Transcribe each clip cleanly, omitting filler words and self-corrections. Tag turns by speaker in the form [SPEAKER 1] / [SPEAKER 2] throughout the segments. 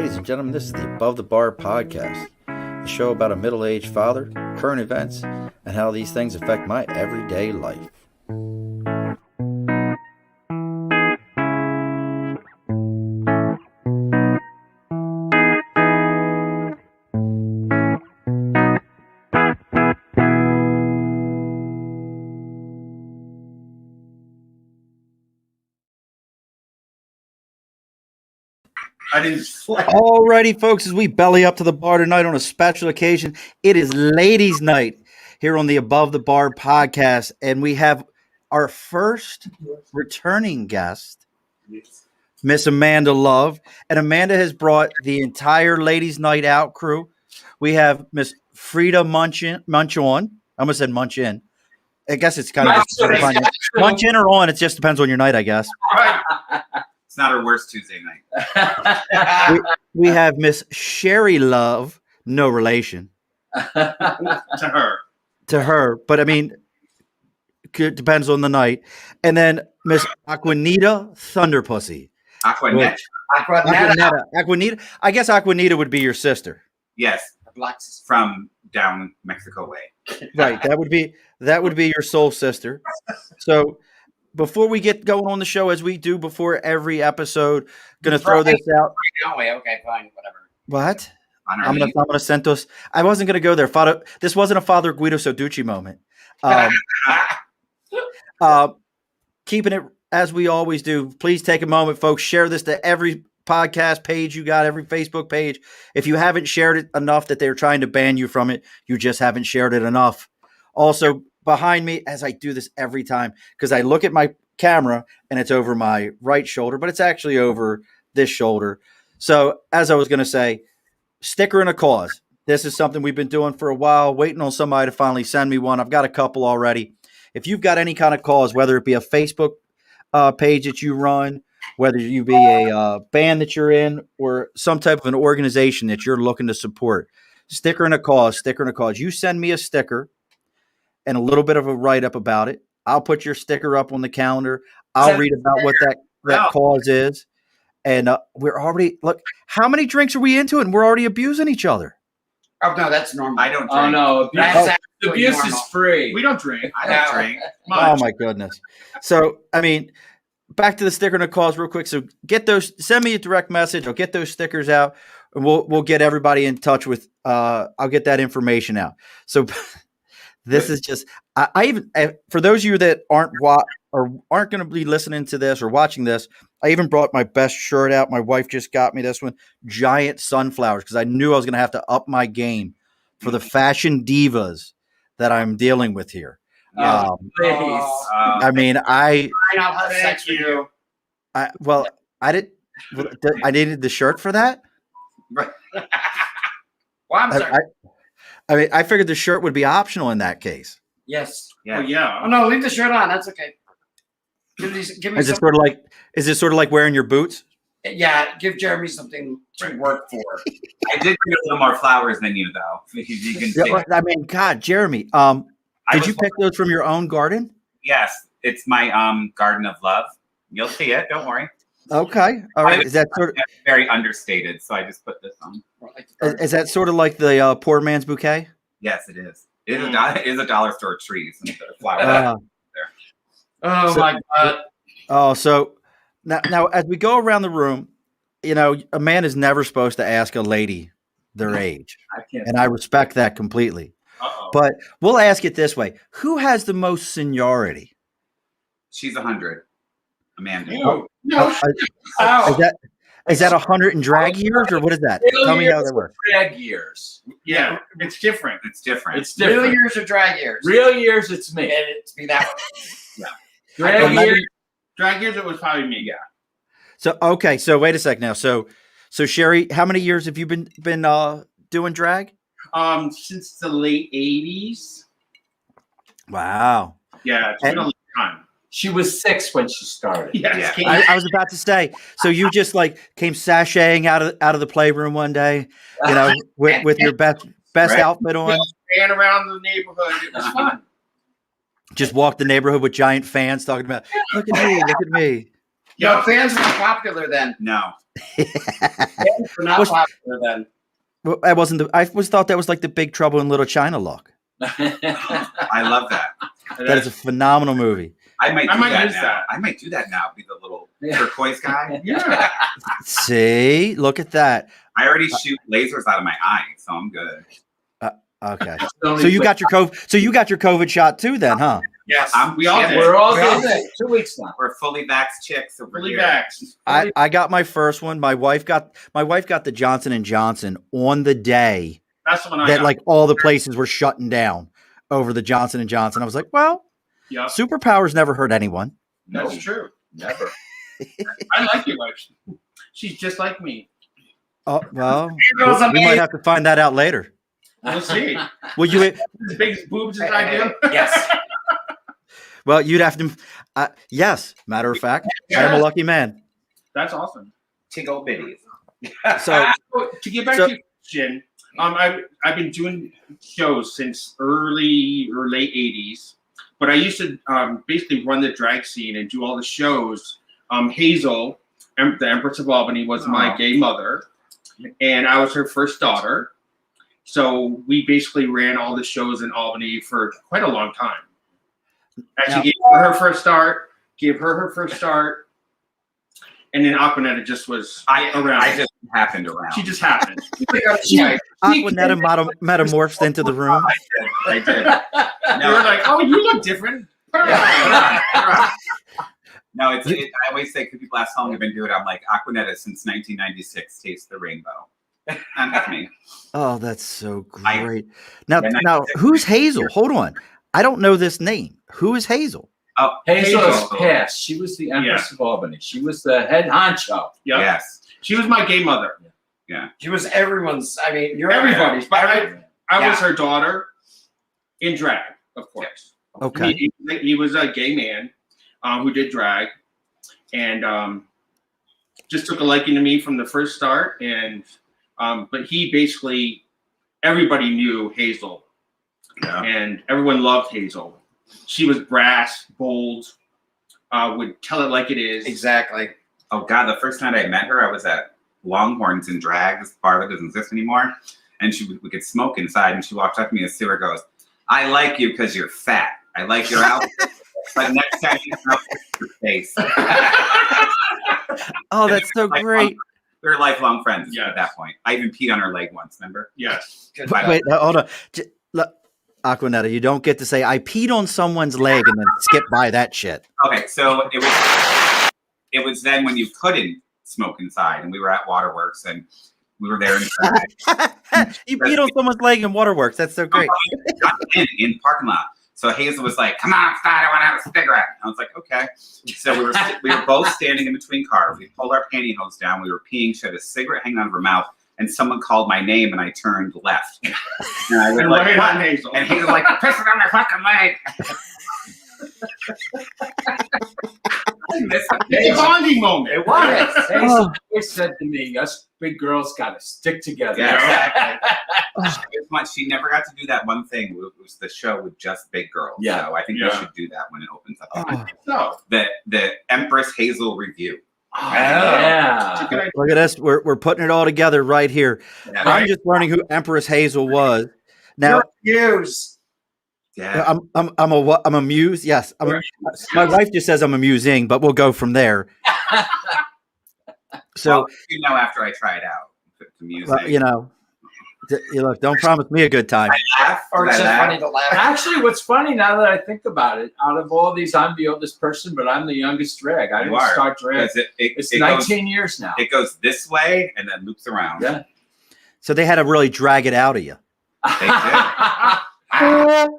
[SPEAKER 1] Ladies and gentlemen, this is the Above the Bar podcast, a show about a middle-aged father, current events, and how these things affect my everyday life. Alrighty, folks, as we belly up to the bar tonight on a special occasion, it is Ladies' Night here on the Above the Bar podcast, and we have our first returning guest, Miss Amanda Love, and Amanda has brought the entire Ladies' Night Out crew. We have Miss Freida Munchon. I almost said Munchon. I guess it's kind of Munchon or on. It just depends on your night, I guess.
[SPEAKER 2] It's not our worst Tuesday night.
[SPEAKER 1] we have Miss Cherri Love, no relation
[SPEAKER 2] to
[SPEAKER 1] her, but I mean, it depends on the night. And then Miss Aquaneta Thunderpussy.
[SPEAKER 2] Aquaneta.
[SPEAKER 1] I guess Aquaneta would be your sister.
[SPEAKER 2] Yes, from down Mexico way.
[SPEAKER 1] Right. That would be your soul sister. So. Before we get going on the show, as we do before every episode, going to throw this out.
[SPEAKER 3] Okay, fine, whatever.
[SPEAKER 1] What? I'm gonna send us. I wasn't going to go there. This wasn't a Father Guido Soducci moment. Keeping it as we always do. Please take a moment, folks. Share this to every podcast page you got, every Facebook page. If you haven't shared it enough that they're trying to ban you from it, you just haven't shared it enough. Also, behind me, as I do this every time, because I look at my camera and it's over my right shoulder, but it's actually over this shoulder. So as I was going to say, sticker and a cause. This is something we've been doing for a while, waiting on somebody to finally send me one. I've got a couple already. If you've got any kind of cause, whether it be a Facebook page that you run, whether you be a band that you're in, or some type of an organization that you're looking to support, sticker and a cause. You send me a sticker and a little bit of a write-up about it. I'll put your sticker up on the calendar. I'll read about what that cause is. And we're already, look, how many drinks are we into? And we're already abusing each other.
[SPEAKER 3] Oh, no, that's normal.
[SPEAKER 2] I don't drink.
[SPEAKER 3] Oh, no.
[SPEAKER 4] Abuse is free.
[SPEAKER 2] We don't drink. I don't drink.
[SPEAKER 1] Oh, my goodness. So, I mean, back to the sticker and a cause real quick. So send me a direct message. I'll get those stickers out. And we'll get everybody in touch with, I'll get that information out. So, this is just, I even, for those of you that aren't going to be listening to this or watching this, I even brought my best shirt out. My wife just got me this one, giant sunflowers, because I knew I was going to have to up my game for the fashion divas that I'm dealing with here.
[SPEAKER 4] Please.
[SPEAKER 1] I mean,
[SPEAKER 3] Thank you.
[SPEAKER 1] I needed the shirt for that.
[SPEAKER 3] Well, I'm sorry.
[SPEAKER 1] I mean, I figured the shirt would be optional in that case.
[SPEAKER 3] Yes.
[SPEAKER 2] Yeah.
[SPEAKER 3] Oh, yeah. Oh, no, leave the shirt on. That's okay. Give me
[SPEAKER 1] is it sort of like wearing your boots?
[SPEAKER 3] Yeah, give Jeremy something to work for.
[SPEAKER 2] I did bring a little more flowers than you, though. You can see.
[SPEAKER 1] I mean, God, Jeremy, did you pick those from your own garden?
[SPEAKER 2] Yes, it's my garden of love. You'll see it. Don't worry.
[SPEAKER 1] Okay, all right. Is that sort of
[SPEAKER 2] very understated? So I just put this on.
[SPEAKER 1] Is that sort of like the poor man's bouquet?
[SPEAKER 2] Yes, it is. It is a dollar store tree. Flowers.
[SPEAKER 3] Oh, my God.
[SPEAKER 1] Oh, so now as we go around the room, you know, a man is never supposed to ask a lady their age, and I respect that completely. But we'll ask it this way: who has the most seniority?
[SPEAKER 2] She's 100. Amanda.
[SPEAKER 3] No.
[SPEAKER 1] Is that 100 in drag years, or what is that? Tell me how that works.
[SPEAKER 4] Drag years.
[SPEAKER 2] Yeah, it's different.
[SPEAKER 3] Real years or drag years?
[SPEAKER 4] Real years, it's me.
[SPEAKER 3] And it's me that one.
[SPEAKER 2] Yeah. Drag years, it was probably me. Yeah.
[SPEAKER 1] So okay, so wait a sec now. So Cherri, how many years have you been doing drag?
[SPEAKER 5] Since the late 80s.
[SPEAKER 1] Wow.
[SPEAKER 5] Yeah, it's been a long time.
[SPEAKER 4] She was 6 when she started.
[SPEAKER 5] Yes.
[SPEAKER 1] Yeah. I was about to say. So you just like came sashaying out of the playroom one day, you know, with your best outfit on.
[SPEAKER 5] Ran around the neighborhood. It was fun.
[SPEAKER 1] Just walked the neighborhood with giant fans talking about, look at me.
[SPEAKER 3] Yeah, fans were popular then.
[SPEAKER 2] No.
[SPEAKER 3] Fans were not
[SPEAKER 1] Was-
[SPEAKER 3] popular then.
[SPEAKER 1] Well, I wasn't. I always thought that was like the Big Trouble in Little China look.
[SPEAKER 2] I love that.
[SPEAKER 1] That is a phenomenal movie.
[SPEAKER 2] I might
[SPEAKER 5] use
[SPEAKER 2] now.
[SPEAKER 5] that.
[SPEAKER 2] I might do that now. Be the little
[SPEAKER 4] Yeah.
[SPEAKER 2] turquoise guy.
[SPEAKER 5] Yeah.
[SPEAKER 1] See, look at that.
[SPEAKER 2] I already shoot lasers out of my eye, so I'm good.
[SPEAKER 1] Okay, so you got your COVID. So you got your COVID shot too, then, huh?
[SPEAKER 5] Yes.
[SPEAKER 2] I'm-
[SPEAKER 5] we all
[SPEAKER 2] yeah,
[SPEAKER 5] did.
[SPEAKER 4] We're all
[SPEAKER 5] We all
[SPEAKER 4] good.
[SPEAKER 5] did.
[SPEAKER 4] 2 weeks now.
[SPEAKER 2] We're fully vaxxed chicks over
[SPEAKER 5] Fully
[SPEAKER 2] here.
[SPEAKER 5] vaxxed.
[SPEAKER 1] I got my first one. My wife got the Johnson and Johnson on the day
[SPEAKER 5] That's the one I
[SPEAKER 1] that
[SPEAKER 5] got.
[SPEAKER 1] like all the places were shutting down over the Johnson and Johnson. I was like, well,
[SPEAKER 5] Yep.
[SPEAKER 1] superpowers never hurt anyone.
[SPEAKER 5] That's true.
[SPEAKER 4] Never.
[SPEAKER 5] I like your wife. She's just like me.
[SPEAKER 1] Oh well,
[SPEAKER 3] Girls,
[SPEAKER 1] we might have to find that out later.
[SPEAKER 5] We'll see.
[SPEAKER 1] Will you?
[SPEAKER 5] As big as boobs as I do.
[SPEAKER 3] Yes.
[SPEAKER 1] Well, you'd have to. Yes, matter of fact, I am a lucky man.
[SPEAKER 5] That's awesome.
[SPEAKER 2] Tickle bitties.
[SPEAKER 1] So
[SPEAKER 5] To get back
[SPEAKER 1] So-
[SPEAKER 5] to your question, I've been doing shows since early or late '80s, but I used to basically run the drag scene and do all the shows. Hazel, the Empress of Albany, was my gay mother, and I was her first daughter. So we basically ran all the shows in Albany for quite a long time. Actually, gave her her first start, and then Aquaneta just was around.
[SPEAKER 2] I just happened around.
[SPEAKER 5] She just happened.
[SPEAKER 1] Aquaneta metamorphosed into the room.
[SPEAKER 2] I did.
[SPEAKER 5] They were like, "Oh, you look different."
[SPEAKER 2] No, I always say, because people ask how long I've been doing it, I'm like, Aquaneta since 1996 tastes the rainbow. And that's me.
[SPEAKER 1] Oh, that's so
[SPEAKER 2] I-
[SPEAKER 1] great. Now,
[SPEAKER 2] Yeah,
[SPEAKER 1] who's Hazel? Hold on. I don't know this name. Who is Hazel?
[SPEAKER 2] Oh,
[SPEAKER 4] Hazel is passed. She was the Empress of Albany. She was the head honcho.
[SPEAKER 5] Yeah.
[SPEAKER 2] Yes.
[SPEAKER 5] She was my gay mother.
[SPEAKER 3] She was everyone's. I mean, you're
[SPEAKER 5] Everybody's. But I
[SPEAKER 2] Yeah.
[SPEAKER 5] was her daughter in drag, of course.
[SPEAKER 1] Okay.
[SPEAKER 5] He was a gay man who did drag, and just took a liking to me from the first start. And but he basically, everybody knew Hazel,
[SPEAKER 2] Yeah.
[SPEAKER 5] and everyone loved Hazel. She was brass, bold, would tell it like it is.
[SPEAKER 3] exactly.
[SPEAKER 2] Oh, God. The first night I met her, I was at Longhorns in drag. This bar that doesn't exist anymore. And we could smoke inside. And she walked up to me and Sarah goes, "I like you because you're fat. I like your outfit. But next time you come out, your face."
[SPEAKER 1] Oh, that's so
[SPEAKER 2] Like,
[SPEAKER 1] great.
[SPEAKER 2] We were lifelong friends
[SPEAKER 5] Yes.
[SPEAKER 2] at that point. I even peed on her leg once, remember?
[SPEAKER 5] Yes.
[SPEAKER 1] Wait, hold on. Look, Aquaneta, you don't get to say, I peed on someone's leg and then skip by that shit.
[SPEAKER 2] Okay, so it was then when you couldn't smoke inside, and we were at Waterworks, and we were there
[SPEAKER 1] You peed on someone's leg in Waterworks. That's so great.
[SPEAKER 2] in the parking lot. So Hazel was like, "Come on outside, I want to have a cigarette." I was like, "Okay." So we were both standing in between cars. We pulled our pantyhose down. We were peeing. She had a cigarette hanging out of her mouth, and someone called my name, and I turned left. And I was
[SPEAKER 5] And
[SPEAKER 2] like,
[SPEAKER 5] right
[SPEAKER 2] "What?"
[SPEAKER 5] on Hazel.
[SPEAKER 2] And Hazel's like, "You're pissing on my fucking leg."
[SPEAKER 5] It's a bonding moment.
[SPEAKER 4] It was. Hazel always said to me, "Us big girls got to stick together."
[SPEAKER 2] Yeah, exactly. She never got to do that one thing. It was the show with just big girls.
[SPEAKER 4] Yeah.
[SPEAKER 2] So I think we
[SPEAKER 5] Yeah.
[SPEAKER 2] should do that when it opens up.
[SPEAKER 1] Oh,
[SPEAKER 5] So,
[SPEAKER 2] The Empress Hazel review.
[SPEAKER 4] Oh, yeah.
[SPEAKER 1] look at us. We're putting it all together right here.
[SPEAKER 2] Yeah,
[SPEAKER 1] I'm just learning who Empress Hazel was. Now,
[SPEAKER 3] Views.
[SPEAKER 2] yeah.
[SPEAKER 1] I'm amused. Yes. My wife just says I'm amusing, but we'll go from there. So,
[SPEAKER 2] Well, you know, after I try it out, if it's amusing.
[SPEAKER 1] you know, look, don't promise me a good time.
[SPEAKER 2] Laugh,
[SPEAKER 3] Or it's
[SPEAKER 2] I
[SPEAKER 3] just
[SPEAKER 2] laugh.
[SPEAKER 3] funny to laugh.
[SPEAKER 4] Actually, what's funny now that I think about it, out of all these, I'm the oldest person, but I'm the youngest drag. I
[SPEAKER 2] You
[SPEAKER 4] didn't
[SPEAKER 2] are,
[SPEAKER 4] start drag.
[SPEAKER 2] Because
[SPEAKER 4] It's
[SPEAKER 2] it
[SPEAKER 4] 19 years now.
[SPEAKER 2] It goes this way and then loops around.
[SPEAKER 4] Yeah.
[SPEAKER 1] So they had to really drag it out of you.
[SPEAKER 2] They did.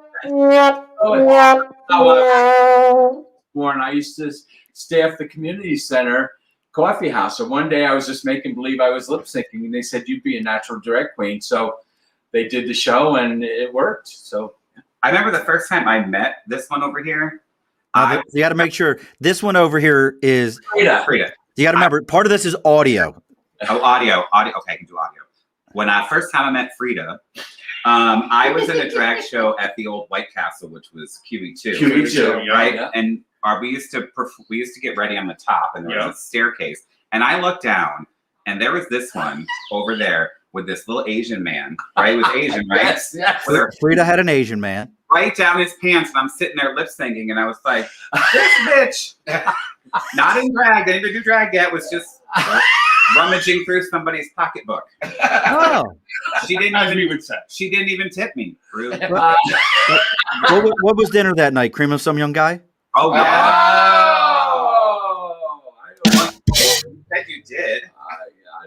[SPEAKER 4] Warren, I used to staff the community center coffee house. So one day I was just making believe I was lip syncing, and they said, "You'd be a natural drag queen." So they did the show, and it worked. So
[SPEAKER 2] I remember the first time I met this one over here.
[SPEAKER 1] You got to make sure this one over here is.
[SPEAKER 2] Freida.
[SPEAKER 1] You got to remember, part of this is audio.
[SPEAKER 2] Oh, audio. Okay, I can do audio. When first time I met Freida, I was in a drag show at the old White Castle, which was QE2.
[SPEAKER 4] QE2,
[SPEAKER 2] right?
[SPEAKER 4] yeah.
[SPEAKER 2] And we used to get ready on the top, and there was a staircase. And I looked down, and there was this one over there with this little Asian man. Right, it was Asian, right?
[SPEAKER 4] Yes.
[SPEAKER 1] Freida had an Asian man.
[SPEAKER 2] Right down his pants, and I'm sitting there lip syncing, and I was like, "This bitch." Not in drag. They didn't do drag yet. Was just rummaging through somebody's pocketbook.
[SPEAKER 1] Oh,
[SPEAKER 2] She didn't
[SPEAKER 5] As we
[SPEAKER 2] even.
[SPEAKER 5] would say.
[SPEAKER 2] She didn't even tip me. Rude.
[SPEAKER 1] what was dinner that night? Cream of some young guy?
[SPEAKER 2] Oh yeah.
[SPEAKER 4] I
[SPEAKER 2] That you did.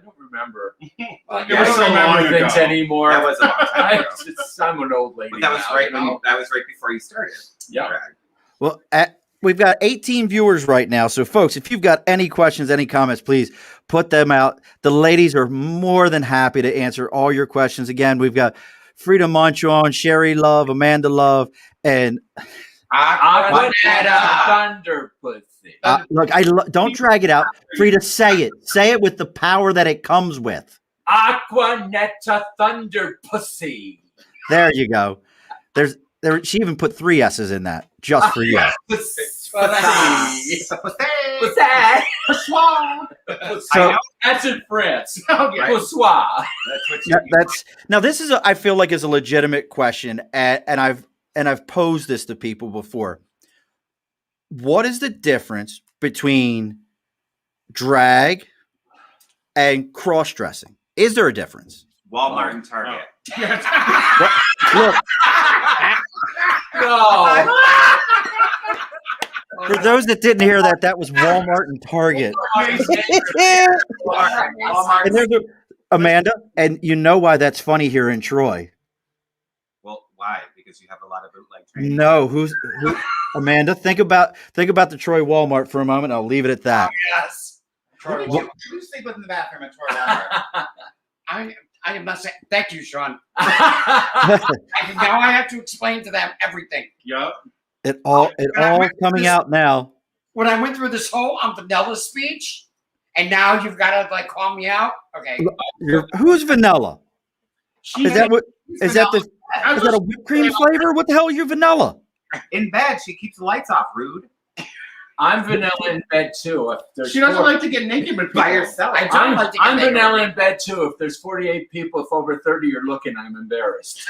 [SPEAKER 4] don't remember.
[SPEAKER 5] It
[SPEAKER 4] I
[SPEAKER 5] was so
[SPEAKER 4] don't
[SPEAKER 5] long
[SPEAKER 4] remember things
[SPEAKER 5] ago.
[SPEAKER 4] anymore.
[SPEAKER 2] That was a long time ago.
[SPEAKER 4] I'm an old lady.
[SPEAKER 2] But that was
[SPEAKER 4] now,
[SPEAKER 2] right
[SPEAKER 4] you
[SPEAKER 2] when
[SPEAKER 4] know?
[SPEAKER 2] that was right before you started.
[SPEAKER 4] Yeah.
[SPEAKER 2] Drag.
[SPEAKER 1] Well, we've got 18 viewers right now. So, folks, if you've got any questions, any comments, please put them out. The ladies are more than happy to answer all your questions. Again, we've got Freida Munchon, Cherri Love, Amanda Love, and
[SPEAKER 4] Aquaneta Thunder Pussy.
[SPEAKER 1] look, don't drag it out. Freida, say it. Say it with the power that it comes with.
[SPEAKER 4] Aquaneta Thunder Pussy.
[SPEAKER 1] There you go. She even put 3 S's in that just for you.
[SPEAKER 4] Pussy.
[SPEAKER 2] Pussy.
[SPEAKER 1] So
[SPEAKER 4] That's in France.
[SPEAKER 5] Okay.
[SPEAKER 4] Bonsoir.
[SPEAKER 2] That's what you.
[SPEAKER 1] now this is I feel like is a legitimate question, and I've posed this to people before. What is the difference between drag and cross dressing? Is there a difference?
[SPEAKER 2] Walmart and Target.
[SPEAKER 1] Look,
[SPEAKER 4] No.
[SPEAKER 1] for those that didn't hear that, that was Walmart and Target.
[SPEAKER 2] Walmart.
[SPEAKER 1] And there's Amanda, and you know why that's funny here in Troy.
[SPEAKER 2] Well, why? Because you have a lot of bootleg training.
[SPEAKER 1] No, who? Amanda, think about the Troy Walmart for a moment. I'll leave it at that.
[SPEAKER 3] Yes.
[SPEAKER 2] Who did you sleep with in the bathroom at Troy Walmart?
[SPEAKER 3] I must say, thank you, Sean. Now I have to explain to them everything.
[SPEAKER 5] Yup.
[SPEAKER 1] It all coming out now.
[SPEAKER 3] When I went through this whole vanilla speech, and now you've got to like call me out. Okay.
[SPEAKER 1] Who's vanilla? Is that a whipped cream flavor? What the hell are you vanilla?
[SPEAKER 2] In bed, she keeps the lights off. Rude.
[SPEAKER 4] I'm vanilla in bed too. If there's
[SPEAKER 5] She doesn't
[SPEAKER 4] 40
[SPEAKER 5] like to get naked with people.
[SPEAKER 2] By yourself.
[SPEAKER 3] I don't like to get
[SPEAKER 4] I'm
[SPEAKER 3] naked.
[SPEAKER 4] vanilla in bed too. If there's 48 people, if over 30 you're looking, I'm embarrassed.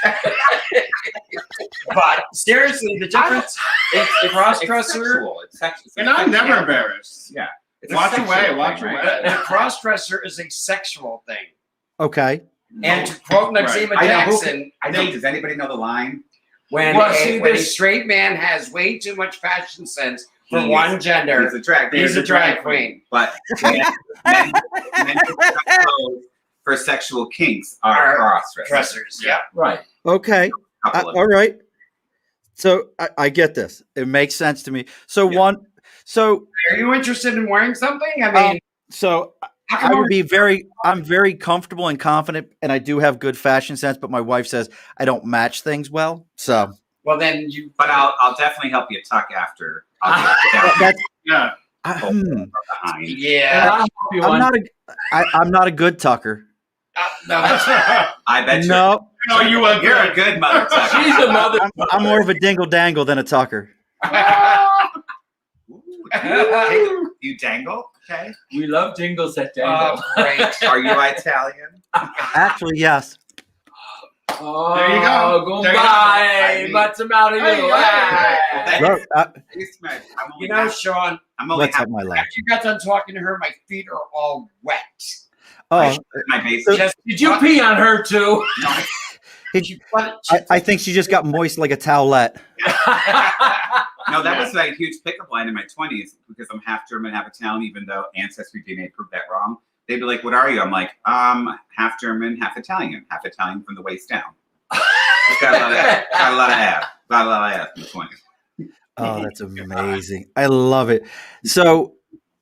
[SPEAKER 3] But seriously, the difference is cross-dresser.
[SPEAKER 2] It's sexual.
[SPEAKER 5] And I'm never embarrassed.
[SPEAKER 2] Yeah. It's a
[SPEAKER 5] Watch
[SPEAKER 2] sexual
[SPEAKER 5] away,
[SPEAKER 2] thing,
[SPEAKER 5] watch
[SPEAKER 2] right?
[SPEAKER 5] away.
[SPEAKER 3] The cross-dresser is a sexual thing.
[SPEAKER 1] Okay.
[SPEAKER 3] And to quote Noxema
[SPEAKER 2] I know,
[SPEAKER 3] Jackson,
[SPEAKER 2] I know. Does anybody know the line?
[SPEAKER 3] when
[SPEAKER 4] Well, see,
[SPEAKER 3] a
[SPEAKER 4] this-
[SPEAKER 3] straight man has way too much fashion sense for
[SPEAKER 2] He's-
[SPEAKER 3] one gender,
[SPEAKER 2] He's a drag.
[SPEAKER 3] he's a drag queen.
[SPEAKER 2] But men who dress clothes for sexual kinks are cross-dressers.
[SPEAKER 3] Dressers, yeah.
[SPEAKER 4] Right.
[SPEAKER 1] Okay.
[SPEAKER 2] Couple of them.
[SPEAKER 1] All right. So I get this. It makes sense to me. So
[SPEAKER 2] Yeah.
[SPEAKER 3] Are you interested in wearing something? I mean,
[SPEAKER 1] so
[SPEAKER 3] how
[SPEAKER 1] I
[SPEAKER 3] come
[SPEAKER 1] would be I'm very comfortable and confident, and I do have good fashion sense, but my wife says I don't match things well. So
[SPEAKER 3] well, then you.
[SPEAKER 2] But I'll definitely help you tuck after. I'll get
[SPEAKER 1] that's
[SPEAKER 5] Yeah.
[SPEAKER 2] behind.
[SPEAKER 4] And
[SPEAKER 3] Yeah.
[SPEAKER 4] I'll help you on.
[SPEAKER 1] I'm not a good tucker.
[SPEAKER 3] No, that's
[SPEAKER 2] I bet you.
[SPEAKER 1] No,
[SPEAKER 5] No, you are
[SPEAKER 2] You're a
[SPEAKER 5] good.
[SPEAKER 2] good mother tucker.
[SPEAKER 4] She's a mother.
[SPEAKER 1] I'm more of a dingle dangle than a tucker.
[SPEAKER 2] Ooh, do you dangle? Okay.
[SPEAKER 4] We love jingles at Dangle.
[SPEAKER 3] great.
[SPEAKER 2] Are you Italian?
[SPEAKER 1] Actually, yes.
[SPEAKER 4] Oh,
[SPEAKER 5] There you go. There you go.
[SPEAKER 4] goodbye. What's the matter with you?
[SPEAKER 5] Hey,
[SPEAKER 4] Hey.
[SPEAKER 1] Look,
[SPEAKER 3] You know, Sean,
[SPEAKER 2] I'm only
[SPEAKER 1] let's
[SPEAKER 2] half
[SPEAKER 1] have my laugh.
[SPEAKER 3] after you got done talking to her, my feet are all wet.
[SPEAKER 1] Oh,
[SPEAKER 2] my base.
[SPEAKER 3] Just
[SPEAKER 4] Did you pee on her too?
[SPEAKER 1] I think she just got moist like a towelette.
[SPEAKER 2] No, that was a huge pickup line in my 20s because I'm half German, half Italian, even though Ancestry DNA proved that wrong. They'd be like, "What are you?" I'm like, half German, half Italian from the waist down. Got a lot of abs. Got a lot of abs in the 20s.
[SPEAKER 1] Oh, that's amazing. I love it. So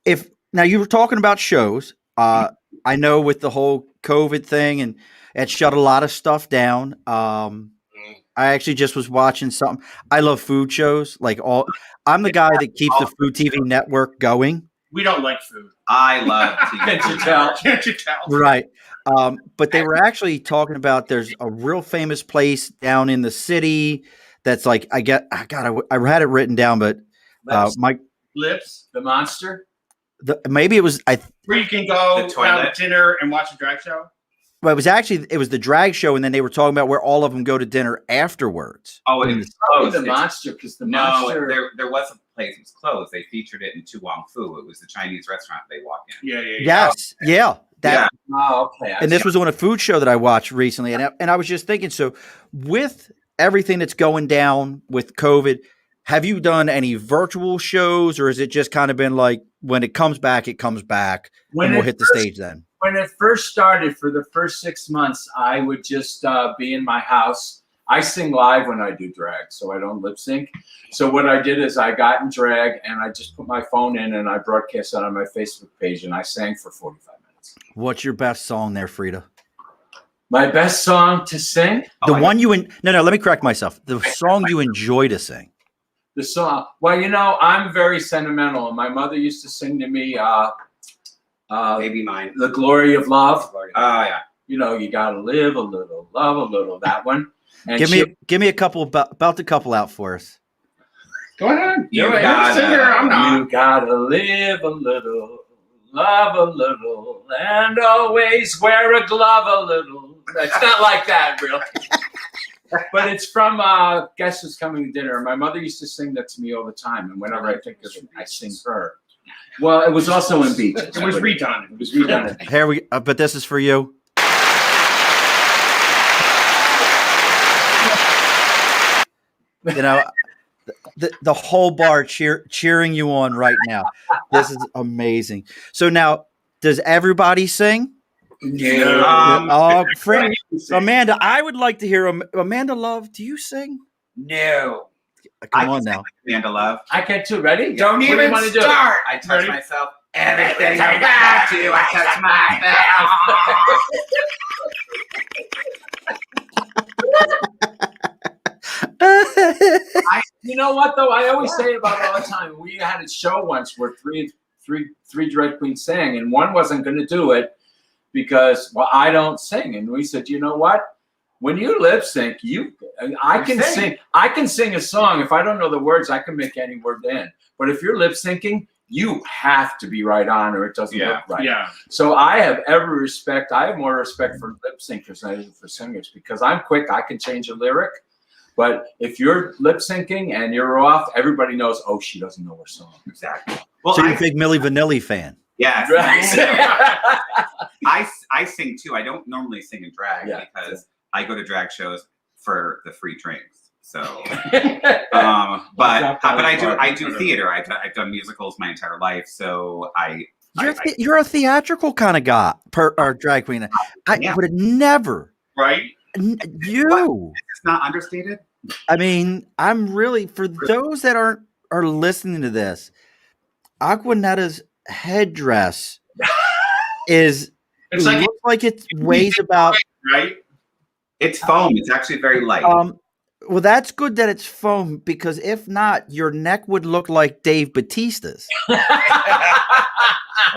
[SPEAKER 1] if now you were talking about shows, I know with the whole COVID thing and it shut a lot of stuff down. I actually just was watching something. I love food shows. I'm the guy that keeps the Food TV network going.
[SPEAKER 5] We don't like food.
[SPEAKER 2] I love TV.
[SPEAKER 4] Can't you tell?
[SPEAKER 5] Can't you tell?
[SPEAKER 1] Right. But they were actually talking about there's a real famous place down in the city that's like I had it written down, but
[SPEAKER 5] lips?
[SPEAKER 4] The monster.
[SPEAKER 1] Maybe it was.
[SPEAKER 5] Where you can go
[SPEAKER 2] The toilet.
[SPEAKER 5] have dinner and watch a drag show?
[SPEAKER 1] Well, it was the drag show, and then they were talking about where all of them go to dinner afterwards.
[SPEAKER 2] Oh,
[SPEAKER 1] In
[SPEAKER 2] it's
[SPEAKER 4] Probably
[SPEAKER 2] closed.
[SPEAKER 4] the monster, because the
[SPEAKER 2] No,
[SPEAKER 4] monster.
[SPEAKER 2] there was a place that was closed. They featured it in Tu Wong Fu. It was the Chinese restaurant they walk in.
[SPEAKER 5] Yeah.
[SPEAKER 1] Yes, yeah. That
[SPEAKER 4] Oh, okay.
[SPEAKER 1] and this was on a food show that I watched recently, and I was just thinking. So, with everything that's going down with COVID, have you done any virtual shows, or has it just kind of been like when it comes back, and we'll hit the stage then?
[SPEAKER 4] When it first started, for the first 6 months, I would just be in my house. I sing live when I do drag, so I don't lip sync. So what I did is I got in drag and I just put my phone in and I broadcast it on my Facebook page and I sang for 45 minutes.
[SPEAKER 1] What's your best song there, Freida?
[SPEAKER 4] My best song to sing?
[SPEAKER 1] The one no, let me correct myself. The song you enjoy to sing.
[SPEAKER 4] The song. Well, I'm very sentimental, and my mother used to sing to me
[SPEAKER 2] Maybe mine.
[SPEAKER 4] The Glory of Love.
[SPEAKER 2] Oh, yeah.
[SPEAKER 4] You gotta live a little, love a little, that one. And
[SPEAKER 1] Give me a couple belt a couple out for us.
[SPEAKER 5] Go ahead.
[SPEAKER 2] You
[SPEAKER 5] You're a
[SPEAKER 2] gotta-
[SPEAKER 5] singer. I'm not.
[SPEAKER 4] You gotta live a little, love a little, and always wear a glove a little. It's not like that, really. But it's from Guess Who's Coming to Dinner. My mother used to sing that to me all the time, and whenever I think of it, I sing her. Well, it was also in Beaches.
[SPEAKER 5] It was redone.
[SPEAKER 4] It was redone.
[SPEAKER 1] Here we but this is for you. The whole bar cheering you on right now. This is amazing. So now, does everybody sing? Friend, Amanda, I would like to hear Amanda Love. Do you sing?
[SPEAKER 3] No.
[SPEAKER 1] Come on now.
[SPEAKER 2] Amanda Love.
[SPEAKER 4] I can too. Ready?
[SPEAKER 3] Don't
[SPEAKER 4] What do you
[SPEAKER 3] even
[SPEAKER 4] wanna do?
[SPEAKER 3] start.
[SPEAKER 2] I touch
[SPEAKER 5] Ready?
[SPEAKER 2] myself.
[SPEAKER 3] Everything about you, I touch
[SPEAKER 4] You know what though? I always say it about it all the time. We had a show once where three drag queens sang, and one wasn't going to do it because, well, I don't sing. And we said, you know what? When you lip sync, I can sing. I can sing a song. If I don't know the words, I can make any word in. But if you're lip syncing, you have to be right on, or it doesn't look right.
[SPEAKER 5] Yeah.
[SPEAKER 4] So I have every respect. I have more respect for lip syncers than I do for singers because I'm quick. I can change a lyric. But if you're lip syncing and you're off, everybody knows, oh, she doesn't know her song.
[SPEAKER 2] Exactly. Well,
[SPEAKER 1] So you're a big Milli Vanilli fan.
[SPEAKER 2] yes.
[SPEAKER 4] Right.
[SPEAKER 2] I sing too. I don't normally sing in drag because I go to drag shows for the free drinks. So, but I do theater. I've done musicals my entire life. So
[SPEAKER 1] You're a theatrical kind of guy, or drag queen. I would have never.
[SPEAKER 5] Right?
[SPEAKER 1] You.
[SPEAKER 2] It's not understated.
[SPEAKER 1] I mean, I'm really, for those that are listening to this, Aquaneta's headdress
[SPEAKER 5] It's like
[SPEAKER 1] looks like it weighs about.
[SPEAKER 5] right.
[SPEAKER 2] It's foam. It's actually very light.
[SPEAKER 1] Well, that's good that it's foam because if not, your neck would look like Dave Bautista's.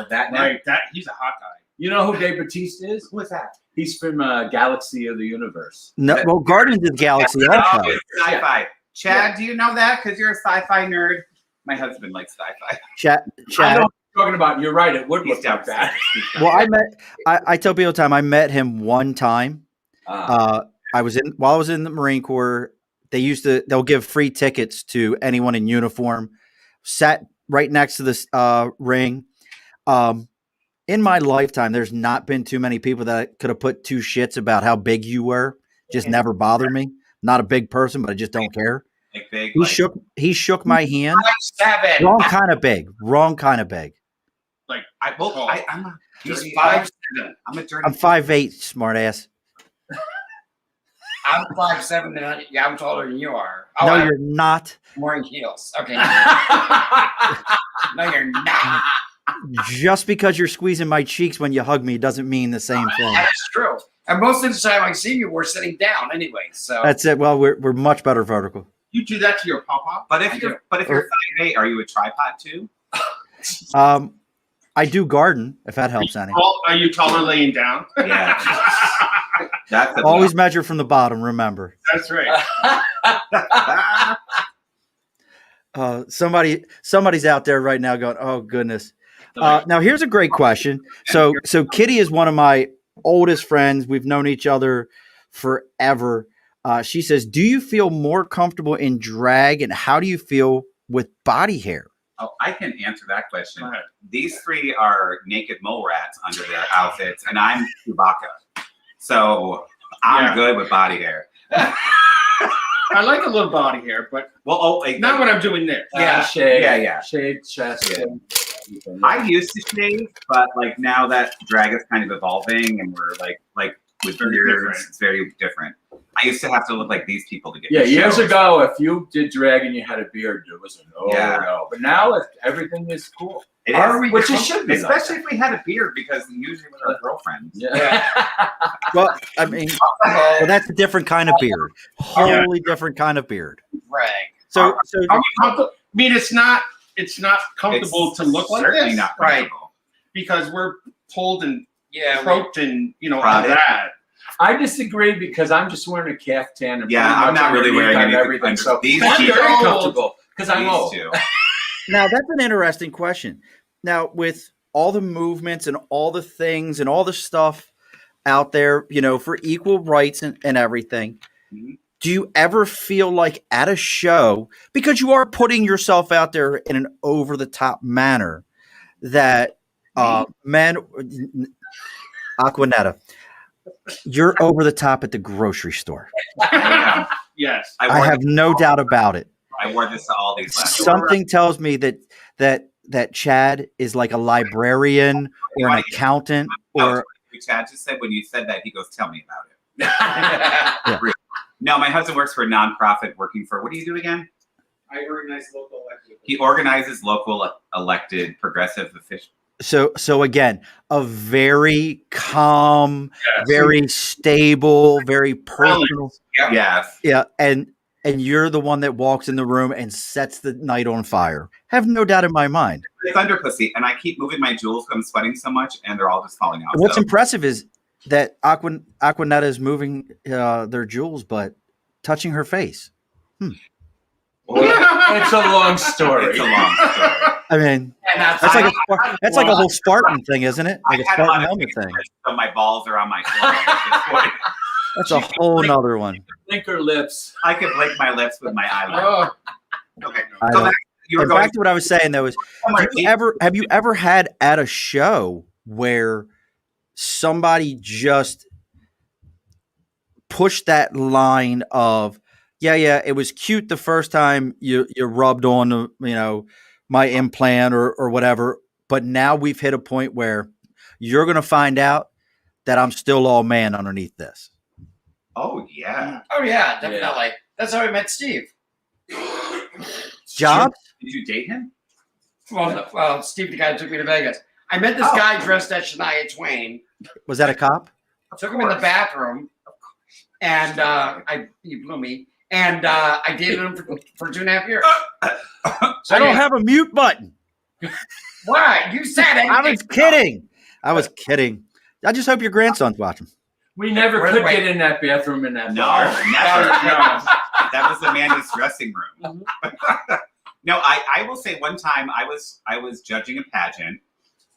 [SPEAKER 2] That night.
[SPEAKER 5] Right. That he's a hot guy.
[SPEAKER 4] You know who Dave Bautista is?
[SPEAKER 2] Who is that?
[SPEAKER 4] He's from Galaxy of the Universe.
[SPEAKER 1] No, well, Guardians of the Galaxy.
[SPEAKER 2] Oh,
[SPEAKER 1] Also.
[SPEAKER 2] it's sci-fi. Chad, do you know that? Because you're a sci-fi nerd. My husband likes sci-fi.
[SPEAKER 1] Chad.
[SPEAKER 4] I know what you're talking about. You're right. It would
[SPEAKER 2] He's
[SPEAKER 4] look like that.
[SPEAKER 1] Well, I tell people all the time, I met him one time. While I was in the Marine Corps, they'll give free tickets to anyone in uniform. Sat right next to this ring. In my lifetime, there's not been too many people that could have put two shits about how big you were. Just never bothered me. Not a big person, but I just don't care.
[SPEAKER 2] Like big.
[SPEAKER 1] He shook my hand.
[SPEAKER 3] 5'7".
[SPEAKER 1] Wrong kind of big. Wrong kind of big.
[SPEAKER 5] Like
[SPEAKER 2] I'm a
[SPEAKER 3] He's
[SPEAKER 2] dirty-
[SPEAKER 3] 5'7".
[SPEAKER 2] I'm a dirty.
[SPEAKER 1] I'm 5'8", smartass.
[SPEAKER 3] I'm 5'7", and I'm taller than you are.
[SPEAKER 1] No,
[SPEAKER 3] I'm
[SPEAKER 1] you're not.
[SPEAKER 3] wearing heels. Okay. No, you're not.
[SPEAKER 1] Just because you're squeezing my cheeks when you hug me doesn't mean the same thing.
[SPEAKER 3] That's true. And most of the time I see you, we're sitting down anyway. So
[SPEAKER 1] That's it. Well, we're much better vertical.
[SPEAKER 5] you do that to your papa.
[SPEAKER 2] But if you're 5'8", are you a tripod too?
[SPEAKER 1] I do garden if that helps any.
[SPEAKER 5] Are you taller laying down?
[SPEAKER 2] Yeah. That's
[SPEAKER 1] Always measure from the bottom. Remember.
[SPEAKER 5] That's right.
[SPEAKER 1] Somebody's out there right now going, "Oh goodness." Now here's a great question. So Kitty is one of my oldest friends. We've known each other forever. She says, "Do you feel more comfortable in drag, and how do you feel with body hair?"
[SPEAKER 2] Oh, I can answer that question. These three are naked mole rats under their outfits, and I'm Chewbacca. So I'm good with body hair.
[SPEAKER 5] I like a little body hair, but not what I'm doing there.
[SPEAKER 4] Shave.
[SPEAKER 2] Yeah.
[SPEAKER 4] Shave chest.
[SPEAKER 2] Yeah. I used to shave, but like now that drag is kind of evolving, and we're like with beards, it's very different. I used to have to look like these people to get.
[SPEAKER 4] Years ago, if you did drag and you had a beard, it was a no. But now everything is cool. Which it should be,
[SPEAKER 2] especially if we had a beard, because usually with our girlfriends.
[SPEAKER 4] Yeah.
[SPEAKER 1] Well, I mean, that's a different kind of beard. Wholly different kind of beard.
[SPEAKER 3] Drag.
[SPEAKER 1] So
[SPEAKER 5] I mean, it's not comfortable to look like
[SPEAKER 2] certainly
[SPEAKER 5] this,
[SPEAKER 2] not
[SPEAKER 5] right?
[SPEAKER 2] comfortable.
[SPEAKER 5] Because we're pulled and
[SPEAKER 3] Croaked
[SPEAKER 5] and all that.
[SPEAKER 4] I disagree because I'm just wearing a caftan. And
[SPEAKER 2] I'm not really wearing
[SPEAKER 4] everything. So
[SPEAKER 2] these
[SPEAKER 4] I'm
[SPEAKER 2] two
[SPEAKER 4] very
[SPEAKER 2] are
[SPEAKER 4] comfortable because I'm old.
[SPEAKER 1] now that's an interesting question. Now with all the movements and all the things and all the stuff out there, for equal rights and everything, do you ever feel like at a show, because you are putting yourself out there in an over-the-top manner, that men, Aquaneta, you're over the top at the grocery store?
[SPEAKER 5] Yes.
[SPEAKER 1] I have no doubt about it.
[SPEAKER 2] I wore this to all these last
[SPEAKER 1] Something tells me that Chad is like a librarian or an accountant or.
[SPEAKER 2] Chad just said when you said that, he goes, "Tell me about it." No, my husband works for a nonprofit working for, what do you do again?
[SPEAKER 5] I organize local elected.
[SPEAKER 2] He organizes local elected progressive officials.
[SPEAKER 1] So again, a very calm, very stable, very personal.
[SPEAKER 2] Yes.
[SPEAKER 1] Yeah. And you're the one that walks in the room and sets the night on fire. Have no doubt in my mind.
[SPEAKER 2] Thunder pussy. And I keep moving my jewels because I'm sweating so much and they're all just falling out.
[SPEAKER 1] What's impressive is that Aquaneta is moving their jewels, but touching her face.
[SPEAKER 4] It's a long story.
[SPEAKER 2] It's a long story.
[SPEAKER 1] I mean, that's like a whole Spartan thing, isn't it? Like a Spartan helmet thing.
[SPEAKER 2] So my balls are on my forehead.
[SPEAKER 1] That's a whole nother one.
[SPEAKER 4] Blink her lips.
[SPEAKER 2] I could blink my lips with my eyelid. Okay.
[SPEAKER 1] Back to what I was saying though is, have you ever had at a show where somebody just pushed that line of, it was cute the first time you rubbed on my implant or whatever, but now we've hit a point where you're going to find out that I'm still all man underneath this?
[SPEAKER 2] Oh yeah,
[SPEAKER 3] definitely. Yeah. That's how I met Steve.
[SPEAKER 1] Jobs?
[SPEAKER 2] Did you date him?
[SPEAKER 3] Well, Steve, the guy who took me to Vegas. I met this guy dressed as Shania Twain.
[SPEAKER 1] Was that a cop?
[SPEAKER 3] I took him in the bathroom, and he blew me. And I dated him for 2.5 years.
[SPEAKER 1] I don't have a mute button.
[SPEAKER 3] Why? You said it.
[SPEAKER 1] I was kidding. I just hope your grandson's watching.
[SPEAKER 4] We never could get in that bathroom in that bar.
[SPEAKER 2] Never. That was Amanda's dressing room. No, I will say one time I was judging a pageant,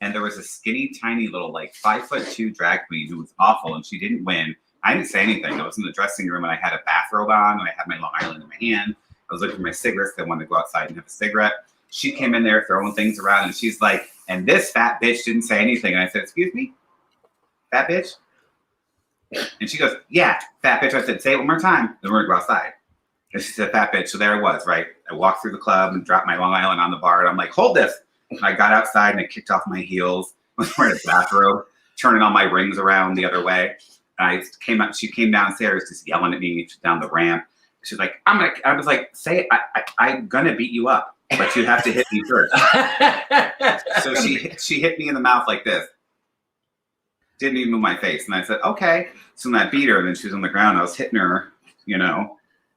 [SPEAKER 2] and there was a skinny, tiny little 5'2" drag queen who was awful, and she didn't win. I didn't say anything. I was in the dressing room and I had a bathrobe on and I had my Long Island in my hand. I was looking for my cigarettes. I wanted to go outside and have a cigarette. She came in there throwing things around and she's like, "And this fat bitch didn't say anything." And I said, "Excuse me? Fat bitch?" And she goes, "Yeah, fat bitch." I said, "Say it one more time. Then we're going to go outside." And she said, "Fat bitch." So there it was, right? I walked through the club and dropped my Long Island on the bar. And I'm like, "Hold this." And I got outside and I kicked off my heels. I was wearing a bathrobe, turning all my rings around the other way. She came downstairs just yelling at me down the ramp. She's like, I was like, "Say it. I'm gonna beat you up, but you have to hit me first." So she hit me in the mouth like this. Didn't even move my face. And I said, "Okay." So then I beat her and then she was on the ground. I was hitting her,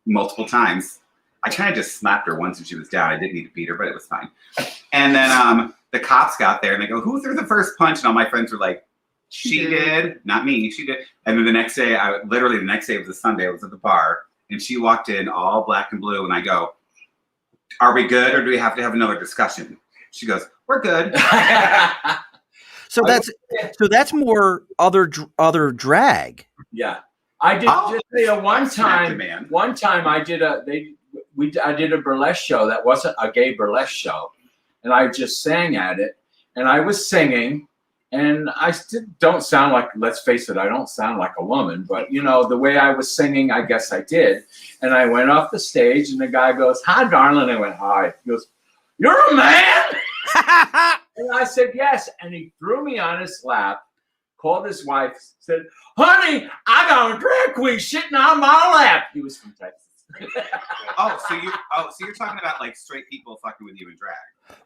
[SPEAKER 2] multiple times. I kind of just slapped her once and she was down. I didn't need to beat her, but it was fine. And then the cops got there and they go, "Who threw the first punch?" And all my friends were like, She did. Not me. She did. And then the next day, it was a Sunday, I was at the bar, and she walked in all black and blue, and I go, Are we good, or do we have to have another discussion? She goes, we're good.
[SPEAKER 1] So that's more other drag.
[SPEAKER 4] Yeah, I did just say one time.
[SPEAKER 2] Man.
[SPEAKER 4] One time I did I did a burlesque show that wasn't a gay burlesque show, and I just sang at it, and I was singing, and I still don't sound like. Let's face it, I don't sound like a woman, but you know the way I was singing, I guess I did. And I went off the stage, and the guy goes, "Hi, darling." I went, "Hi." He goes, "You're a man." And I said, "Yes." And he threw me on his lap, called his wife, said, "Honey, I got a drag queen sitting on my lap." He was from Texas.
[SPEAKER 2] So you're talking about like straight people fucking with you in drag.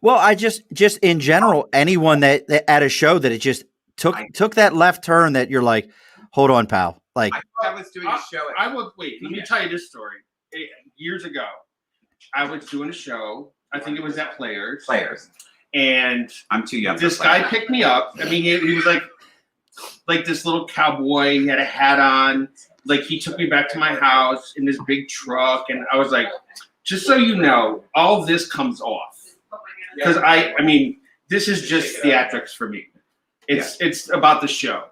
[SPEAKER 1] Well, I just in general, anyone that at a show that it just took that left turn that you're like, hold on, pal. Like
[SPEAKER 2] I was doing a show.
[SPEAKER 5] I will wait. Let me tell you this story. Years ago, I was doing a show. I think it was at Players. And
[SPEAKER 2] I'm too young.
[SPEAKER 5] This guy picked me up. I mean, he was like this little cowboy. He had a hat on. Like he took me back to my house in this big truck, and I was like, just so you know, all this comes off because I mean, this is just theatrics for me. It's about the show.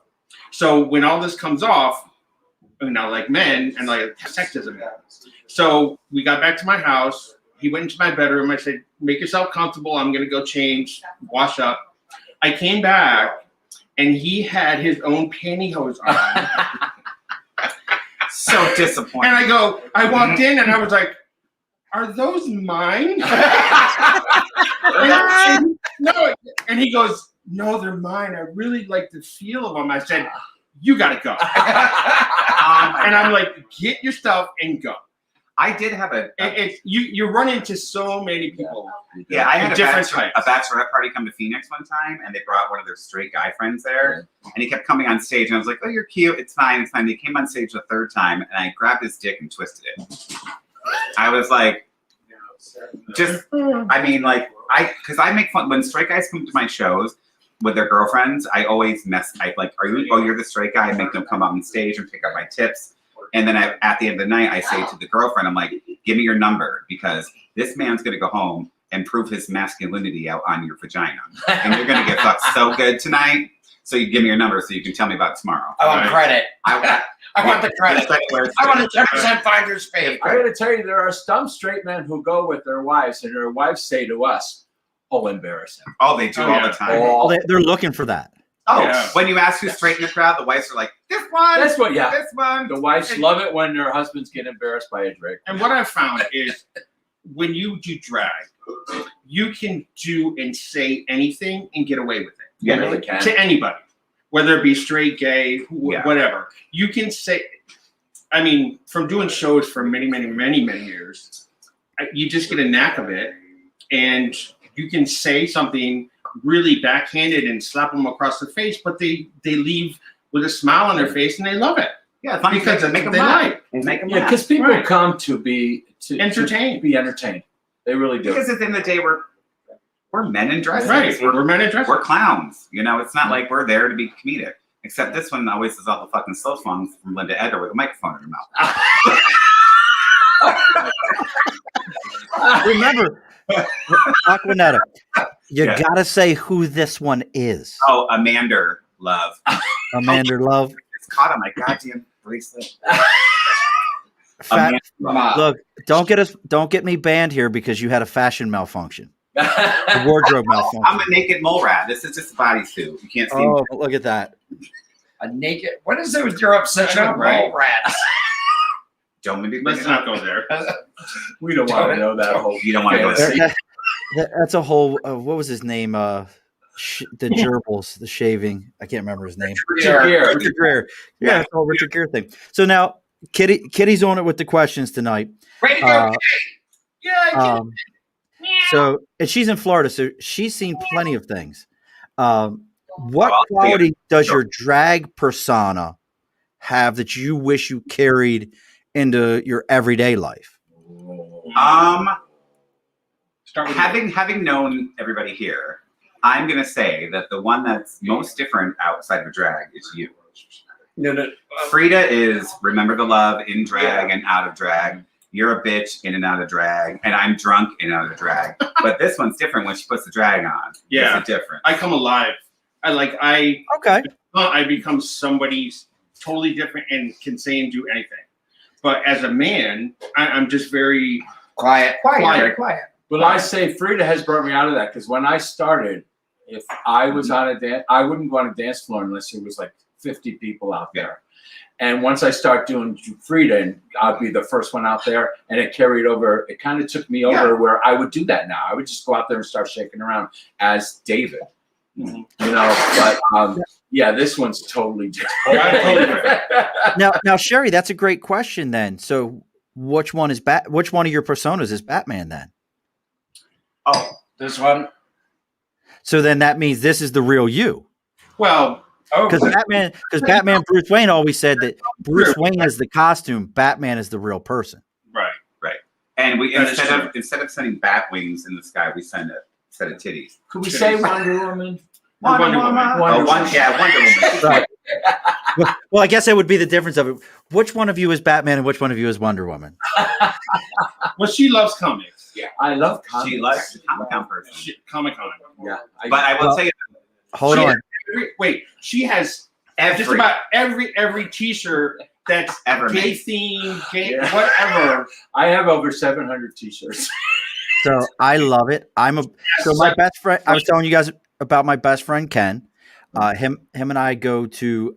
[SPEAKER 5] So when all this comes off, now like men and like sexism. So we got back to my house. He went into my bedroom. I said, make yourself comfortable. I'm going to go change, wash up. I came back, and he had his own pantyhose on.
[SPEAKER 2] So disappointing.
[SPEAKER 5] And I walked in, and I was like, are those mine? and he goes, no, they're mine. I really like the feel of them. I said, you got to go. And I'm like, get your stuff and go.
[SPEAKER 2] I did have
[SPEAKER 5] you run into so many people.
[SPEAKER 2] Yeah, I had a
[SPEAKER 5] different
[SPEAKER 2] bachelorette party come to Phoenix one time, and they brought one of their straight guy friends there, and he kept coming on stage, and I was like, "Oh, you're cute. It's fine. It's fine." They came on stage the third time, and I grabbed his dick and twisted it. I was like, because I make fun when straight guys come to my shows with their girlfriends. I always you're the straight guy. I make them come up on stage and pick up my tips. And then at the end of the night, I say to the girlfriend, I'm like, give me your number because this man's going to go home and prove his masculinity out on your vagina. And you're going to get fucked so good tonight. So you give me your number so you can tell me about it tomorrow.
[SPEAKER 3] I want credit. I want the credit. I want a 10% finder's fee.
[SPEAKER 4] I got to tell you, there are some straight men who go with their wives, and their wives say to us, "Oh, embarrass him."
[SPEAKER 2] Oh, they do all the time.
[SPEAKER 1] They're looking for that.
[SPEAKER 2] Oh, yeah. When you ask who's straight in the crowd, the wives are like, this one.
[SPEAKER 4] That's what, yeah.
[SPEAKER 2] This one.
[SPEAKER 4] The wives love it when their husbands get embarrassed by a drag.
[SPEAKER 5] And what I've found is when you do drag, you can do and say anything and get away with it.
[SPEAKER 4] You really can.
[SPEAKER 5] To anybody, whether it be straight, gay, whatever. You can say, I mean, from doing shows for many, many, many, many years, you just get a knack of it. And you can say something really backhanded and slap them across the face, but they leave with a smile on their face and they love it.
[SPEAKER 2] Yeah, funny
[SPEAKER 5] because
[SPEAKER 2] they make them
[SPEAKER 5] laugh.
[SPEAKER 4] Because people come to be
[SPEAKER 5] entertained.
[SPEAKER 4] To be entertained. They really do.
[SPEAKER 2] Because at the end of the day, we're men in dresses.
[SPEAKER 5] Right. We're men in dresses.
[SPEAKER 2] We're clowns. You know, it's not like we're there to be comedic. Except this one always does all the fucking slow songs from Linda Eder with a microphone in her mouth.
[SPEAKER 1] Remember, Aquaneta, you gotta say who this one is.
[SPEAKER 2] Oh, Amanda Love.
[SPEAKER 1] Amanda Love.
[SPEAKER 2] It's caught on my goddamn bracelet.
[SPEAKER 1] Look, don't get me banned here because you had a fashion malfunction. A wardrobe malfunction.
[SPEAKER 2] I'm a naked mole rat. This is just a bodysuit. You can't see me.
[SPEAKER 1] Look at that.
[SPEAKER 3] A naked. What is it with your obsession with mole rats?
[SPEAKER 2] Don't maybe
[SPEAKER 5] let's not go there.
[SPEAKER 4] We don't want to know that whole.
[SPEAKER 2] You don't want to go see.
[SPEAKER 1] That's a whole. What was his name? The gerbils, the shaving. I can't remember his name.
[SPEAKER 4] Richard
[SPEAKER 1] Gere. Yeah, it's all Richard Gere thing. So now, Kitty's on it with the questions tonight.
[SPEAKER 3] Ready to go,
[SPEAKER 5] Yeah.
[SPEAKER 1] So, and she's in Florida, so she's seen plenty of things. What quality does your drag persona have that you wish you carried into your everyday life?
[SPEAKER 2] Having known everybody here, I'm gonna say that the one that's most different outside of drag is you.
[SPEAKER 3] No.
[SPEAKER 2] Freida is Remember the Love in drag and out of drag. you're a bitch in and out of drag, and I'm drunk in and out of drag. But this one's different when she puts the drag on.
[SPEAKER 5] Yeah.
[SPEAKER 2] It's a difference.
[SPEAKER 5] I come alive.
[SPEAKER 1] Okay.
[SPEAKER 5] I become somebody totally different and can say and do anything. But as a man, I'm just very
[SPEAKER 3] Quiet.
[SPEAKER 5] Quiet.
[SPEAKER 4] But I say Freida has brought me out of that because when I started, if I was on a dance, I wouldn't go on a dance floor unless there was like 50 people out there. And once I start doing Freida, and I'd be the first one out there, and it carried over. It kind of took me over where I would do that now. I would just go out there and start shaking around as David.
[SPEAKER 5] Mhm.
[SPEAKER 4] You know, but yeah, this one's totally different.
[SPEAKER 1] Now, Cherri, that's a great question. Then, so which one of your personas is Batman? Then,
[SPEAKER 2] Oh,
[SPEAKER 3] This one.
[SPEAKER 1] so then that means this is the real you.
[SPEAKER 5] well.
[SPEAKER 1] Because Batman, Bruce Wayne always said that Bruce Wayne is the costume, Batman is the real person.
[SPEAKER 5] Right.
[SPEAKER 2] and we
[SPEAKER 5] That is
[SPEAKER 2] instead of sending bat wings in the sky, we send a set of titties.
[SPEAKER 4] Could we say Wonder Woman?
[SPEAKER 5] Wonder Woman.
[SPEAKER 2] Wonder Woman.
[SPEAKER 1] Right. Well, I guess that would be the difference of it. Which one of you is Batman and which one of you is Wonder Woman?
[SPEAKER 5] Well, she loves comics.
[SPEAKER 4] Yeah, I love comics.
[SPEAKER 2] She likes the Comic-Con person.
[SPEAKER 5] Comic-Con.
[SPEAKER 4] Yeah,
[SPEAKER 2] But I will tell you,
[SPEAKER 1] Hold on.
[SPEAKER 5] Wait, she has just about every T-shirt that's
[SPEAKER 2] Ever
[SPEAKER 5] gay
[SPEAKER 2] made.
[SPEAKER 5] themed, gay
[SPEAKER 4] Yeah.
[SPEAKER 5] whatever.
[SPEAKER 4] I have over 700 T-shirts.
[SPEAKER 1] So I love it. So my best friend. I was telling you guys about my best friend Ken. Him and I go to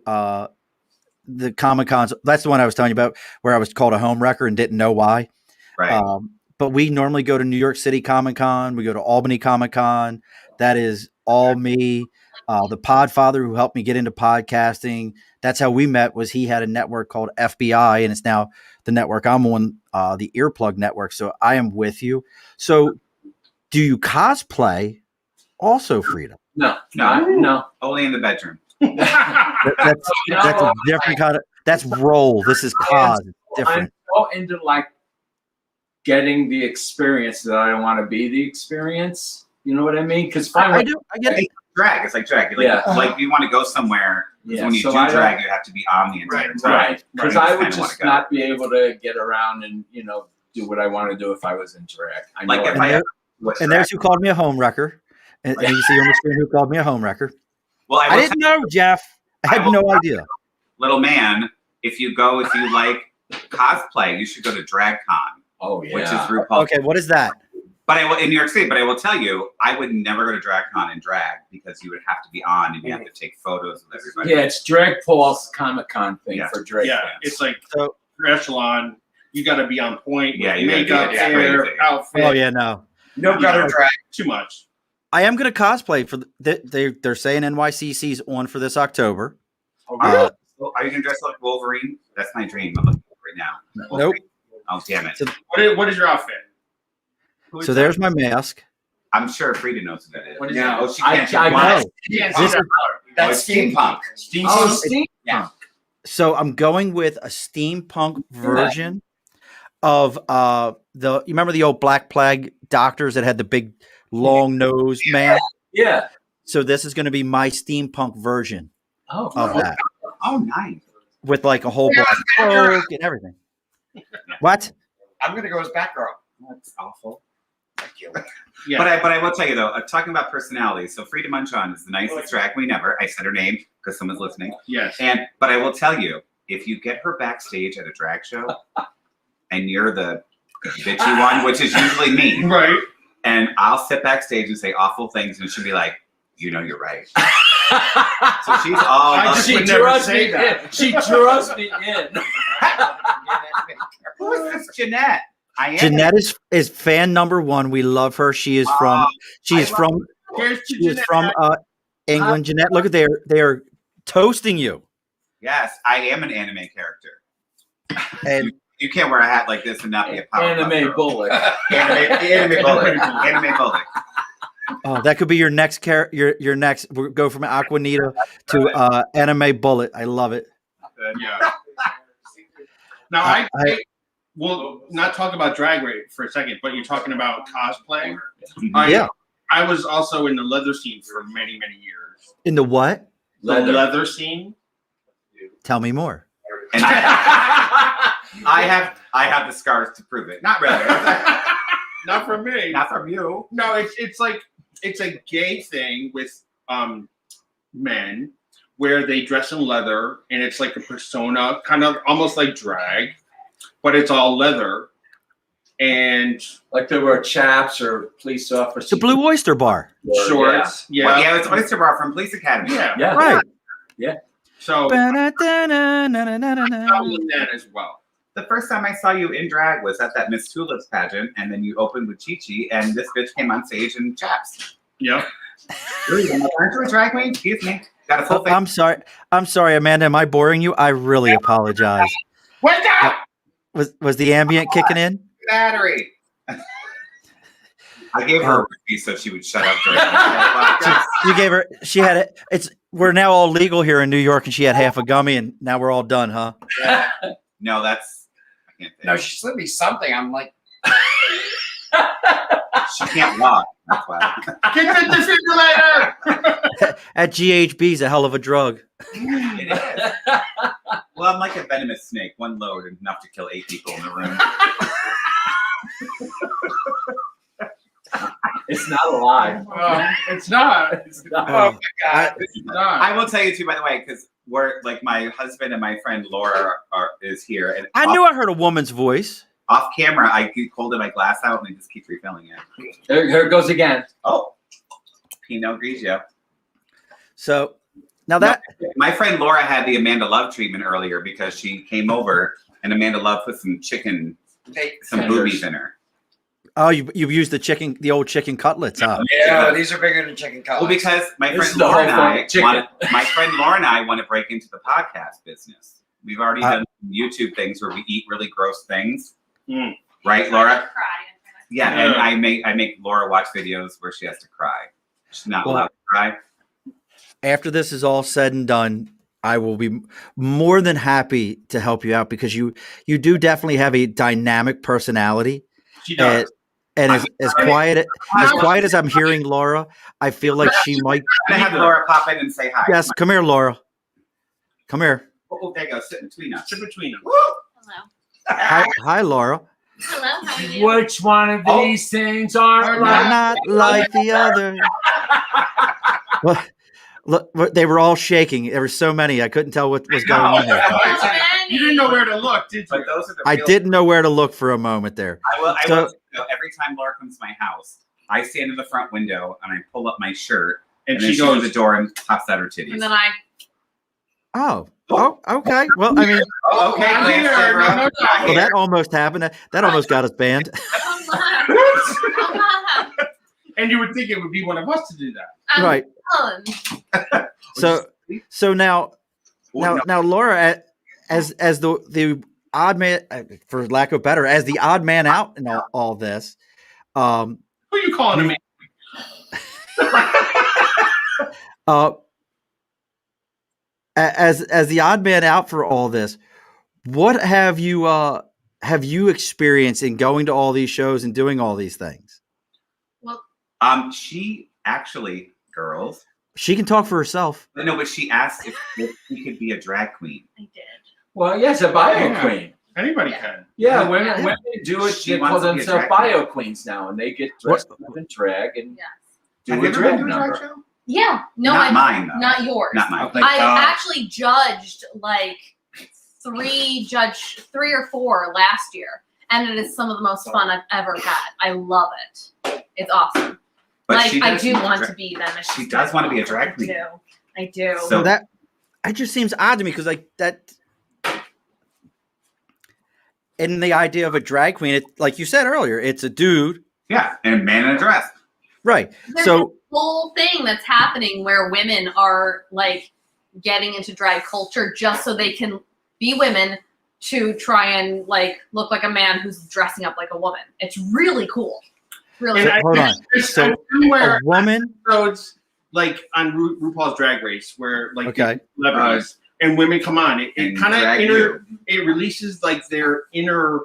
[SPEAKER 1] the Comic-Cons. That's the one I was telling you about, where I was called a home wrecker and didn't know why.
[SPEAKER 2] right?
[SPEAKER 1] But we normally go to New York City Comic-Con. We go to Albany Comic-Con. That is all me. The Podfather who helped me get into podcasting. That's how we met. Was he had a network called FBI, and it's now the network I'm on, the Earplug Network. So I am with you. So, do you cosplay also, Freida?
[SPEAKER 4] No.
[SPEAKER 2] Only in the bedroom.
[SPEAKER 1] That's a different kind of. That's role. This is cos. It's different.
[SPEAKER 4] I'm so into like getting the experience that I don't want to be the experience. You know what I mean? Because
[SPEAKER 1] I do. I get it.
[SPEAKER 2] Drag. It's like drag. Like you want to go somewhere.
[SPEAKER 4] Yeah,
[SPEAKER 2] When you
[SPEAKER 4] so
[SPEAKER 2] do
[SPEAKER 4] I
[SPEAKER 2] drag, you have to be on the entire time.
[SPEAKER 4] right? Because
[SPEAKER 2] Right.
[SPEAKER 4] I would
[SPEAKER 2] Kinda wanna
[SPEAKER 4] just
[SPEAKER 2] go.
[SPEAKER 4] not be able to get around and do what I want to do if I was in drag. I know
[SPEAKER 2] Like if
[SPEAKER 1] And
[SPEAKER 2] I
[SPEAKER 1] there-
[SPEAKER 2] ever was
[SPEAKER 1] And
[SPEAKER 2] drag.
[SPEAKER 1] there's who called me a home wrecker. And you see on the screen who called me a home wrecker.
[SPEAKER 2] Well,
[SPEAKER 1] I
[SPEAKER 2] will
[SPEAKER 1] didn't know, Jeff. I had no idea.
[SPEAKER 2] little man, if you like cosplay, you should go to DragCon,
[SPEAKER 4] Oh yeah.
[SPEAKER 2] which is RuPaul.
[SPEAKER 1] Okay, what is that?
[SPEAKER 2] But I will in New York City. But I will tell you, I would never go to DragCon in drag because you would have to be on and you have to take photos with everybody.
[SPEAKER 4] Yeah, it's Drag Paul's Comic-Con thing
[SPEAKER 2] Yeah.
[SPEAKER 4] for drag
[SPEAKER 5] Yeah,
[SPEAKER 4] fans.
[SPEAKER 5] it's like
[SPEAKER 1] So-
[SPEAKER 5] echelon. You got to be on point.
[SPEAKER 2] Yeah,
[SPEAKER 5] with
[SPEAKER 2] you gotta be
[SPEAKER 5] makeup, hair,
[SPEAKER 2] crazy.
[SPEAKER 5] outfit.
[SPEAKER 1] Oh yeah, no.
[SPEAKER 3] No gutter drag.
[SPEAKER 5] Too much.
[SPEAKER 1] I am going to cosplay for they're saying NYCC's on for this October.
[SPEAKER 2] Are you gonna dress like Wolverine? That's my dream. I'm looking for it right now.
[SPEAKER 1] Nope.
[SPEAKER 2] Wolverine. Oh damn it!
[SPEAKER 5] What is your outfit?
[SPEAKER 1] So there's my mask.
[SPEAKER 2] I'm sure Freida knows who that is.
[SPEAKER 4] What is
[SPEAKER 3] Yeah.
[SPEAKER 4] it?
[SPEAKER 2] Oh, she can't.
[SPEAKER 4] I
[SPEAKER 1] know.
[SPEAKER 3] Yes,
[SPEAKER 1] This is-
[SPEAKER 3] that's steampunk.
[SPEAKER 4] Oh, Steve.
[SPEAKER 3] Yeah.
[SPEAKER 1] So I'm going with a steampunk version of you remember the old Black Plague doctors that had the big long nose man?
[SPEAKER 4] Yeah.
[SPEAKER 1] So this is going to be my steampunk version
[SPEAKER 4] Oh,
[SPEAKER 1] of that,
[SPEAKER 2] Oh, nice.
[SPEAKER 1] with like a whole black cloak and everything. What?
[SPEAKER 3] I'm gonna go as Batgirl.
[SPEAKER 2] That's awful.
[SPEAKER 3] Thank you.
[SPEAKER 5] Yeah.
[SPEAKER 2] But I will tell you though, talking about personality. So Freida Munchon is the nicest drag queen ever. I said her name because someone's listening.
[SPEAKER 5] Yes.
[SPEAKER 2] But I will tell you, if you get her backstage at a drag show, and you're the bitchy one, which is usually me,
[SPEAKER 5] Right.
[SPEAKER 2] and I'll sit backstage and say awful things, and she'll be like, "You're right." So she's all.
[SPEAKER 5] I just
[SPEAKER 4] she
[SPEAKER 5] would never
[SPEAKER 4] draws
[SPEAKER 5] say
[SPEAKER 4] me
[SPEAKER 5] that.
[SPEAKER 4] in. She draws me in.
[SPEAKER 2] Who is this Jeanette? I am.
[SPEAKER 1] Jeanette is fan number one. We love her. She is from
[SPEAKER 5] Here's to
[SPEAKER 1] she is
[SPEAKER 5] Jeanette.
[SPEAKER 1] from England. Jeanette, look at they are toasting you.
[SPEAKER 2] Yes, I am an anime character.
[SPEAKER 1] And
[SPEAKER 2] You can't wear a hat like this and not be a Powerpuff
[SPEAKER 4] Anime
[SPEAKER 2] Girl.
[SPEAKER 4] bullet.
[SPEAKER 2] Anime bullet. Anime bullet.
[SPEAKER 1] oh, that could be your next your next. We'll go from Aquaneta to anime bullet. I love it.
[SPEAKER 5] Yeah. Now I will not talk about drag race for a second, but you're talking about cosplay.
[SPEAKER 1] Yeah.
[SPEAKER 5] I was also in the leather scene for many, many years.
[SPEAKER 1] In the what?
[SPEAKER 5] The leather scene.
[SPEAKER 1] Tell me more.
[SPEAKER 2] And I have the scars to prove it. Not really.
[SPEAKER 5] Not from me.
[SPEAKER 2] Not from you.
[SPEAKER 5] No, it's like it's a gay thing with men where they dress in leather and it's like a persona, kind of almost like drag, but it's all leather. And
[SPEAKER 4] Like there were chaps or police officers.
[SPEAKER 1] The Blue Oyster Bar.
[SPEAKER 5] shorts. Yeah.
[SPEAKER 2] Well, yeah, it's Oyster Bar from Police Academy.
[SPEAKER 5] Yeah.
[SPEAKER 4] Yeah.
[SPEAKER 1] Right.
[SPEAKER 5] So
[SPEAKER 1] Ba-na-da-na-na-na-na-na.
[SPEAKER 5] I'm in that as well.
[SPEAKER 2] The first time I saw you in drag was at that Miss Tulips pageant, and then you opened with Chi-Chi, and this bitch came on stage in chaps.
[SPEAKER 5] Yeah.
[SPEAKER 2] Aren't you a drag queen? Excuse me. Got a full face.
[SPEAKER 1] I'm sorry, Amanda. Am I boring you? I really apologize.
[SPEAKER 5] Wake up!
[SPEAKER 1] Was the ambient kicking in?
[SPEAKER 2] Battery. I gave her a piece so she would shut up during the podcast.
[SPEAKER 1] You gave her. She had it. We're now all legal here in New York, and she had half a gummy, and now we're all done, huh?
[SPEAKER 2] No, that's I can't think.
[SPEAKER 3] No, she slipped me something. I'm like,
[SPEAKER 2] She can't walk. That's why.
[SPEAKER 5] Get the defibrillator!
[SPEAKER 1] At GHB's a hell of a drug.
[SPEAKER 2] It is. Well, I'm like a venomous snake. One load is enough to kill 8 people in the room.
[SPEAKER 4] It's not alive.
[SPEAKER 5] It's not.
[SPEAKER 4] It's not.
[SPEAKER 3] oh my God.
[SPEAKER 5] It's not.
[SPEAKER 2] I will tell you too, by the way, because we're like my husband and my friend Laura is here, and
[SPEAKER 1] I knew I heard a woman's voice.
[SPEAKER 2] off camera I keep holding my glass out and I just keep refilling it.
[SPEAKER 4] Here it goes again.
[SPEAKER 2] Oh, Pinot Grigio.
[SPEAKER 1] So now that
[SPEAKER 2] My friend Laura had the Amanda Love treatment earlier because she came over and Amanda Love put some chicken, some
[SPEAKER 4] Tenders.
[SPEAKER 2] boobies in her.
[SPEAKER 1] you've used the old chicken cutlets, huh?
[SPEAKER 3] Yeah, these are bigger than chicken cutlets.
[SPEAKER 2] Well, because my
[SPEAKER 4] This
[SPEAKER 2] friend
[SPEAKER 4] is the
[SPEAKER 2] Laura
[SPEAKER 4] whole
[SPEAKER 2] and I
[SPEAKER 4] thing, chicken.
[SPEAKER 2] want to break into the podcast business. We've already done some YouTube things where we eat really gross things.
[SPEAKER 5] Mm.
[SPEAKER 2] Right, Laura?
[SPEAKER 6] Cry.
[SPEAKER 2] Yeah, and I make Laura watch videos where she has to cry. She's not
[SPEAKER 1] Well,
[SPEAKER 2] allowed to cry.
[SPEAKER 1] After this is all said and done, I will be more than happy to help you out because you do definitely have a dynamic personality.
[SPEAKER 5] She does.
[SPEAKER 1] And as quiet as I'm hearing Laura, I feel like she might.
[SPEAKER 2] I'm gonna have Laura pop in and say hi.
[SPEAKER 1] Yes, come here, Laura. Come here.
[SPEAKER 2] Oh, there you go. Sit between us.
[SPEAKER 5] Sit between them.
[SPEAKER 6] Hello.
[SPEAKER 1] Hi, Laura.
[SPEAKER 6] Hello. How are you?
[SPEAKER 4] Which one of these things aren't
[SPEAKER 1] I'm
[SPEAKER 4] right?
[SPEAKER 1] not like the other. Well, look, they were all shaking. There were so many, I couldn't tell what was going on here.
[SPEAKER 5] You didn't know where to look, did you?
[SPEAKER 2] But those are the
[SPEAKER 1] I
[SPEAKER 2] real-
[SPEAKER 1] didn't know where to look for a moment there.
[SPEAKER 2] I will
[SPEAKER 1] So-
[SPEAKER 2] you know, every time Laura comes to my house, I stand in the front window and I pull up my shirt
[SPEAKER 5] And
[SPEAKER 2] and then
[SPEAKER 5] she
[SPEAKER 2] she goes to
[SPEAKER 5] goes,
[SPEAKER 2] the door and pops out her titties.
[SPEAKER 6] And then I.
[SPEAKER 1] Oh, okay. Well, I mean,
[SPEAKER 2] Oh, okay,
[SPEAKER 5] Not
[SPEAKER 2] Lance
[SPEAKER 5] here,
[SPEAKER 2] Deborah.
[SPEAKER 5] no, no, no.
[SPEAKER 2] Not
[SPEAKER 1] well,
[SPEAKER 2] here.
[SPEAKER 1] that almost happened. That almost got us banned.
[SPEAKER 5] and you would think it would be one of us to do that.
[SPEAKER 1] Right. So now, Laura, as the odd man, for lack of better, as the odd man out in all this,
[SPEAKER 5] Who are you calling me?
[SPEAKER 1] as the odd man out for all this, what have you experienced in going to all these shows and doing all these things?
[SPEAKER 2] She actually, girls.
[SPEAKER 1] She can talk for herself.
[SPEAKER 2] No, but she asked if she could be a drag queen.
[SPEAKER 6] I did.
[SPEAKER 4] Well, yes, a bio
[SPEAKER 5] Yeah.
[SPEAKER 4] queen.
[SPEAKER 5] Anybody can.
[SPEAKER 4] Yeah,
[SPEAKER 2] Yeah.
[SPEAKER 4] women do it.
[SPEAKER 2] She
[SPEAKER 4] They
[SPEAKER 2] wants
[SPEAKER 4] call
[SPEAKER 2] to be a
[SPEAKER 4] themselves
[SPEAKER 2] drag queen.
[SPEAKER 4] bio queens now, and they get dressed up in drag and
[SPEAKER 6] Yes.
[SPEAKER 4] do
[SPEAKER 2] Have
[SPEAKER 4] a
[SPEAKER 2] you ever
[SPEAKER 4] drag
[SPEAKER 2] been to a
[SPEAKER 4] number.
[SPEAKER 2] drag show?
[SPEAKER 6] Yeah. No,
[SPEAKER 2] Not mine, though.
[SPEAKER 6] Not yours.
[SPEAKER 2] Not mine.
[SPEAKER 5] Thank
[SPEAKER 6] I
[SPEAKER 5] God.
[SPEAKER 6] actually judged like 3 or 4 last year, and it is some of the most fun I've ever had. I love it. It's awesome.
[SPEAKER 2] But
[SPEAKER 6] Like
[SPEAKER 2] she
[SPEAKER 6] I
[SPEAKER 2] does
[SPEAKER 6] do
[SPEAKER 2] want
[SPEAKER 6] want
[SPEAKER 2] to
[SPEAKER 6] to be them. It's
[SPEAKER 2] she
[SPEAKER 6] just
[SPEAKER 2] does want to be a
[SPEAKER 6] I
[SPEAKER 2] drag queen.
[SPEAKER 6] do. I do.
[SPEAKER 2] So-
[SPEAKER 1] That just seems odd to me because like that. In the idea of a drag queen, it, like you said earlier, it's a dude,
[SPEAKER 2] Yeah, and a man in a dress.
[SPEAKER 1] right?
[SPEAKER 6] There's
[SPEAKER 1] So
[SPEAKER 6] this whole thing that's happening where women are like getting into drag culture just so they can be women to try and like look like a man who's dressing up like a woman. It's really cool. Really
[SPEAKER 5] And
[SPEAKER 6] cool.
[SPEAKER 1] hold on.
[SPEAKER 5] There's
[SPEAKER 1] So,
[SPEAKER 5] somewhere
[SPEAKER 1] a woman,
[SPEAKER 5] episodes like on RuPaul's Drag Race where like
[SPEAKER 1] Okay.
[SPEAKER 5] celebrities and women come on. It
[SPEAKER 2] And
[SPEAKER 5] kind
[SPEAKER 2] drag
[SPEAKER 5] of
[SPEAKER 2] you.
[SPEAKER 5] it releases like their inner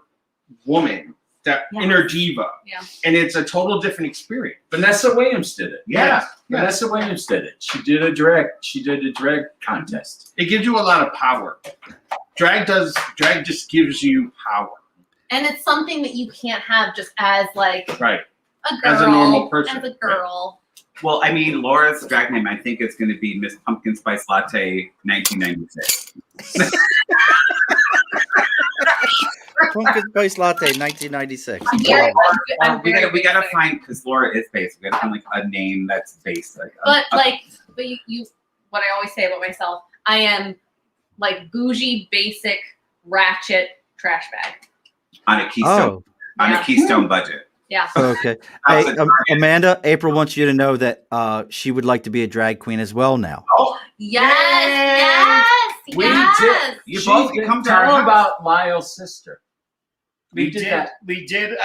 [SPEAKER 5] woman that
[SPEAKER 6] Yeah.
[SPEAKER 5] inner diva.
[SPEAKER 6] Yeah.
[SPEAKER 5] And it's a total different experience.
[SPEAKER 4] Vanessa Williams did it.
[SPEAKER 2] Yeah.
[SPEAKER 4] Vanessa Williams did it. She did a drag contest.
[SPEAKER 5] It gives you a lot of power. Drag just gives you power.
[SPEAKER 6] And it's something that you can't have just as like
[SPEAKER 5] Right.
[SPEAKER 6] a girl,
[SPEAKER 5] As a normal person,
[SPEAKER 6] As a girl.
[SPEAKER 2] Well, I mean, Laura's drag name, I think, is going to be Miss Pumpkin Spice Latte 1996.
[SPEAKER 1] Pumpkin Spice Latte, 1996.
[SPEAKER 2] We gotta find, because Laura is based. We gotta find like a name that's based.
[SPEAKER 6] But you, what I always say about myself, I am like bougie, basic, ratchet trash bag.
[SPEAKER 2] on a Keystone
[SPEAKER 6] Yeah.
[SPEAKER 2] a Keystone budget.
[SPEAKER 6] Yeah.
[SPEAKER 1] Okay. Hey, Amanda, April wants you to know that she would like to be a drag queen as well now.
[SPEAKER 2] Oh,
[SPEAKER 6] Yes.
[SPEAKER 4] We
[SPEAKER 6] Yes.
[SPEAKER 4] did.
[SPEAKER 2] you
[SPEAKER 4] She
[SPEAKER 2] both
[SPEAKER 4] did-
[SPEAKER 2] can come to our
[SPEAKER 4] tell
[SPEAKER 2] house.
[SPEAKER 4] about Lyle's sister.
[SPEAKER 3] We
[SPEAKER 4] We did
[SPEAKER 3] did.
[SPEAKER 4] that.
[SPEAKER 3] We did.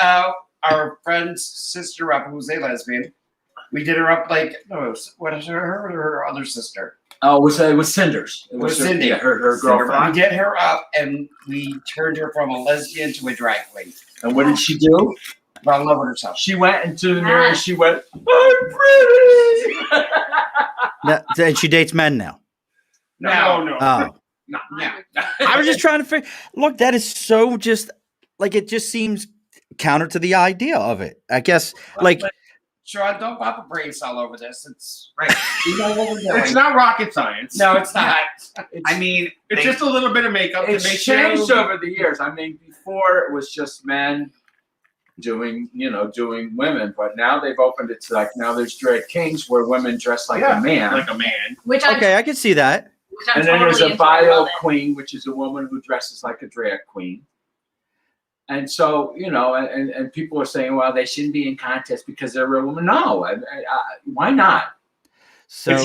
[SPEAKER 3] Our friend's sister up, who's a lesbian. We did her up like what is her other sister?
[SPEAKER 4] Oh, it was Cinders. It
[SPEAKER 3] was
[SPEAKER 4] her,
[SPEAKER 3] Cindy.
[SPEAKER 4] yeah, her
[SPEAKER 2] Cinder
[SPEAKER 4] girlfriend.
[SPEAKER 3] We did her up, and we turned her from a lesbian to a drag queen.
[SPEAKER 4] And what did she do?
[SPEAKER 3] Fell in love with herself.
[SPEAKER 4] She went into the mirror and
[SPEAKER 6] Yes.
[SPEAKER 4] she went, "I'm pretty."
[SPEAKER 1] And she dates men now.
[SPEAKER 5] No.
[SPEAKER 1] Oh.
[SPEAKER 3] No.
[SPEAKER 1] I was just trying to figure. Look, that is so just like it just seems counter to the idea of it. I guess like
[SPEAKER 3] Sean, don't pop a brace all over this. It's
[SPEAKER 2] Right.
[SPEAKER 3] you know what we're doing.
[SPEAKER 5] It's not rocket science.
[SPEAKER 3] No, it's not.
[SPEAKER 2] I mean,
[SPEAKER 5] It's just a little bit of makeup to
[SPEAKER 4] It's
[SPEAKER 5] make
[SPEAKER 4] changed
[SPEAKER 5] sure.
[SPEAKER 4] over the years. I mean, before it was just men doing women, but now they've opened it to like now there's drag kings where women dress like
[SPEAKER 5] Yeah,
[SPEAKER 4] a man.
[SPEAKER 5] like a man.
[SPEAKER 6] Which I'm,
[SPEAKER 1] okay, I can see that.
[SPEAKER 6] which I'm
[SPEAKER 4] And then there's
[SPEAKER 6] totally
[SPEAKER 4] a
[SPEAKER 6] into. I
[SPEAKER 4] bio
[SPEAKER 6] love it.
[SPEAKER 4] queen, which is a woman who dresses like a drag queen. And so, and people are saying, well, they shouldn't be in contests because they're a real woman. No, why not?
[SPEAKER 1] So
[SPEAKER 5] If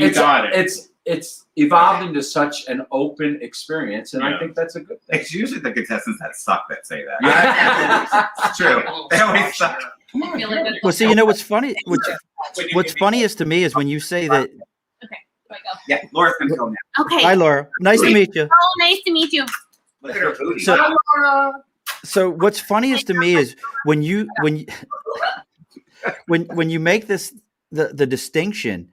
[SPEAKER 5] you got it.
[SPEAKER 4] It's evolved into such an open experience, and I
[SPEAKER 5] Yeah.
[SPEAKER 4] think that's a good thing.
[SPEAKER 2] it's usually the contestants that suck that say that. It's true. They always suck.
[SPEAKER 6] I feel like
[SPEAKER 1] well, see, you know what's funny? What's funniest to me is when you say that.
[SPEAKER 6] I go.
[SPEAKER 2] Yeah, Laura's gonna go now.
[SPEAKER 6] Okay.
[SPEAKER 1] Hi, Laura. Nice to meet you.
[SPEAKER 6] Oh, nice to meet you.
[SPEAKER 2] Look at her booty.
[SPEAKER 1] So what's funniest to me is when you make this the distinction,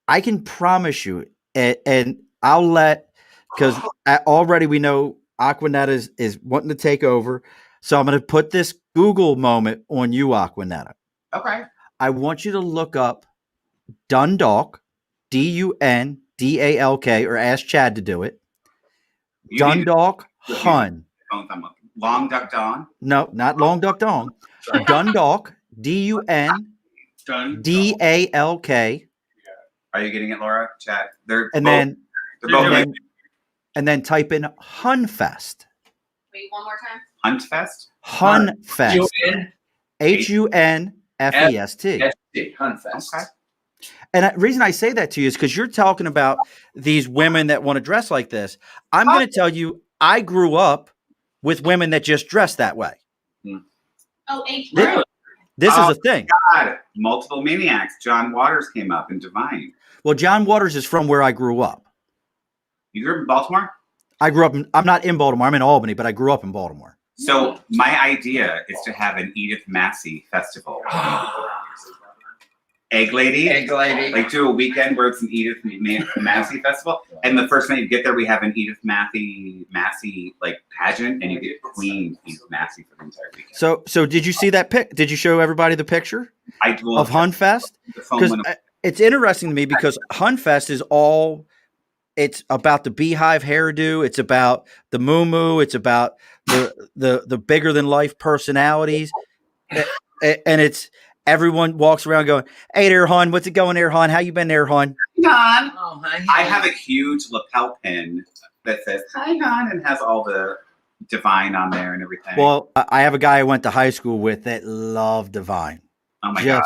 [SPEAKER 1] I can promise you, and I'll let because already we know Aquaneta is wanting to take over, so I'm going to put this Google moment on you, Aquaneta.
[SPEAKER 2] Okay.
[SPEAKER 1] I want you to look up Dundalk, Dundalk, or ask Chad to do it.
[SPEAKER 2] You need
[SPEAKER 1] Dundalk
[SPEAKER 2] to-
[SPEAKER 1] Hun.
[SPEAKER 2] Long Duck Dawn.
[SPEAKER 1] No, not Long Duck Dong. Dundalk, Dundalk.
[SPEAKER 5] Done.
[SPEAKER 2] Are you getting it, Laura? Chat. They're
[SPEAKER 1] And
[SPEAKER 2] both,
[SPEAKER 1] then
[SPEAKER 2] they're both
[SPEAKER 1] and
[SPEAKER 2] like
[SPEAKER 1] then, and then type in Hunfest.
[SPEAKER 6] Wait, one more time.
[SPEAKER 2] Huntfest.
[SPEAKER 1] Hunfest.
[SPEAKER 4] UNFEST.
[SPEAKER 1] Hunfest.
[SPEAKER 4] Hunfest.
[SPEAKER 2] Okay.
[SPEAKER 1] And the reason I say that to you is because you're talking about these women that want to dress like this. I'm going to tell you, I grew up with women that just dress that way.
[SPEAKER 6] Oh, H.
[SPEAKER 2] Really?
[SPEAKER 1] This
[SPEAKER 2] Oh,
[SPEAKER 1] is a thing.
[SPEAKER 2] God, multiple maniacs. John Waters came up in Divine.
[SPEAKER 1] Well, John Waters is from where I grew up.
[SPEAKER 2] You grew up in Baltimore?
[SPEAKER 1] I grew up I'm not in Baltimore. I'm in Albany, but I grew up in Baltimore.
[SPEAKER 2] So my idea is to have an Edith Massey festival. Egg Lady.
[SPEAKER 3] Egg lady.
[SPEAKER 2] Like do a weekend where it's an Edith Massey festival, and the first night you get there, we have an Edith Massey like pageant, and you get Queen Edith Massey for the entire weekend.
[SPEAKER 1] So did you see that pic? Did you show everybody the picture
[SPEAKER 2] I will
[SPEAKER 1] of Hunfest?
[SPEAKER 2] the phone
[SPEAKER 1] Because
[SPEAKER 2] went up.
[SPEAKER 1] it's interesting to me because Hunfest is it's about the beehive hairdo. It's about the moo. It's about the bigger than life personalities. And it's everyone walks around going, "Hey there, hon. What's it going there, hon? How you been there, hon?"
[SPEAKER 2] Hi, hon.
[SPEAKER 4] Oh, hi.
[SPEAKER 2] I have a huge lapel pin that says "Hi, hon" and has all the Divine on there and everything.
[SPEAKER 1] Well, I have a guy I went to high school with that loved Divine.
[SPEAKER 2] oh my god,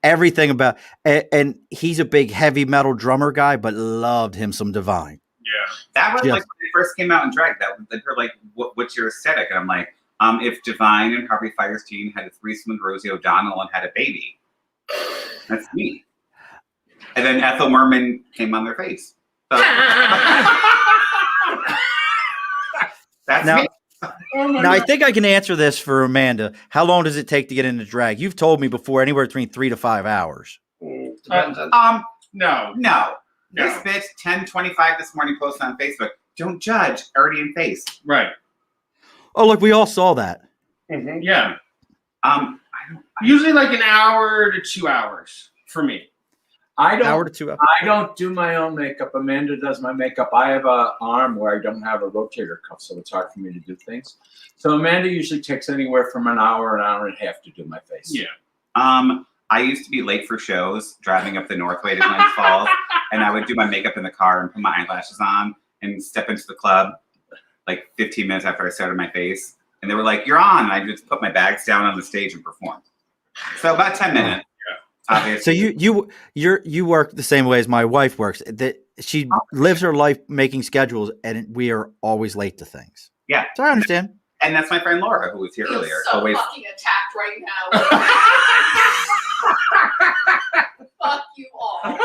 [SPEAKER 1] Everything about, and he's a big heavy metal drummer guy, but loved him some Divine.
[SPEAKER 5] Yeah.
[SPEAKER 2] that was
[SPEAKER 1] Yes.
[SPEAKER 2] like when they first came out in drag. That they were like, "What's your aesthetic?" And I'm like, if Divine and Harvey Firestein had a threesome with Rosie O'Donnell and had a baby, that's me. And then Ethel Merman came on their face. So- that's
[SPEAKER 1] Now-
[SPEAKER 2] me.
[SPEAKER 1] Now, I think I can answer this for Amanda. How long does it take to get into drag? You've told me before, anywhere between 3 to 5 hours.
[SPEAKER 3] Depends on-
[SPEAKER 5] No.
[SPEAKER 2] No.
[SPEAKER 5] No.
[SPEAKER 2] This bitch, 10:25 this morning, posted on Facebook. Don't judge. Already in face.
[SPEAKER 5] Right.
[SPEAKER 1] Oh, look, we all saw that.
[SPEAKER 3] Mhm.
[SPEAKER 5] Yeah.
[SPEAKER 2] I don't.
[SPEAKER 5] Usually like an hour to 2 hours for me.
[SPEAKER 4] I
[SPEAKER 1] Hour
[SPEAKER 4] don't.
[SPEAKER 1] to 2 hours.
[SPEAKER 4] I don't do my own makeup. Amanda does my makeup. I have a arm where I don't have a rotator cuff, so it's hard for me to do things. So Amanda usually takes anywhere from an hour and a half to do my face.
[SPEAKER 5] Yeah.
[SPEAKER 2] I used to be late for shows, driving up the Northway to Glens Falls, and I would do my makeup in the car and put my eyelashes on and step into the club like 15 minutes after I started my face. And they were like, "You're on." And I just put my bags down on the stage and performed. So about 10 minutes.
[SPEAKER 1] So you work the same way as my wife works. That she lives her life making schedules, and we are always late to things.
[SPEAKER 2] Yeah.
[SPEAKER 1] So I understand.
[SPEAKER 2] And that's my friend Laura, who was here
[SPEAKER 6] Feels
[SPEAKER 2] earlier.
[SPEAKER 6] so
[SPEAKER 2] Always.
[SPEAKER 6] fucking attacked right now. Fuck you all.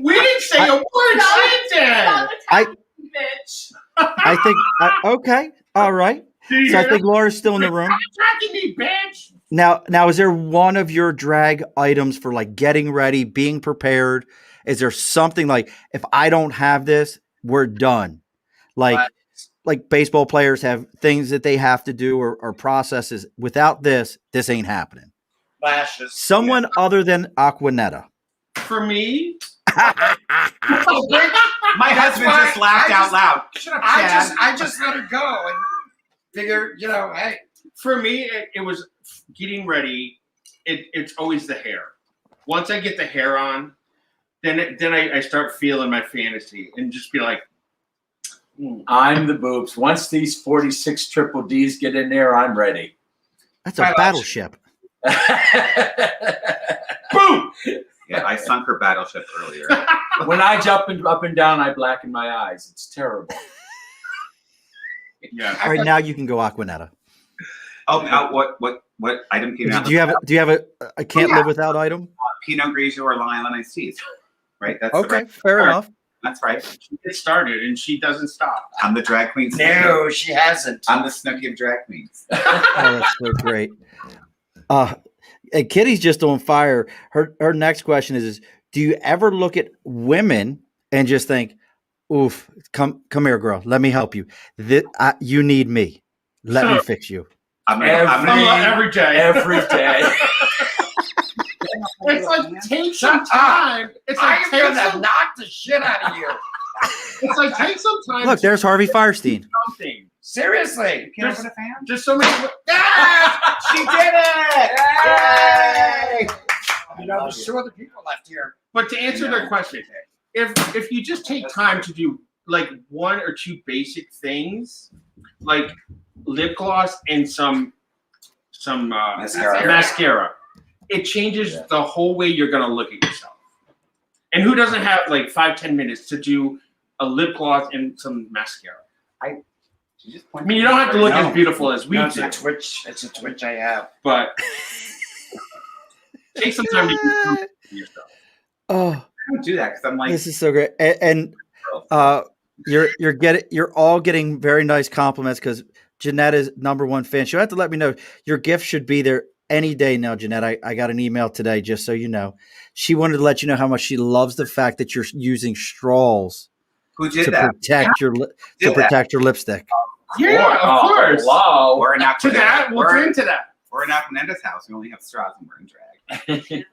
[SPEAKER 5] We didn't say a word. Sit down.
[SPEAKER 6] Bitch.
[SPEAKER 1] I think okay, all right.
[SPEAKER 5] Do you
[SPEAKER 1] So I
[SPEAKER 5] hear
[SPEAKER 1] think
[SPEAKER 5] them?
[SPEAKER 1] Laura's still in the room.
[SPEAKER 5] Attacking me, bitch.
[SPEAKER 1] Now, is there one of your drag items for like getting ready, being prepared? Is there something like, if I don't have this, we're done? Like baseball players have things that they have to do or processes. Without this ain't happening.
[SPEAKER 3] Lashes.
[SPEAKER 1] Someone other than Aquaneta.
[SPEAKER 5] For me,
[SPEAKER 2] My husband
[SPEAKER 3] why
[SPEAKER 2] just laughed
[SPEAKER 3] I
[SPEAKER 2] out
[SPEAKER 3] just-
[SPEAKER 2] loud. Shut up, Chad.
[SPEAKER 3] I just let her go and figure, hey.
[SPEAKER 5] for me, it was getting ready. It's always the hair. Once I get the hair on, then I start feeling my fantasy and just be like,
[SPEAKER 4] I'm the boobs. Once these 46 triple Ds get in there, I'm ready.
[SPEAKER 1] That's a battleship.
[SPEAKER 5] boom.
[SPEAKER 2] Yeah, I sunk her battleship earlier.
[SPEAKER 4] When I jump up and down, I blacken my eyes. It's terrible.
[SPEAKER 5] Yeah.
[SPEAKER 1] All right, now you can go Aquaneta.
[SPEAKER 2] What item came out?
[SPEAKER 1] Do you have a can't live without item?
[SPEAKER 2] Pinot Grigio or Long Island iced teas? Right. That's
[SPEAKER 1] Okay,
[SPEAKER 2] right.
[SPEAKER 1] fair enough.
[SPEAKER 2] That's right.
[SPEAKER 5] She gets started and she doesn't stop.
[SPEAKER 2] I'm the drag queen.
[SPEAKER 3] No, she hasn't.
[SPEAKER 2] I'm the Snooki of drag queens.
[SPEAKER 1] Oh, that's so great. And Kitty's just on fire. Her next question is do you ever look at women and just think, oof, come here, girl. Let me help you. You need me. Let me fix you.
[SPEAKER 5] Every day.
[SPEAKER 4] Every day.
[SPEAKER 5] It's like take some time. It's
[SPEAKER 3] I
[SPEAKER 5] like
[SPEAKER 3] am
[SPEAKER 5] take
[SPEAKER 3] gonna
[SPEAKER 5] some.
[SPEAKER 3] knock the shit out of you.
[SPEAKER 5] It's like take some time.
[SPEAKER 1] Look, there's Harvey Firestein.
[SPEAKER 5] to something.
[SPEAKER 3] Seriously.
[SPEAKER 2] Can I put a fan?
[SPEAKER 5] Just so many.
[SPEAKER 2] She did it! Yay!
[SPEAKER 3] There's 2 other people left here.
[SPEAKER 5] But to answer their question, if you just take time to do like 1 or 2 basic things, like lip gloss and some mascara, it changes the whole way you're gonna look at yourself. And who doesn't have like 5-10 minutes to do a lip gloss and some mascara? I mean, you don't have to look as beautiful as we
[SPEAKER 3] No, it's
[SPEAKER 5] do,
[SPEAKER 3] a twitch. It's a twitch I have.
[SPEAKER 5] but take some time to do something for yourself.
[SPEAKER 1] Oh,
[SPEAKER 2] I don't do that because I'm like,
[SPEAKER 1] this is so great. And you're all getting very nice compliments because Jeanetta's #1 fan. She'll have to let me know. Your gift should be there any day now, Jeanette. I got an email today, just so you know. She wanted to let you know how much she loves the fact that you're using straws
[SPEAKER 2] who did
[SPEAKER 1] to
[SPEAKER 2] that?
[SPEAKER 1] protect your lipstick.
[SPEAKER 5] Yeah, of course.
[SPEAKER 4] Wow.
[SPEAKER 2] We're in
[SPEAKER 5] To that, we'll drink to that.
[SPEAKER 2] We're in Aquaneta's house. We only have straws and we're in drag.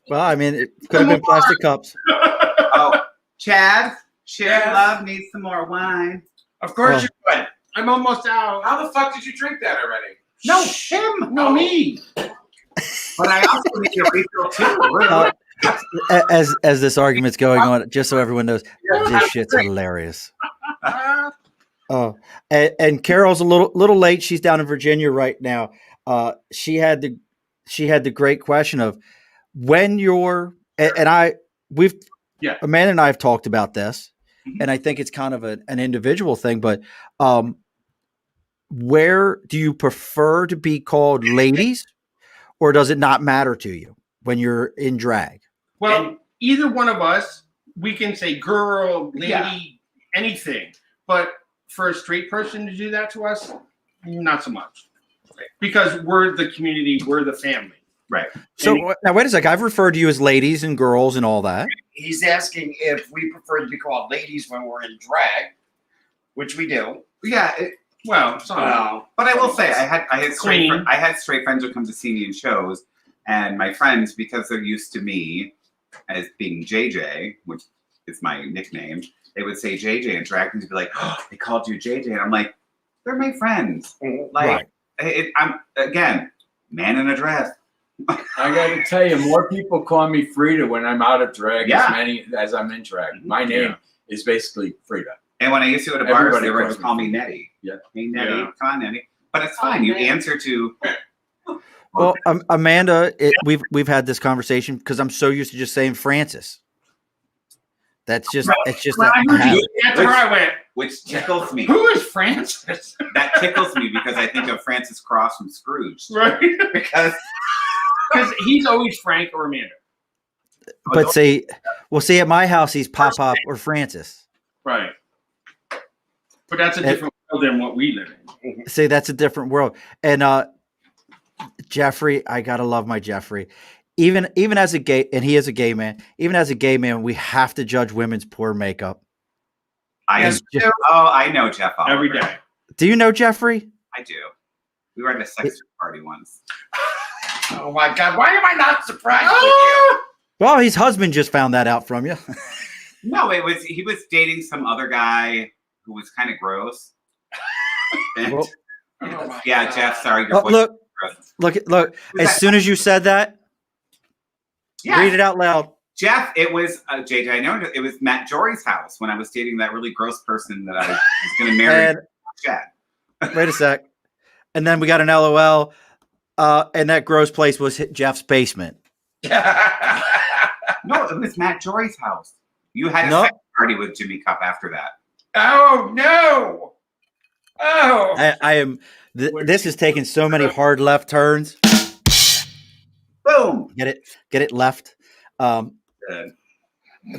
[SPEAKER 1] Well, I mean, it could have been plastic cups.
[SPEAKER 2] Oh, Chad, Cherri Love needs some more wine.
[SPEAKER 3] Of course
[SPEAKER 1] Oh.
[SPEAKER 3] you would.
[SPEAKER 5] I'm almost out.
[SPEAKER 7] How the fuck did you drink that already?
[SPEAKER 2] No, him.
[SPEAKER 5] No, me.
[SPEAKER 2] But I also need a refill too. Really.
[SPEAKER 1] As this argument's going on, just so everyone knows, this shit's hilarious. Oh, and Carol's a little late. She's down in Virginia right now. She had the great question of when you're Amanda and I have talked about this, and I think it's kind of an individual thing, but where do you prefer to be called ladies, or does it not matter to you when you're in drag?
[SPEAKER 5] Well, either one of us, we can say girl, lady, anything. But for a straight person to do that to us, Not so much, because we're the community, we're the family.
[SPEAKER 2] Right.
[SPEAKER 1] So now wait a sec. I've referred to you as ladies and girls and all that.
[SPEAKER 3] He's asking if we prefer to be called ladies when we're in drag, which we do.
[SPEAKER 2] Yeah.
[SPEAKER 5] Well, so
[SPEAKER 2] But I will say, I had straight
[SPEAKER 5] Queen.
[SPEAKER 2] I had straight friends who come to see me in shows, and my friends, because they're used to me as being JJ, which is my nickname, they would say JJ, and drag queens would be like, "Oh, they called you JJ," and I'm like, "They're my friends." Like, I'm again, man in a dress.
[SPEAKER 4] I got to tell you, more people call me Freida when I'm out of drag
[SPEAKER 2] Yeah.
[SPEAKER 4] as many as I'm in drag. My name is basically Freida.
[SPEAKER 2] And when I used to go to bars,
[SPEAKER 4] Everybody
[SPEAKER 2] they would
[SPEAKER 4] calls
[SPEAKER 2] just call
[SPEAKER 4] me
[SPEAKER 2] me Nettie.
[SPEAKER 4] Yeah.
[SPEAKER 2] Hey, Nettie,
[SPEAKER 5] Yeah.
[SPEAKER 2] come on, Nettie. But it's fine. You
[SPEAKER 6] Nettie.
[SPEAKER 2] answer to.
[SPEAKER 1] Well, Amanda, we've had this conversation because I'm so used to just saying Francis. It's just
[SPEAKER 5] when I
[SPEAKER 1] a
[SPEAKER 5] heard
[SPEAKER 1] habit.
[SPEAKER 5] you answer her, I went,
[SPEAKER 2] Which tickles me.
[SPEAKER 5] "Who is Francis?"
[SPEAKER 2] That tickles me because I think of Francis Cross from Scrooge.
[SPEAKER 5] Right?
[SPEAKER 2] Because
[SPEAKER 5] Because he's always Frank or Amanda.
[SPEAKER 1] But see at my house he's Pop or Francis.
[SPEAKER 5] Right. But that's a different world than what we live in.
[SPEAKER 1] See, that's a different world. And Jeffrey, I gotta love my Jeffrey. Even as a gay, and he is a gay man. Even as a gay man, we have to judge women's poor makeup.
[SPEAKER 2] I know Jeff Oliver.
[SPEAKER 5] Every day.
[SPEAKER 1] Do you know Jeffrey?
[SPEAKER 2] I do. We were at a sex party once.
[SPEAKER 3] Oh my God! Why am I not surprised with you?
[SPEAKER 1] Well, his husband just found that out from you.
[SPEAKER 2] No, he was dating some other guy who was kind of gross. And,
[SPEAKER 1] Well,
[SPEAKER 3] Oh my
[SPEAKER 2] yeah,
[SPEAKER 3] God.
[SPEAKER 2] Jeff. Sorry, your
[SPEAKER 1] Oh,
[SPEAKER 2] voice
[SPEAKER 1] look,
[SPEAKER 2] is gross.
[SPEAKER 1] look. As soon as you said that,
[SPEAKER 2] Yeah,
[SPEAKER 1] read it out loud.
[SPEAKER 2] Jeff. It was JJ. I know it was Matt Jory's house when I was dating that really gross person that I was going to marry.
[SPEAKER 1] And
[SPEAKER 2] Chad.
[SPEAKER 1] wait a sec. And then we got an LOL. And that gross place was Jeff's basement.
[SPEAKER 2] No, it was Matt Jory's house. You had a
[SPEAKER 1] No.
[SPEAKER 2] sex party with Jimmy Cup after that.
[SPEAKER 3] Oh no! Oh.
[SPEAKER 1] I am. This is taking so many hard left turns.
[SPEAKER 2] Boom.
[SPEAKER 1] Get it left.
[SPEAKER 2] Good.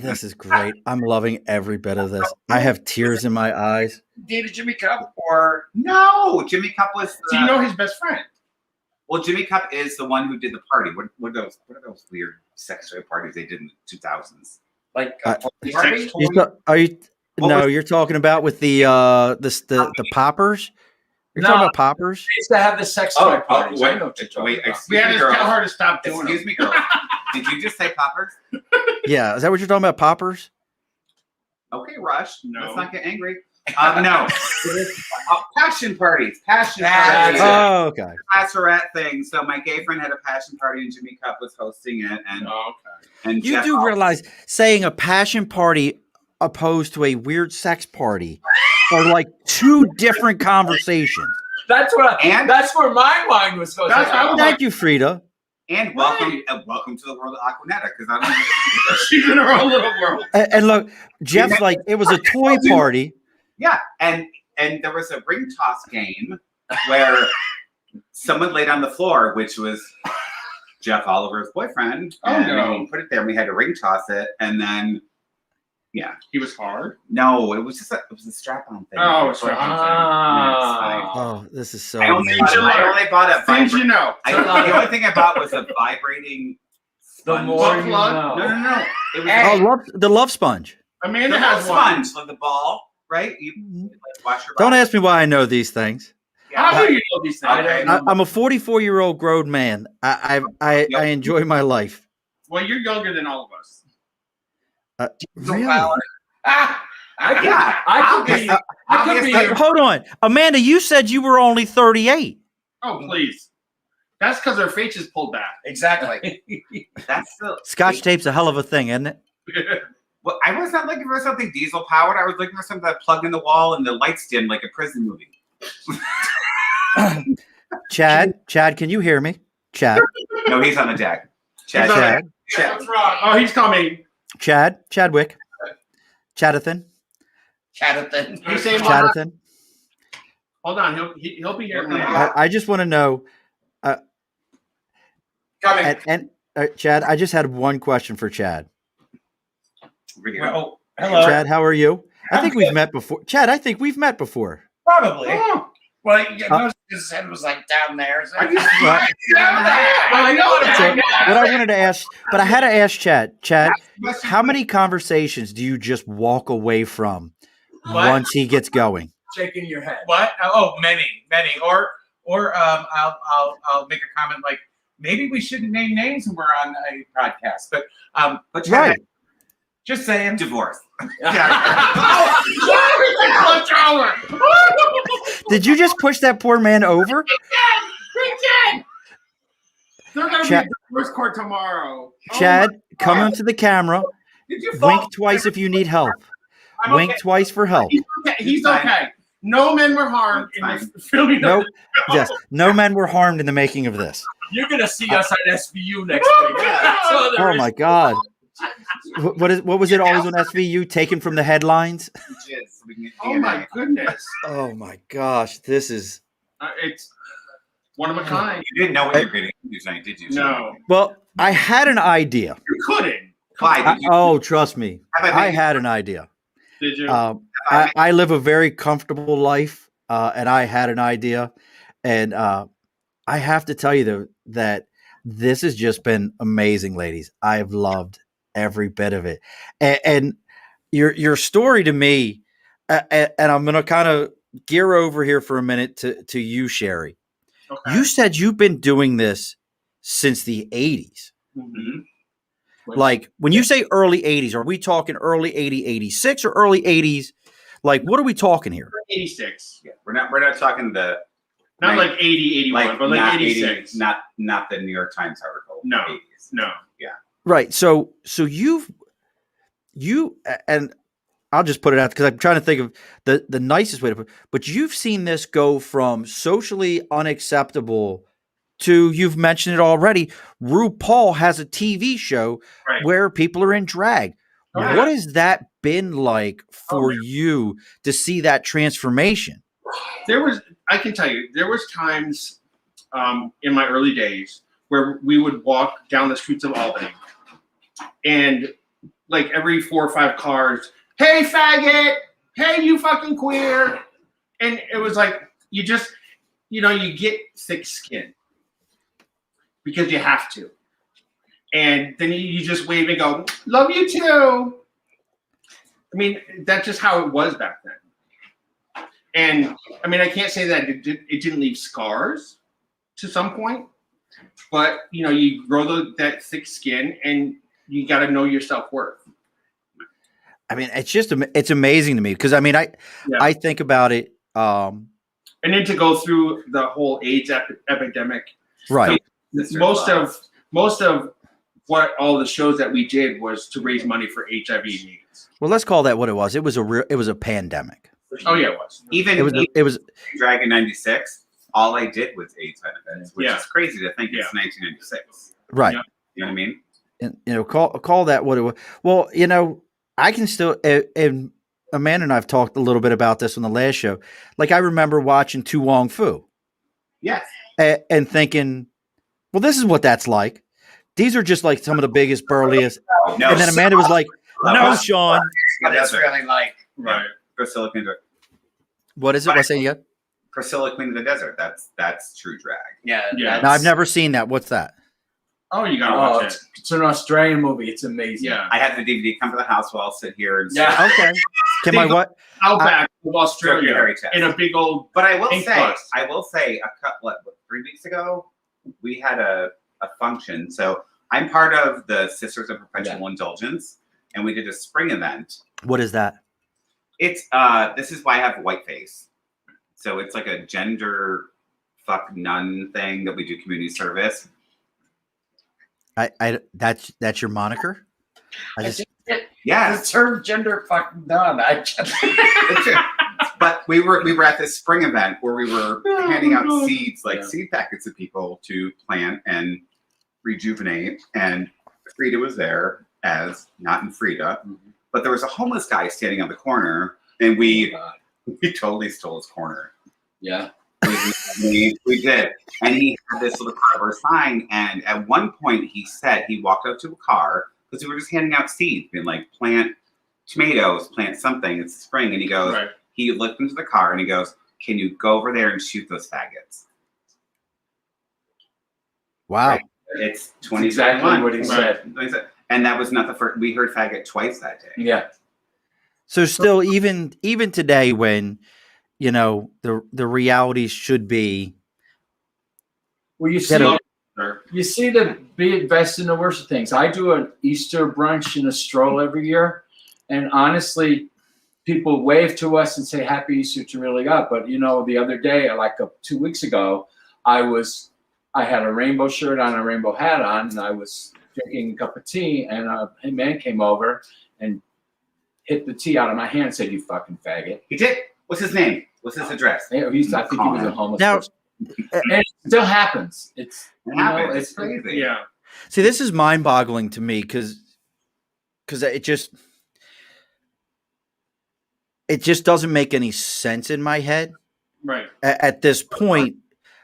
[SPEAKER 1] This is great. I'm loving every bit of this. I have tears in my eyes.
[SPEAKER 3] Dated Jimmy Cup or
[SPEAKER 2] No, Jimmy Cup was.
[SPEAKER 5] Do you know his best friend?
[SPEAKER 2] Well, Jimmy Cup is the one who did the party. What are those weird sex toy parties they did in the 2000s?
[SPEAKER 3] like
[SPEAKER 5] Sex toy?
[SPEAKER 1] Are you?
[SPEAKER 2] What
[SPEAKER 1] No,
[SPEAKER 2] was-
[SPEAKER 1] you're talking about with the poppers. You're
[SPEAKER 4] No.
[SPEAKER 1] talking about poppers.
[SPEAKER 4] I used to have the sex toy parties. I know what you're talking about.
[SPEAKER 2] excuse
[SPEAKER 5] We had
[SPEAKER 2] me,
[SPEAKER 5] to
[SPEAKER 2] girls.
[SPEAKER 5] tell her to stop doing
[SPEAKER 2] Excuse
[SPEAKER 5] it.
[SPEAKER 2] me, girls. Did you just say poppers?
[SPEAKER 1] Yeah, is that what you're talking about? Poppers.
[SPEAKER 2] Okay, Rush.
[SPEAKER 5] No.
[SPEAKER 2] Let's not get angry. No. Passion parties. Passion
[SPEAKER 3] That's
[SPEAKER 2] parties.
[SPEAKER 3] it.
[SPEAKER 1] Oh, okay.
[SPEAKER 2] Bachelorette thing. So my gay friend had a passion party and Jimmy Cup was hosting it. And,
[SPEAKER 5] Oh, okay.
[SPEAKER 2] and
[SPEAKER 1] You
[SPEAKER 2] Jeff
[SPEAKER 1] do
[SPEAKER 2] Oliver-
[SPEAKER 1] realize saying a passion party opposed to a weird sex party are like two different conversations.
[SPEAKER 4] That's where my mind was going.
[SPEAKER 5] That's how-
[SPEAKER 1] Thank you, Frida.
[SPEAKER 2] And welcome to the world of Aquaneta, because I don't know.
[SPEAKER 5] She's in her own little world.
[SPEAKER 1] And look, Jeff's like, it was a toy party.
[SPEAKER 2] Yeah, and there was a ring toss game where someone laid on the floor, which was Jeff Oliver's boyfriend.
[SPEAKER 5] Oh,
[SPEAKER 2] and
[SPEAKER 5] no.
[SPEAKER 2] we put it there, and we had to ring toss it, and then
[SPEAKER 5] He was hard.
[SPEAKER 2] no, it was a strap-on thing.
[SPEAKER 5] Oh, strap-on thing.
[SPEAKER 2] Yes,
[SPEAKER 1] Oh, this is so
[SPEAKER 2] I only
[SPEAKER 1] amazing.
[SPEAKER 2] bought a
[SPEAKER 5] Things you know.
[SPEAKER 2] the only thing I bought was a vibrating
[SPEAKER 4] The
[SPEAKER 2] sponge.
[SPEAKER 4] more you
[SPEAKER 5] plug?
[SPEAKER 4] know.
[SPEAKER 2] No. It was
[SPEAKER 1] Oh, the love sponge.
[SPEAKER 5] Amanda
[SPEAKER 2] the
[SPEAKER 5] has one.
[SPEAKER 2] sponge, like the ball, right? You like, wash your
[SPEAKER 1] Don't
[SPEAKER 2] body.
[SPEAKER 1] ask me why I know these things.
[SPEAKER 5] How do you know these things?
[SPEAKER 2] Okay.
[SPEAKER 1] I'm a 44-year-old grown man. I enjoy my life.
[SPEAKER 5] Well, you're younger than all of us.
[SPEAKER 1] Really?
[SPEAKER 3] Ah,
[SPEAKER 4] I could be. I could be.
[SPEAKER 1] Hold on, Amanda. You said you were only 38.
[SPEAKER 5] Oh, please. That's because her face is pulled back.
[SPEAKER 3] exactly.
[SPEAKER 2] That's the
[SPEAKER 1] Scotch tape's a hell of a thing, isn't it?
[SPEAKER 2] Well, I was not looking for something diesel powered. I was looking for something that plugged in the wall and the lights dim like a prison movie.
[SPEAKER 1] Chad, can you hear me? Chad,
[SPEAKER 2] No, he's on the deck. Chad,
[SPEAKER 5] He's on
[SPEAKER 1] Chad,
[SPEAKER 5] What's wrong? Oh, he's coming.
[SPEAKER 1] Chadwick, Chadathan,
[SPEAKER 3] Chadathan.
[SPEAKER 5] You say
[SPEAKER 1] Chadathan.
[SPEAKER 5] Hold on. He'll be here.
[SPEAKER 1] I just want to know,
[SPEAKER 3] Coming.
[SPEAKER 1] and Chad, I just had one question for Chad.
[SPEAKER 3] Well, hello.
[SPEAKER 1] Chad, how are you? I
[SPEAKER 3] I'm
[SPEAKER 1] think we've met before. Chad, I think we've met before.
[SPEAKER 3] Probably.
[SPEAKER 5] Oh,
[SPEAKER 3] Well, you noticed his head was like down there. So
[SPEAKER 5] I just
[SPEAKER 1] Right.
[SPEAKER 5] well, I know what
[SPEAKER 1] So,
[SPEAKER 5] I
[SPEAKER 1] what I wanted to ask, but I had to ask Chad. Chad,
[SPEAKER 5] That's the
[SPEAKER 1] how many conversations do you just walk away from
[SPEAKER 7] What?
[SPEAKER 1] once he gets going?
[SPEAKER 4] Shaking your head.
[SPEAKER 7] What? Oh, many. Or I'll make a comment like maybe we shouldn't name names when we're on a podcast, but
[SPEAKER 2] But
[SPEAKER 1] Right.
[SPEAKER 7] just saying.
[SPEAKER 2] divorce.
[SPEAKER 1] Did you just push that poor man over?
[SPEAKER 5] They're gonna
[SPEAKER 1] Chad-
[SPEAKER 5] be at divorce court tomorrow.
[SPEAKER 1] Chad, come
[SPEAKER 5] God.
[SPEAKER 1] into the camera.
[SPEAKER 5] Did you fall?
[SPEAKER 1] Wink twice if you need help.
[SPEAKER 5] I'm
[SPEAKER 1] Wink
[SPEAKER 5] okay.
[SPEAKER 1] twice for help.
[SPEAKER 5] He's okay. He's okay. No men were harmed in this filming.
[SPEAKER 1] No, yes, no men were harmed in the making of this.
[SPEAKER 4] You're gonna see us at SVU next week. So there
[SPEAKER 1] Oh
[SPEAKER 4] is-
[SPEAKER 1] my God! What was it always on SVU? Taken from the headlines.
[SPEAKER 2] Jizz, so we can get
[SPEAKER 5] Oh my
[SPEAKER 2] DNA.
[SPEAKER 5] goodness.
[SPEAKER 1] Oh my gosh, this is
[SPEAKER 5] It's one of a kind.
[SPEAKER 2] You didn't know what you were getting into tonight, did you?
[SPEAKER 5] No,
[SPEAKER 1] well. I had an idea.
[SPEAKER 5] you couldn't.
[SPEAKER 2] Why did you?
[SPEAKER 1] Oh, trust me,
[SPEAKER 2] Have
[SPEAKER 1] I
[SPEAKER 2] made-
[SPEAKER 1] had an idea.
[SPEAKER 5] Did you?
[SPEAKER 1] I live a very comfortable life, and I had an idea, and I have to tell you though that this has just been amazing, ladies. I've loved every bit of it, and your story to me, and I'm going to kind of gear over here for a minute to you, Cherri.
[SPEAKER 5] Okay.
[SPEAKER 1] You said you've been doing this since the 80s.
[SPEAKER 2] Mhm.
[SPEAKER 1] Like when you say early 80s, are we talking early 80, 86 or early 80s? Like, what are we talking here?
[SPEAKER 5] 86.
[SPEAKER 2] Yeah, we're not talking the
[SPEAKER 5] Not like 80, 81, but like
[SPEAKER 2] not
[SPEAKER 5] 86.
[SPEAKER 2] not the New York Times article.
[SPEAKER 5] No.
[SPEAKER 2] 80s.
[SPEAKER 5] No.
[SPEAKER 1] Right. So you and I'll just put it out because I'm trying to think of the nicest way to put it, but you've seen this go from socially unacceptable to, you've mentioned it already, RuPaul has a TV show
[SPEAKER 5] Right.
[SPEAKER 1] where people are in drag.
[SPEAKER 5] Oh, yeah.
[SPEAKER 1] What has that been like for
[SPEAKER 5] yeah.
[SPEAKER 1] you to see that transformation?
[SPEAKER 5] I can tell you, there was times in my early days where we would walk down the streets of Albany and like every 4 or 5 cars, hey faggot, hey you fucking queer. And it was like, you just, you get thick skin because you have to. And then you just wave and go, love you too. I mean, that's just how it was back then. And I mean, I can't say that it didn't leave scars to some point, but you grow that thick skin and you got to know your self-worth.
[SPEAKER 1] I mean, it's amazing to me because I mean, I think about it.
[SPEAKER 5] And then to go through the whole AIDS epidemic,
[SPEAKER 1] Right.
[SPEAKER 5] most of what all the shows that we did was to raise money for HIV and AIDS.
[SPEAKER 1] Well, let's call that what it was. It was a pandemic.
[SPEAKER 5] Oh yeah, it was.
[SPEAKER 2] Even
[SPEAKER 1] It was
[SPEAKER 2] Dragon 96, all I did was AIDS benefits, which
[SPEAKER 5] Yeah.
[SPEAKER 2] is crazy to think
[SPEAKER 5] Yeah.
[SPEAKER 2] it's 1996.
[SPEAKER 1] right.
[SPEAKER 5] Yeah.
[SPEAKER 2] You know what I mean?
[SPEAKER 1] And call that what it was. Well, I can still, and Amanda and I've talked a little bit about this on the last show. Like I remember watching Tu Wong Fu
[SPEAKER 2] Yes.
[SPEAKER 1] and thinking, well, this is what that's like. These are just like some of the biggest, burliest.
[SPEAKER 2] No,
[SPEAKER 1] And then Amanda was like, no, Sean.
[SPEAKER 3] But it's really like,
[SPEAKER 5] Right.
[SPEAKER 2] Priscilla Queen of
[SPEAKER 1] What is it? What's saying yet?
[SPEAKER 2] Priscilla Queen of the Desert. That's true drag.
[SPEAKER 3] yeah.
[SPEAKER 5] Yeah.
[SPEAKER 1] No, I've never seen that. What's that?
[SPEAKER 5] Oh, you gotta
[SPEAKER 4] Oh,
[SPEAKER 5] watch it.
[SPEAKER 4] it's an Australian movie. It's amazing.
[SPEAKER 5] Yeah.
[SPEAKER 2] I have the DVD. Come to the house while I'll sit here and
[SPEAKER 4] Yeah.
[SPEAKER 1] Okay. Can my what?
[SPEAKER 5] Outback of
[SPEAKER 2] stroke your
[SPEAKER 5] Australia
[SPEAKER 2] hairy chest.
[SPEAKER 5] in a big old.
[SPEAKER 2] But I will
[SPEAKER 5] Pink
[SPEAKER 2] say,
[SPEAKER 5] bus.
[SPEAKER 2] a couple, 3 weeks ago, we had a function. So I'm part of the Sisters of Perpetual Indulgence, and we did a spring event.
[SPEAKER 1] What is that?
[SPEAKER 2] It's this is why I have white face. So it's like a gender fuck nun thing that we do community service.
[SPEAKER 1] That's your moniker?
[SPEAKER 3] The
[SPEAKER 2] Yes.
[SPEAKER 3] term gender fucking done.
[SPEAKER 2] It's true. But we were at this spring event where we were handing out seeds, like
[SPEAKER 4] Yeah.
[SPEAKER 2] seed packets to people to plant and rejuvenate. And Freida was there as not in Freida, but there was a homeless guy standing on the corner, and we totally stole his corner.
[SPEAKER 4] Yeah.
[SPEAKER 2] We did, and he had this little cardboard sign. And at one point, he said he walked up to a car because we were just handing out seeds, being like, plant tomatoes, plant something. It's spring, and he goes.
[SPEAKER 5] Right.
[SPEAKER 2] He looked into the car and he goes, Can you go over there and shoot those faggots?
[SPEAKER 1] Wow.
[SPEAKER 2] Right. It's
[SPEAKER 4] That's
[SPEAKER 2] 2021.
[SPEAKER 4] exactly what he
[SPEAKER 2] Right.
[SPEAKER 4] said.
[SPEAKER 2] And that was not the first. We heard faggot twice that day.
[SPEAKER 4] Yeah.
[SPEAKER 1] So still, even today, when the realities should be.
[SPEAKER 4] Well, you
[SPEAKER 1] Get
[SPEAKER 4] see,
[SPEAKER 1] a-
[SPEAKER 4] you see the be invested in the worst of things. I do an Easter brunch and a stroll every year, and honestly, people wave to us and say Happy Easter to really God. But the other day, like 2 weeks ago, I had a rainbow shirt on, a rainbow hat on, and I was drinking a cup of tea, and a man came over and hit the tea out of my hand and said, "You fucking faggot."
[SPEAKER 2] He did. What's his name? What's his address?
[SPEAKER 4] I think he was a homeless
[SPEAKER 1] Now-
[SPEAKER 4] person. And it still happens. It's
[SPEAKER 2] It's crazy.
[SPEAKER 5] Yeah.
[SPEAKER 1] See, this is mind-boggling to me because it just doesn't make any sense in my head
[SPEAKER 5] Right.
[SPEAKER 1] at this point.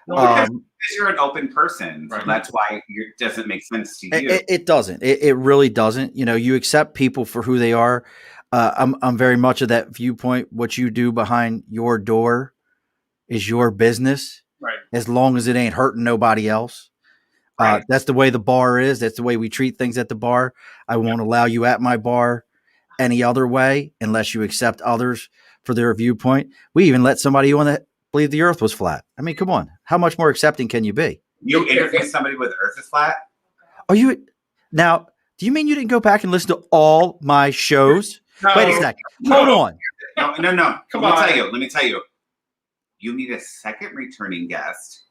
[SPEAKER 2] Because you're an open person, so
[SPEAKER 5] Right.
[SPEAKER 2] that's why it doesn't make sense to you.
[SPEAKER 1] It doesn't. It really doesn't. You accept people for who they are. I'm very much of that viewpoint. What you do behind your door is your business,
[SPEAKER 5] Right.
[SPEAKER 1] as long as it ain't hurting nobody else.
[SPEAKER 2] Right.
[SPEAKER 1] That's the way the bar is. That's the way we treat things at the bar. I won't allow you at my bar any other way unless you accept others for their viewpoint. We even let somebody on that believe the earth was flat. I mean, come on. How much more accepting can you be?
[SPEAKER 2] You interview somebody with Earth is flat.
[SPEAKER 1] Are you now? Do you mean you didn't go back and listen to all my shows?
[SPEAKER 5] No.
[SPEAKER 1] Wait a second. Hold on.
[SPEAKER 2] No.
[SPEAKER 5] Come
[SPEAKER 2] Let
[SPEAKER 5] on.
[SPEAKER 2] me tell you. You need a second returning guest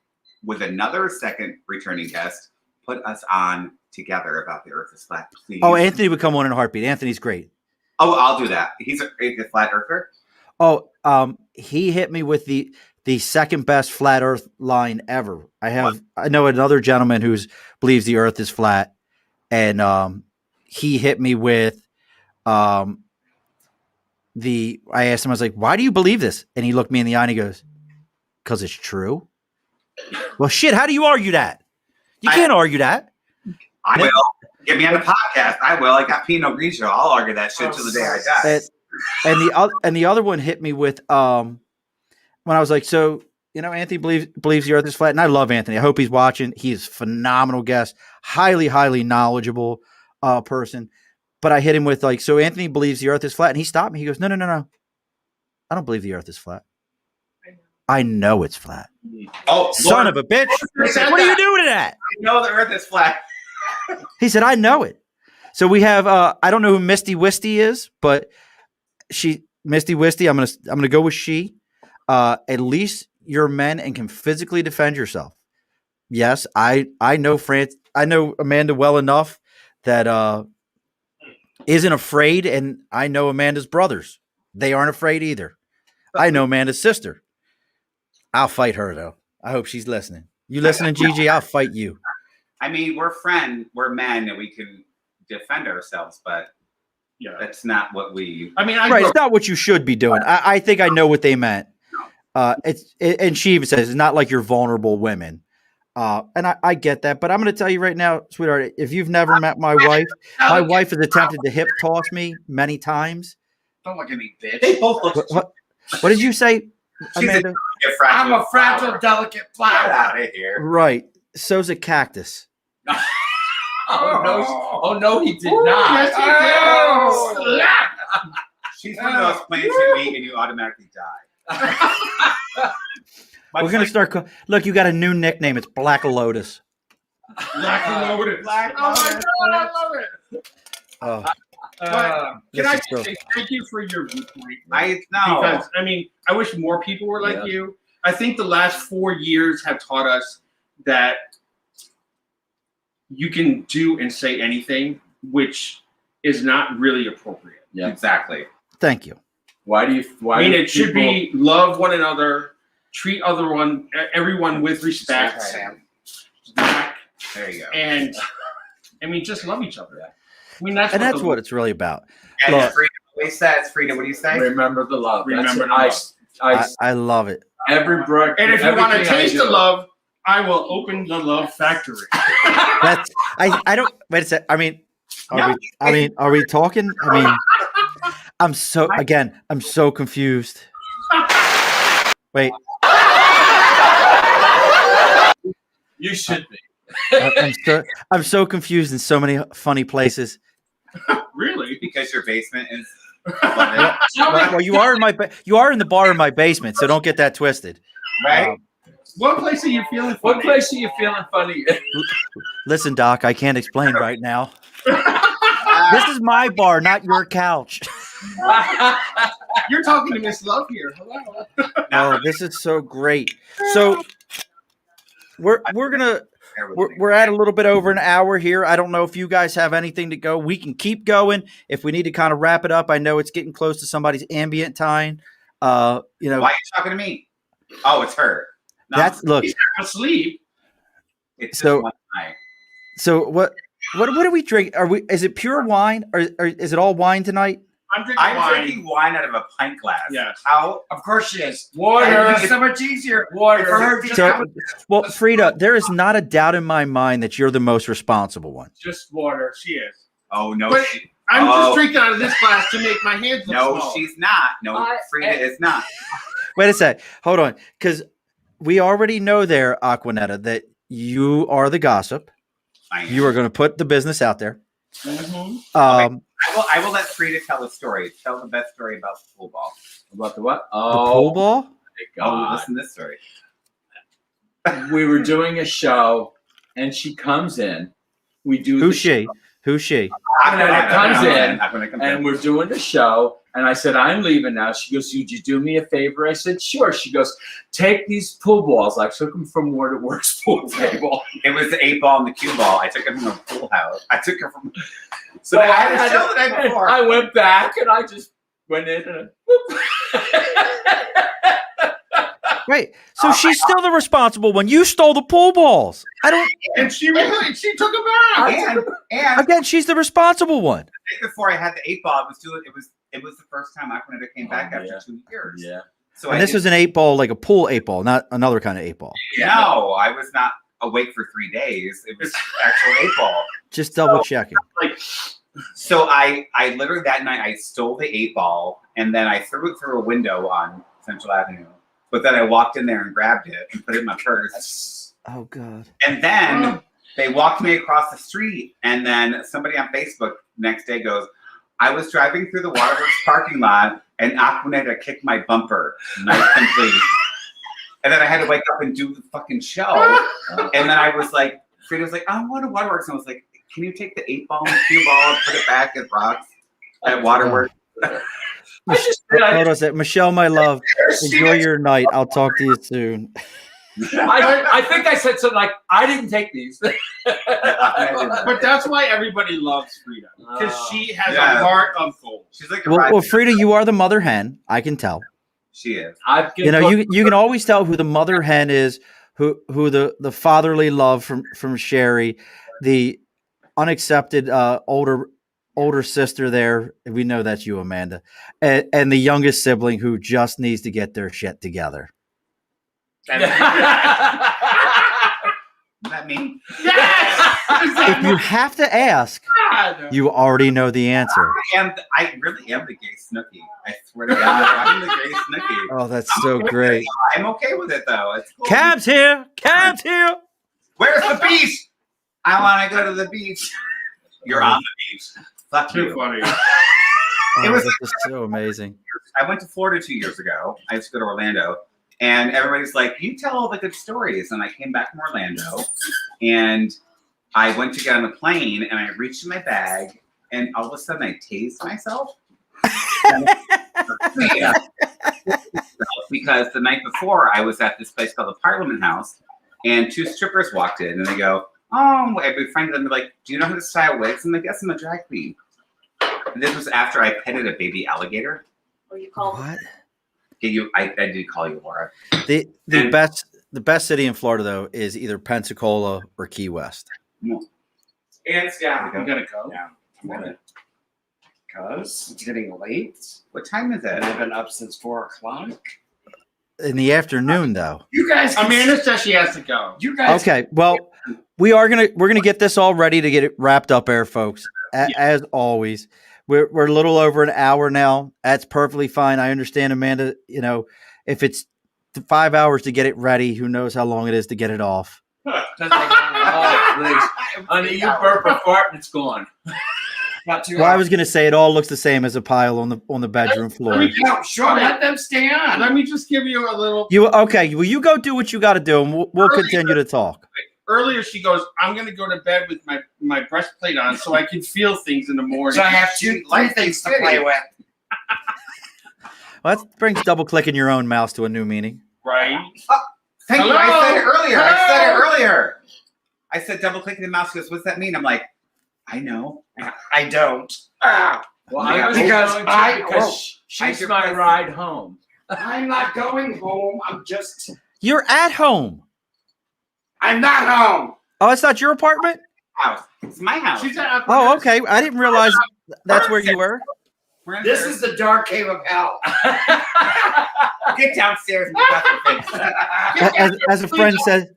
[SPEAKER 2] with another second returning guest. Put us on together about the Earth is flat, please.
[SPEAKER 1] Oh, Anthony would come on in a heartbeat. Anthony's great.
[SPEAKER 2] Oh, I'll do that. He's a flat earther.
[SPEAKER 1] Oh, he hit me with the second best flat Earth line ever. I know another gentleman who believes the Earth is flat, and he hit me with I asked him, I was like, "Why do you believe this?" And he looked me in the eye and he goes, "'Cause it's true." Well, shit. How do you argue that? You can't argue that.
[SPEAKER 2] I will. Get me on the podcast. I will. I got Pinot Grigio. I'll argue that shit till the day I die.
[SPEAKER 1] And the other one hit me with when I was like, so Anthony believes the Earth is flat, and I love Anthony. I hope he's watching. He's a phenomenal guest, highly knowledgeable person. But I hit him with like, so Anthony believes the Earth is flat, and he stopped me. He goes, no, I don't believe the Earth is flat. I know it's flat.
[SPEAKER 2] Oh,
[SPEAKER 1] Son of a bitch! What are you doing to that?
[SPEAKER 2] I know the Earth is flat.
[SPEAKER 1] He said, I know it. So we have I don't know who Misty Wisty is, but Misty Wisty, I'm gonna go with she. At least you're men and can physically defend yourself. Yes, I know I know Amanda well enough that isn't afraid, and I know Amanda's brothers. They aren't afraid either. I know Amanda's sister. I'll fight her though. I hope she's listening. You listening, Gigi? I'll fight you.
[SPEAKER 2] I mean, we're men, and we can defend ourselves, but
[SPEAKER 5] Yeah.
[SPEAKER 2] that's not what we.
[SPEAKER 5] I mean,
[SPEAKER 1] Right, it's not what you should be doing. I think I know what they meant. And she even says it's not like you're vulnerable women. And I get that, but I'm going to tell you right now, sweetheart, if you've never met my wife has attempted to hip toss me many times.
[SPEAKER 3] Don't look at me, bitch.
[SPEAKER 2] They both look.
[SPEAKER 1] What did you say, Amanda?
[SPEAKER 3] I'm a fragile, delicate
[SPEAKER 2] Get
[SPEAKER 3] flower.
[SPEAKER 2] out of here.
[SPEAKER 1] Right. So's a cactus.
[SPEAKER 4] Oh no, he did
[SPEAKER 3] Ooh,
[SPEAKER 4] not.
[SPEAKER 3] yes, he did.
[SPEAKER 2] Oh. She's one of those plants you eat and you automatically die.
[SPEAKER 1] We're going to start. Look, you got a new nickname. It's Black Lotus.
[SPEAKER 5] Black Lotus.
[SPEAKER 3] Oh my god, I love it.
[SPEAKER 1] Oh,
[SPEAKER 5] Can
[SPEAKER 1] this
[SPEAKER 5] I
[SPEAKER 1] is
[SPEAKER 5] just
[SPEAKER 1] so-
[SPEAKER 5] say thank you for your viewpoint?
[SPEAKER 2] I know.
[SPEAKER 5] Because I mean, I wish more people were like
[SPEAKER 4] Yeah.
[SPEAKER 5] you. I think the last 4 years have taught us that you can do and say anything, which is not really appropriate.
[SPEAKER 4] Yeah.
[SPEAKER 2] Exactly.
[SPEAKER 1] Thank you.
[SPEAKER 4] Why do
[SPEAKER 5] I mean,
[SPEAKER 4] do
[SPEAKER 5] it should
[SPEAKER 4] people-
[SPEAKER 5] be love one another, treat everyone with respect,
[SPEAKER 2] There you go.
[SPEAKER 5] and I mean, just love each other. I mean, that's
[SPEAKER 1] What it's really about.
[SPEAKER 2] And
[SPEAKER 1] Look.
[SPEAKER 2] Freida always says, Freida, what do you say?
[SPEAKER 4] remember the love?
[SPEAKER 5] Remember
[SPEAKER 4] That's
[SPEAKER 5] the love.
[SPEAKER 1] I love it.
[SPEAKER 4] every brook.
[SPEAKER 5] And if you want to
[SPEAKER 4] everything I
[SPEAKER 5] taste
[SPEAKER 4] do.
[SPEAKER 5] the love, I will open the love factory.
[SPEAKER 1] That's I don't wait a sec. I mean,
[SPEAKER 2] No.
[SPEAKER 1] are we talking? I'm so confused. Wait,
[SPEAKER 4] You should be.
[SPEAKER 1] I'm so confused in so many funny places.
[SPEAKER 5] Really?
[SPEAKER 2] Because your basement is.
[SPEAKER 1] Well, you are in the bar in my basement, so don't get that twisted.
[SPEAKER 2] Right?
[SPEAKER 5] What place are you feeling funny?
[SPEAKER 4] What place are you feeling funny?
[SPEAKER 1] Listen, Doc, I can't explain right now. This is my bar, not your couch.
[SPEAKER 5] You're talking to Miss Love here. Hello.
[SPEAKER 1] Oh, this is so great. So we're at a little bit over an hour here. I don't know if you guys have anything to go. We can keep going if we need to kind of wrap it up. I know it's getting close to somebody's ambient time.
[SPEAKER 2] Why are you talking to me? Oh, it's her. No,
[SPEAKER 1] look.
[SPEAKER 5] He's not asleep.
[SPEAKER 2] It's
[SPEAKER 1] So-
[SPEAKER 2] just one night.
[SPEAKER 1] So what do we drink? Is it pure wine or is it all wine tonight?
[SPEAKER 5] I'm drinking
[SPEAKER 2] I'm
[SPEAKER 5] wine.
[SPEAKER 2] drinking wine out of a pint glass.
[SPEAKER 5] Yes.
[SPEAKER 2] How?
[SPEAKER 3] Of course she is.
[SPEAKER 4] Water.
[SPEAKER 3] It's so much easier for
[SPEAKER 4] Water.
[SPEAKER 3] her to
[SPEAKER 1] So, well, Freida, there is not a doubt in my mind that you're the most responsible one.
[SPEAKER 4] Just water.
[SPEAKER 5] She is.
[SPEAKER 2] Oh no.
[SPEAKER 5] But I'm just drinking out of this glass to make my hands look
[SPEAKER 2] No,
[SPEAKER 5] small.
[SPEAKER 2] she's not. No, Freida is not.
[SPEAKER 1] Wait a sec. Hold on. Because we already know there, Aquaneta, that you are the gossip.
[SPEAKER 2] I am.
[SPEAKER 1] You are going to put the business out there.
[SPEAKER 5] Mhm.
[SPEAKER 2] I will let Freida tell a story. Tell the best story about the pool ball.
[SPEAKER 4] About the what?
[SPEAKER 1] The
[SPEAKER 4] Oh,
[SPEAKER 1] pool ball?
[SPEAKER 4] my
[SPEAKER 2] Oh,
[SPEAKER 4] God.
[SPEAKER 2] listen to this story.
[SPEAKER 4] We were doing a show, and she comes in. We do.
[SPEAKER 1] Who's
[SPEAKER 4] the
[SPEAKER 1] she?
[SPEAKER 4] show,
[SPEAKER 1] Who's she?
[SPEAKER 4] Aquaneta comes in,
[SPEAKER 2] Aquaneta
[SPEAKER 4] and we're doing the show. And I said, I'm leaving now. She goes, would you do me a favor? I said, sure. She goes, take these pool balls. I took them from Word It Works pool table.
[SPEAKER 2] It was the 8-ball and the cue ball. I took it from a pool house. I took it from.
[SPEAKER 4] So
[SPEAKER 2] I had a show the night before.
[SPEAKER 4] I went back, and I just went in and
[SPEAKER 1] Wait, so she's still the responsible one. You stole the pool balls. I don't.
[SPEAKER 5] And she took him back.
[SPEAKER 2] And
[SPEAKER 1] Again, she's the responsible one.
[SPEAKER 2] the day before I had the 8-ball, it was the first time Aquaneta came back
[SPEAKER 4] Oh,
[SPEAKER 2] after
[SPEAKER 4] yeah.
[SPEAKER 2] 2 years.
[SPEAKER 4] yeah.
[SPEAKER 2] So
[SPEAKER 1] And this was an 8-ball, like a pool 8-ball, not another kind of 8-ball.
[SPEAKER 2] No, I was not awake for 3 days. It was actual 8-ball.
[SPEAKER 1] Just double checking.
[SPEAKER 2] So I literally that night I stole the 8-ball and then I threw it through a window on Central Avenue. But then I walked in there and grabbed it and put it in my purse.
[SPEAKER 1] Oh God.
[SPEAKER 2] And then they walked me across the street. And then somebody on Facebook next day goes, I was driving through the Waterworks parking lot and Aquaneta kicked my bumper. Nice complete. And then I had to wake up and do the fucking show. And then I was like, Freida was like, I want to Waterworks. And I was like, can you take the 8-ball and the cue ball and put it back at Rocks at Waterworks?
[SPEAKER 1] Hold on a sec. Michelle, my love, enjoy your night. I'll talk to you soon.
[SPEAKER 4] I think I said something like, I didn't take these.
[SPEAKER 5] But that's why everybody loves Freida. Because she has a heart of gold.
[SPEAKER 2] She's like a
[SPEAKER 1] Well,
[SPEAKER 2] rival.
[SPEAKER 1] Freida, you are the mother hen. I can tell.
[SPEAKER 2] She is.
[SPEAKER 1] You know, you can always tell who the mother hen is, who the fatherly love from Cherri, the unaccepted older sister there. We know that's you, Amanda, and the youngest sibling who just needs to get their shit together.
[SPEAKER 2] Is that me?
[SPEAKER 5] Yes!
[SPEAKER 1] If you have to ask, you already know the answer.
[SPEAKER 2] I really am the gay Snooki. I swear to God, I'm the gay Snooki.
[SPEAKER 1] Oh, that's so great.
[SPEAKER 2] I'm okay with it though. It's cool.
[SPEAKER 1] Cab's here. Cab's here.
[SPEAKER 2] Where's the beach? I want to go to the beach. You're on the beach. Fuck
[SPEAKER 5] Too
[SPEAKER 2] you.
[SPEAKER 5] funny.
[SPEAKER 1] Oh,
[SPEAKER 2] was-
[SPEAKER 1] this is so amazing.
[SPEAKER 2] I went to Florida 2 years ago. I used to go to Orlando. And everybody's like, you tell all the good stories. And I came back from Orlando and I went to get on the plane and I reached in my bag and all of a sudden I tased myself. Yeah. Because the night before I was at this place called the Parliament House and 2 strippers walked in and they go, oh, I befriended them. They're like, do you know how to style wigs? I'm like, yes, I'm a drag queen. And this was after I petted a baby alligator.
[SPEAKER 6] What do you call
[SPEAKER 1] What?
[SPEAKER 2] Yeah, I did call you Laura.
[SPEAKER 1] The best city in Florida though is either Pensacola or Key West.
[SPEAKER 2] Hands down.
[SPEAKER 3] I'm gonna go.
[SPEAKER 2] Yeah. I'm gonna-
[SPEAKER 3] Because it's getting late.
[SPEAKER 2] What time is
[SPEAKER 3] And
[SPEAKER 2] it?
[SPEAKER 3] I've been up since 4 o'clock.
[SPEAKER 1] In the afternoon though.
[SPEAKER 3] You guys,
[SPEAKER 5] Amanda says she has to go.
[SPEAKER 3] You guys,
[SPEAKER 1] Okay, well, we're gonna get this all ready to get it wrapped up there, folks. As always, we're a little over an hour now. That's perfectly fine. I understand, Amanda. You know, if it's 5 hours to get it ready. Who knows how long it is to get it off?
[SPEAKER 4] Oh, please. Honey, you burp a fart and it's gone.
[SPEAKER 3] Not too
[SPEAKER 1] Well, I
[SPEAKER 3] hard.
[SPEAKER 1] was going to say it all looks the same as a pile on the bedroom floor.
[SPEAKER 3] No, sure, let them stay on.
[SPEAKER 5] Let me just give you a little.
[SPEAKER 1] You okay? Well, you go do what you got to do, and we'll continue to talk.
[SPEAKER 5] Earlier, she goes, "I'm going to go to bed with my breastplate on, so I can feel things in the morning."
[SPEAKER 3] So I have three things to play with.
[SPEAKER 1] Well, that brings double clicking your own mouse to a new meaning.
[SPEAKER 5] Right?
[SPEAKER 2] Thank you.
[SPEAKER 5] Hello?
[SPEAKER 2] I said it earlier.
[SPEAKER 5] Hello?
[SPEAKER 2] I said double clicking the mouse. She goes, what's that mean? I'm like, I know.
[SPEAKER 3] I don't.
[SPEAKER 4] Well,
[SPEAKER 2] Yeah,
[SPEAKER 4] I was
[SPEAKER 3] because
[SPEAKER 4] going to
[SPEAKER 3] I-
[SPEAKER 4] because she's
[SPEAKER 2] your
[SPEAKER 4] my
[SPEAKER 2] present.
[SPEAKER 4] ride home.
[SPEAKER 3] I'm not going home.
[SPEAKER 1] You're at home.
[SPEAKER 3] I'm not home.
[SPEAKER 1] Oh, it's not your apartment?
[SPEAKER 2] House. It's my house.
[SPEAKER 5] She's at
[SPEAKER 1] Oh, okay. I didn't realize that's where you were.
[SPEAKER 2] We're in
[SPEAKER 3] This
[SPEAKER 2] there.
[SPEAKER 3] is the dark cave of hell.
[SPEAKER 2] Get downstairs and cut your face.
[SPEAKER 1] As a friend said,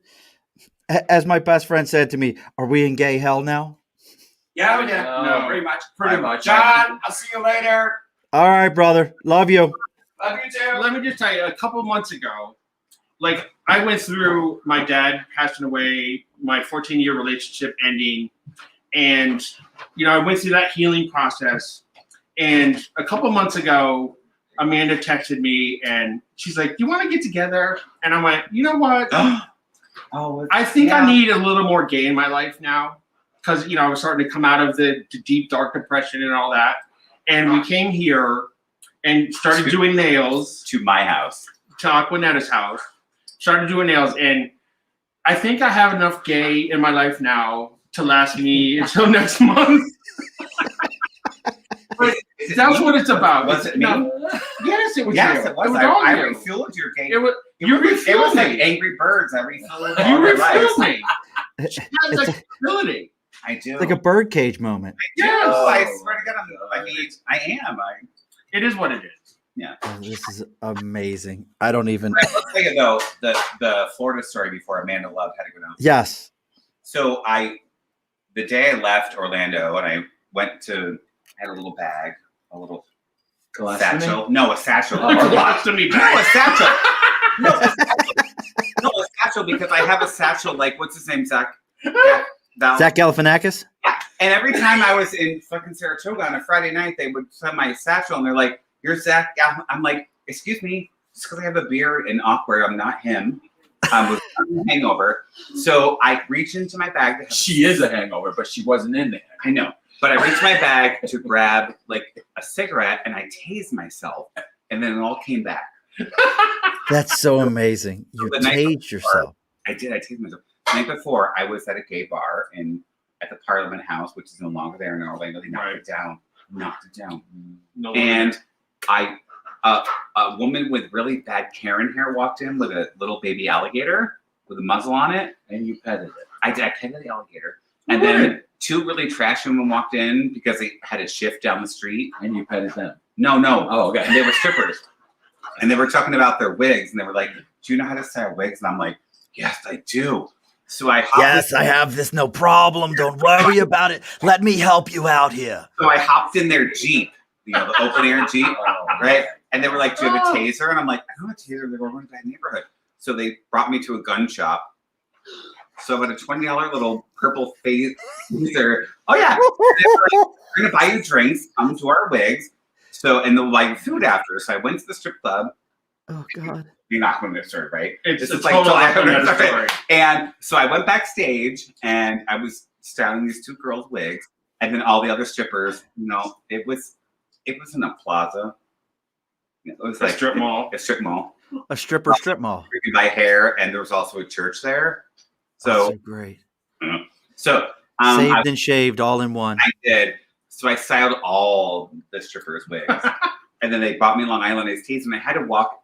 [SPEAKER 1] as my best friend said to me, "Are we in gay hell now?"
[SPEAKER 3] Yeah,
[SPEAKER 4] No.
[SPEAKER 3] pretty much.
[SPEAKER 4] Pretty much.
[SPEAKER 3] John, I'll see you later.
[SPEAKER 1] All right, brother. Love you.
[SPEAKER 3] Love you too.
[SPEAKER 5] Let me just tell you, a couple months ago, like I went through my dad passing away, my 14-year relationship ending, and I went through that healing process. And a couple months ago, Amanda texted me and she's like, "Do you want to get together?" And I went, "You know what?
[SPEAKER 2] Oh,
[SPEAKER 5] I think I need a little more gay in my life now." Because, I was starting to come out of the deep, dark depression and all that. And we came here and started doing nails
[SPEAKER 2] to my house.
[SPEAKER 5] to Aquaneta's house. Started doing nails. And I think I have enough gay in my life now to last me until next month. That's what it's about.
[SPEAKER 2] Was it me?
[SPEAKER 5] Yes, it was
[SPEAKER 2] Yes,
[SPEAKER 5] you.
[SPEAKER 2] it was.
[SPEAKER 5] all
[SPEAKER 2] I
[SPEAKER 5] you.
[SPEAKER 2] refueled your gay.
[SPEAKER 5] It was,
[SPEAKER 2] It
[SPEAKER 5] you
[SPEAKER 2] was
[SPEAKER 5] refueled
[SPEAKER 2] like
[SPEAKER 5] me.
[SPEAKER 2] Angry Birds. I refueled all
[SPEAKER 5] You
[SPEAKER 2] my life.
[SPEAKER 5] refueled me. She has
[SPEAKER 1] It's
[SPEAKER 5] that ability.
[SPEAKER 2] I do.
[SPEAKER 1] It's like a birdcage moment.
[SPEAKER 5] Yes.
[SPEAKER 2] I swear to God, I am.
[SPEAKER 5] It is what it is.
[SPEAKER 1] Oh, this is amazing. I don't even.
[SPEAKER 2] Let's tell you though the Florida story before Amanda Love had to go down.
[SPEAKER 1] Yes.
[SPEAKER 2] So the day I left Orlando and I went to, had a little bag, a little satchel. No, a satchel.
[SPEAKER 5] Colostomy
[SPEAKER 2] No,
[SPEAKER 5] bag.
[SPEAKER 2] a satchel. No, a satchel because I have a satchel. Like, what's his name? Zach
[SPEAKER 1] Zach Galifianakis.
[SPEAKER 2] Yeah. And every time I was in fucking Saratoga on a Friday night, they would send my satchel and they're like, "You're Zach." I'm like, "Excuse me, just because I have a beard and awkward, I'm not him. I'm with a hangover." So I reach into my bag. To have
[SPEAKER 4] She is a hangover, but she wasn't in there.
[SPEAKER 2] I know. But I reached my bag to grab like a cigarette and I tased myself and then it all came back.
[SPEAKER 1] That's so amazing. You
[SPEAKER 2] The night
[SPEAKER 1] tased
[SPEAKER 2] before,
[SPEAKER 1] yourself.
[SPEAKER 2] I did. I tased myself. The night before, I was at a gay bar at the Parliament House, which is no longer there in Orlando. They knocked it down. Knocked it down.
[SPEAKER 5] No,
[SPEAKER 2] And a woman with really bad Karen hair walked in with a little baby alligator with a muzzle on it.
[SPEAKER 4] And you petted it.
[SPEAKER 2] I did. I petted the alligator. And then two really trashy women walked in because they had a shift down the street.
[SPEAKER 4] And you petted them.
[SPEAKER 2] No.
[SPEAKER 4] Oh, okay.
[SPEAKER 2] And they were strippers. And they were talking about their wigs. And they were like, "Do you know how to style wigs?" And I'm like, "Yes, I do." So I hopped
[SPEAKER 1] I have this. No problem. Don't worry about it. Let me help you out here.
[SPEAKER 2] So I hopped in their Jeep, the open air Jeep, right? And they were like, "Do you have a taser?" And I'm like, "I don't have a taser. They were in a bad neighborhood." So they brought me to a gun shop. So I got a $20 little purple taser. Oh yeah. They were like, "We're gonna buy you drinks. Come to our wigs." So and they'll buy you food after. So I went to the strip club.
[SPEAKER 1] Oh God.
[SPEAKER 2] You're not going to start, right?
[SPEAKER 5] It's
[SPEAKER 2] This
[SPEAKER 5] a
[SPEAKER 2] is like
[SPEAKER 5] total
[SPEAKER 2] July
[SPEAKER 5] Aquaneta
[SPEAKER 2] 100th.
[SPEAKER 5] story.
[SPEAKER 2] And so I went backstage and I was styling these two girls' wigs, and then all the other strippers. It was in a plaza. It was
[SPEAKER 5] A
[SPEAKER 2] like
[SPEAKER 5] strip mall.
[SPEAKER 2] A strip mall.
[SPEAKER 1] A strip mall.
[SPEAKER 2] You could buy hair, and there was also a church there.
[SPEAKER 1] So
[SPEAKER 2] So,
[SPEAKER 1] great.
[SPEAKER 2] Saved
[SPEAKER 1] and shaved all in one.
[SPEAKER 2] I did. So I styled all the strippers' wigs, and then they brought me Long Island iced teas, and I had to walk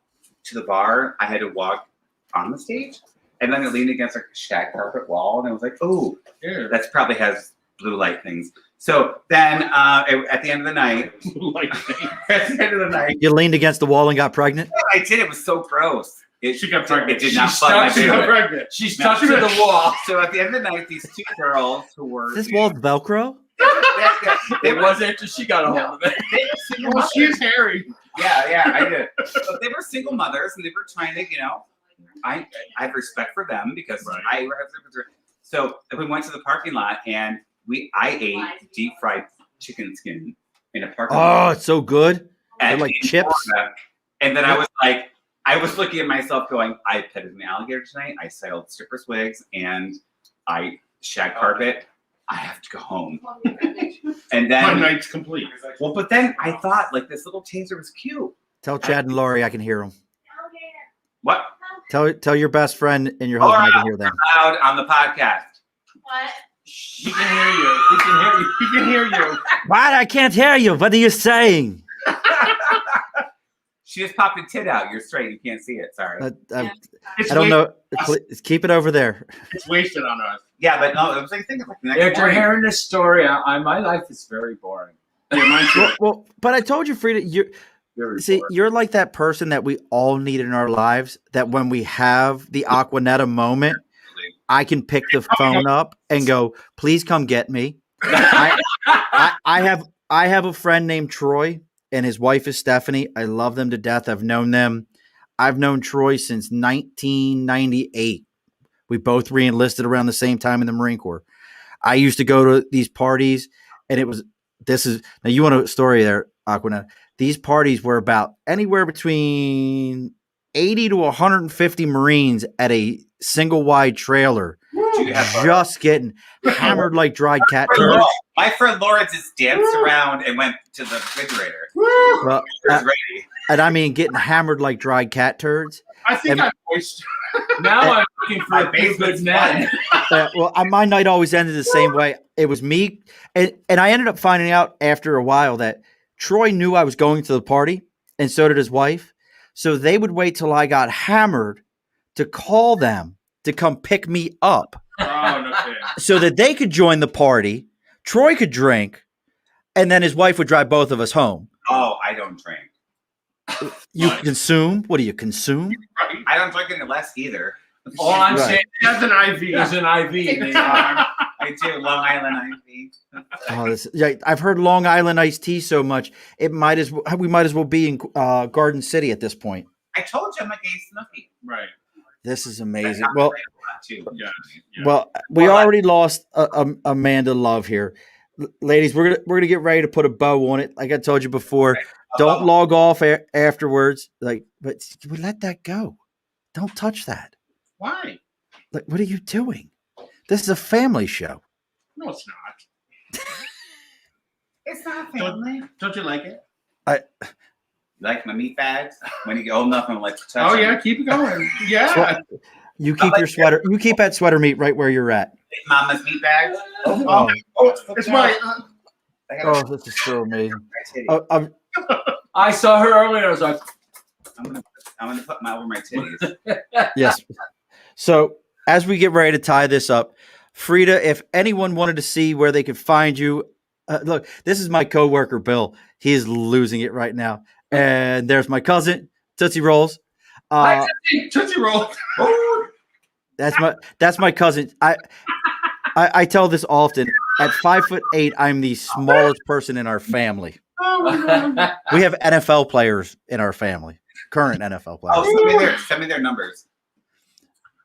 [SPEAKER 2] to the bar. I had to walk on the stage, and then I leaned against a shag carpet wall, and I was like, "Oh,
[SPEAKER 5] Yeah.
[SPEAKER 2] that probably has blue light things." So then, at the end of the night,
[SPEAKER 5] Like,
[SPEAKER 2] at the end of the night,
[SPEAKER 1] You leaned against the wall and got pregnant.
[SPEAKER 2] I did. It was so gross.
[SPEAKER 5] she got pregnant.
[SPEAKER 2] It did not
[SPEAKER 4] She
[SPEAKER 2] plug my
[SPEAKER 4] stuck to
[SPEAKER 5] She
[SPEAKER 2] baby.
[SPEAKER 5] got
[SPEAKER 4] it.
[SPEAKER 5] pregnant.
[SPEAKER 4] She's stuck to the wall.
[SPEAKER 2] So at the end of the night, these two girls who were
[SPEAKER 1] This wall's Velcro.
[SPEAKER 2] they
[SPEAKER 4] It wasn't until she got a hold of it.
[SPEAKER 5] Well, she's hairy.
[SPEAKER 2] Yeah, I did. But they were single mothers, and they were trying to, I have respect for them because
[SPEAKER 5] Right.
[SPEAKER 2] I have respect for. So we went to the parking lot, and I ate deep fried chicken skin in a parking lot.
[SPEAKER 1] Oh, it's so good. They're
[SPEAKER 2] And
[SPEAKER 1] like
[SPEAKER 2] in
[SPEAKER 1] chips.
[SPEAKER 2] Florida. And then I was looking at myself going, I petted an alligator tonight, I sailed strippers' wigs, and I shag carpet. I have to go home. And
[SPEAKER 5] My
[SPEAKER 2] then,
[SPEAKER 5] night's complete.
[SPEAKER 2] well, but then I thought, like, this little taser was cute.
[SPEAKER 1] Tell Chad and Laurie I can hear them.
[SPEAKER 2] What?
[SPEAKER 1] Tell your best friend and your
[SPEAKER 2] All
[SPEAKER 1] husband I
[SPEAKER 2] right.
[SPEAKER 1] can hear them.
[SPEAKER 2] Loud on the podcast.
[SPEAKER 6] What?
[SPEAKER 5] He can hear you. He can hear you. He can hear you.
[SPEAKER 1] What? I can't hear you. What are you saying?
[SPEAKER 2] She just popped a tit out. You're straight. You can't see it. Sorry.
[SPEAKER 5] It's
[SPEAKER 1] I don't
[SPEAKER 5] wa-
[SPEAKER 1] know. Please, keep it over there.
[SPEAKER 5] It's wasted on us.
[SPEAKER 2] Yeah, but no, I was like thinking like the next
[SPEAKER 4] After
[SPEAKER 2] morning.
[SPEAKER 4] hearing this story, my life is very boring.
[SPEAKER 5] Yeah, mine too.
[SPEAKER 1] Well, but I told you, Freida,
[SPEAKER 4] Very
[SPEAKER 1] see,
[SPEAKER 4] boring.
[SPEAKER 1] you're like that person that we all need in our lives. That when we have the Aquaneta moment, I can pick the phone up and go, "Please come get me." I have a friend named Troy, and his wife is Stephanie. I love them to death. I've known them. I've known Troy since 1998. We both re-enlisted around the same time in the Marine Corps. I used to go to these parties, and now you want a story there, Aquaneta. These parties were about anywhere between 80 to 150 Marines at a single wide trailer, just getting hammered like dried cat turds.
[SPEAKER 2] My friend Laura just danced around and went to the refrigerator.
[SPEAKER 1] Well,
[SPEAKER 2] She was ready.
[SPEAKER 1] and I mean getting hammered like dried cat turds.
[SPEAKER 5] I think
[SPEAKER 1] And-
[SPEAKER 5] I'm moist.
[SPEAKER 4] Now I'm looking for
[SPEAKER 2] My
[SPEAKER 4] a few
[SPEAKER 2] basement's
[SPEAKER 4] good men.
[SPEAKER 1] My night always ended the same way. It was me, and I ended up finding out after a while that Troy knew I was going to the party, and so did his wife. So they would wait till I got hammered to call them to come pick me up,
[SPEAKER 5] Oh, no kidding.
[SPEAKER 1] so that they could join the party. Troy could drink, and then his wife would drive both of us home.
[SPEAKER 2] Oh, I don't drink.
[SPEAKER 1] You
[SPEAKER 5] Right.
[SPEAKER 1] consume? What do you consume?
[SPEAKER 5] Right?
[SPEAKER 2] I don't drink any less either.
[SPEAKER 4] All I'm
[SPEAKER 1] Right.
[SPEAKER 4] saying
[SPEAKER 5] He has an IV.
[SPEAKER 4] is an IV in the arm.
[SPEAKER 2] I do. Long Island IV.
[SPEAKER 1] Oh, I've heard Long Island iced tea so much. We might as well be in Garden City at this point.
[SPEAKER 2] I told you I'm a gay snooky.
[SPEAKER 5] Right.
[SPEAKER 1] This is amazing. Well,
[SPEAKER 2] Too.
[SPEAKER 5] Yeah. Yeah.
[SPEAKER 1] well, we
[SPEAKER 2] Well,
[SPEAKER 1] already lost Amanda Love here, ladies. We're gonna get ready to put a bow on it. Like I told you before, don't log off afterwards. But we let that go. Don't touch that.
[SPEAKER 5] Why?
[SPEAKER 1] Like, what are you doing? This is a family show.
[SPEAKER 5] No, it's not.
[SPEAKER 2] It's not family.
[SPEAKER 5] Don't you like it?
[SPEAKER 2] Like my meat bags. When you get old enough, I'm like, touch
[SPEAKER 5] Oh
[SPEAKER 2] them.
[SPEAKER 5] yeah, keep it going. Yeah.
[SPEAKER 1] You keep your sweater. You keep that sweater meat right where you're at.
[SPEAKER 2] Mama's meat bags.
[SPEAKER 1] Oh,
[SPEAKER 5] It's my.
[SPEAKER 2] I gotta
[SPEAKER 1] oh, this is so amazing.
[SPEAKER 2] my titties.
[SPEAKER 4] I saw her earlier. I was like,
[SPEAKER 2] I'm gonna put my over my titties.
[SPEAKER 1] Yes. So as we get ready to tie this up, Freida, if anyone wanted to see where they could find you, look, this is my coworker, Bill. He is losing it right now. And there's my cousin, Tootsie Rolls.
[SPEAKER 5] Hi, Tootsie Roll.
[SPEAKER 1] That's my cousin. I tell this often. At 5'8", I'm the smallest person in our family.
[SPEAKER 5] Oh my God.
[SPEAKER 1] We have NFL players in our family, current NFL players.
[SPEAKER 2] Oh, send me their numbers.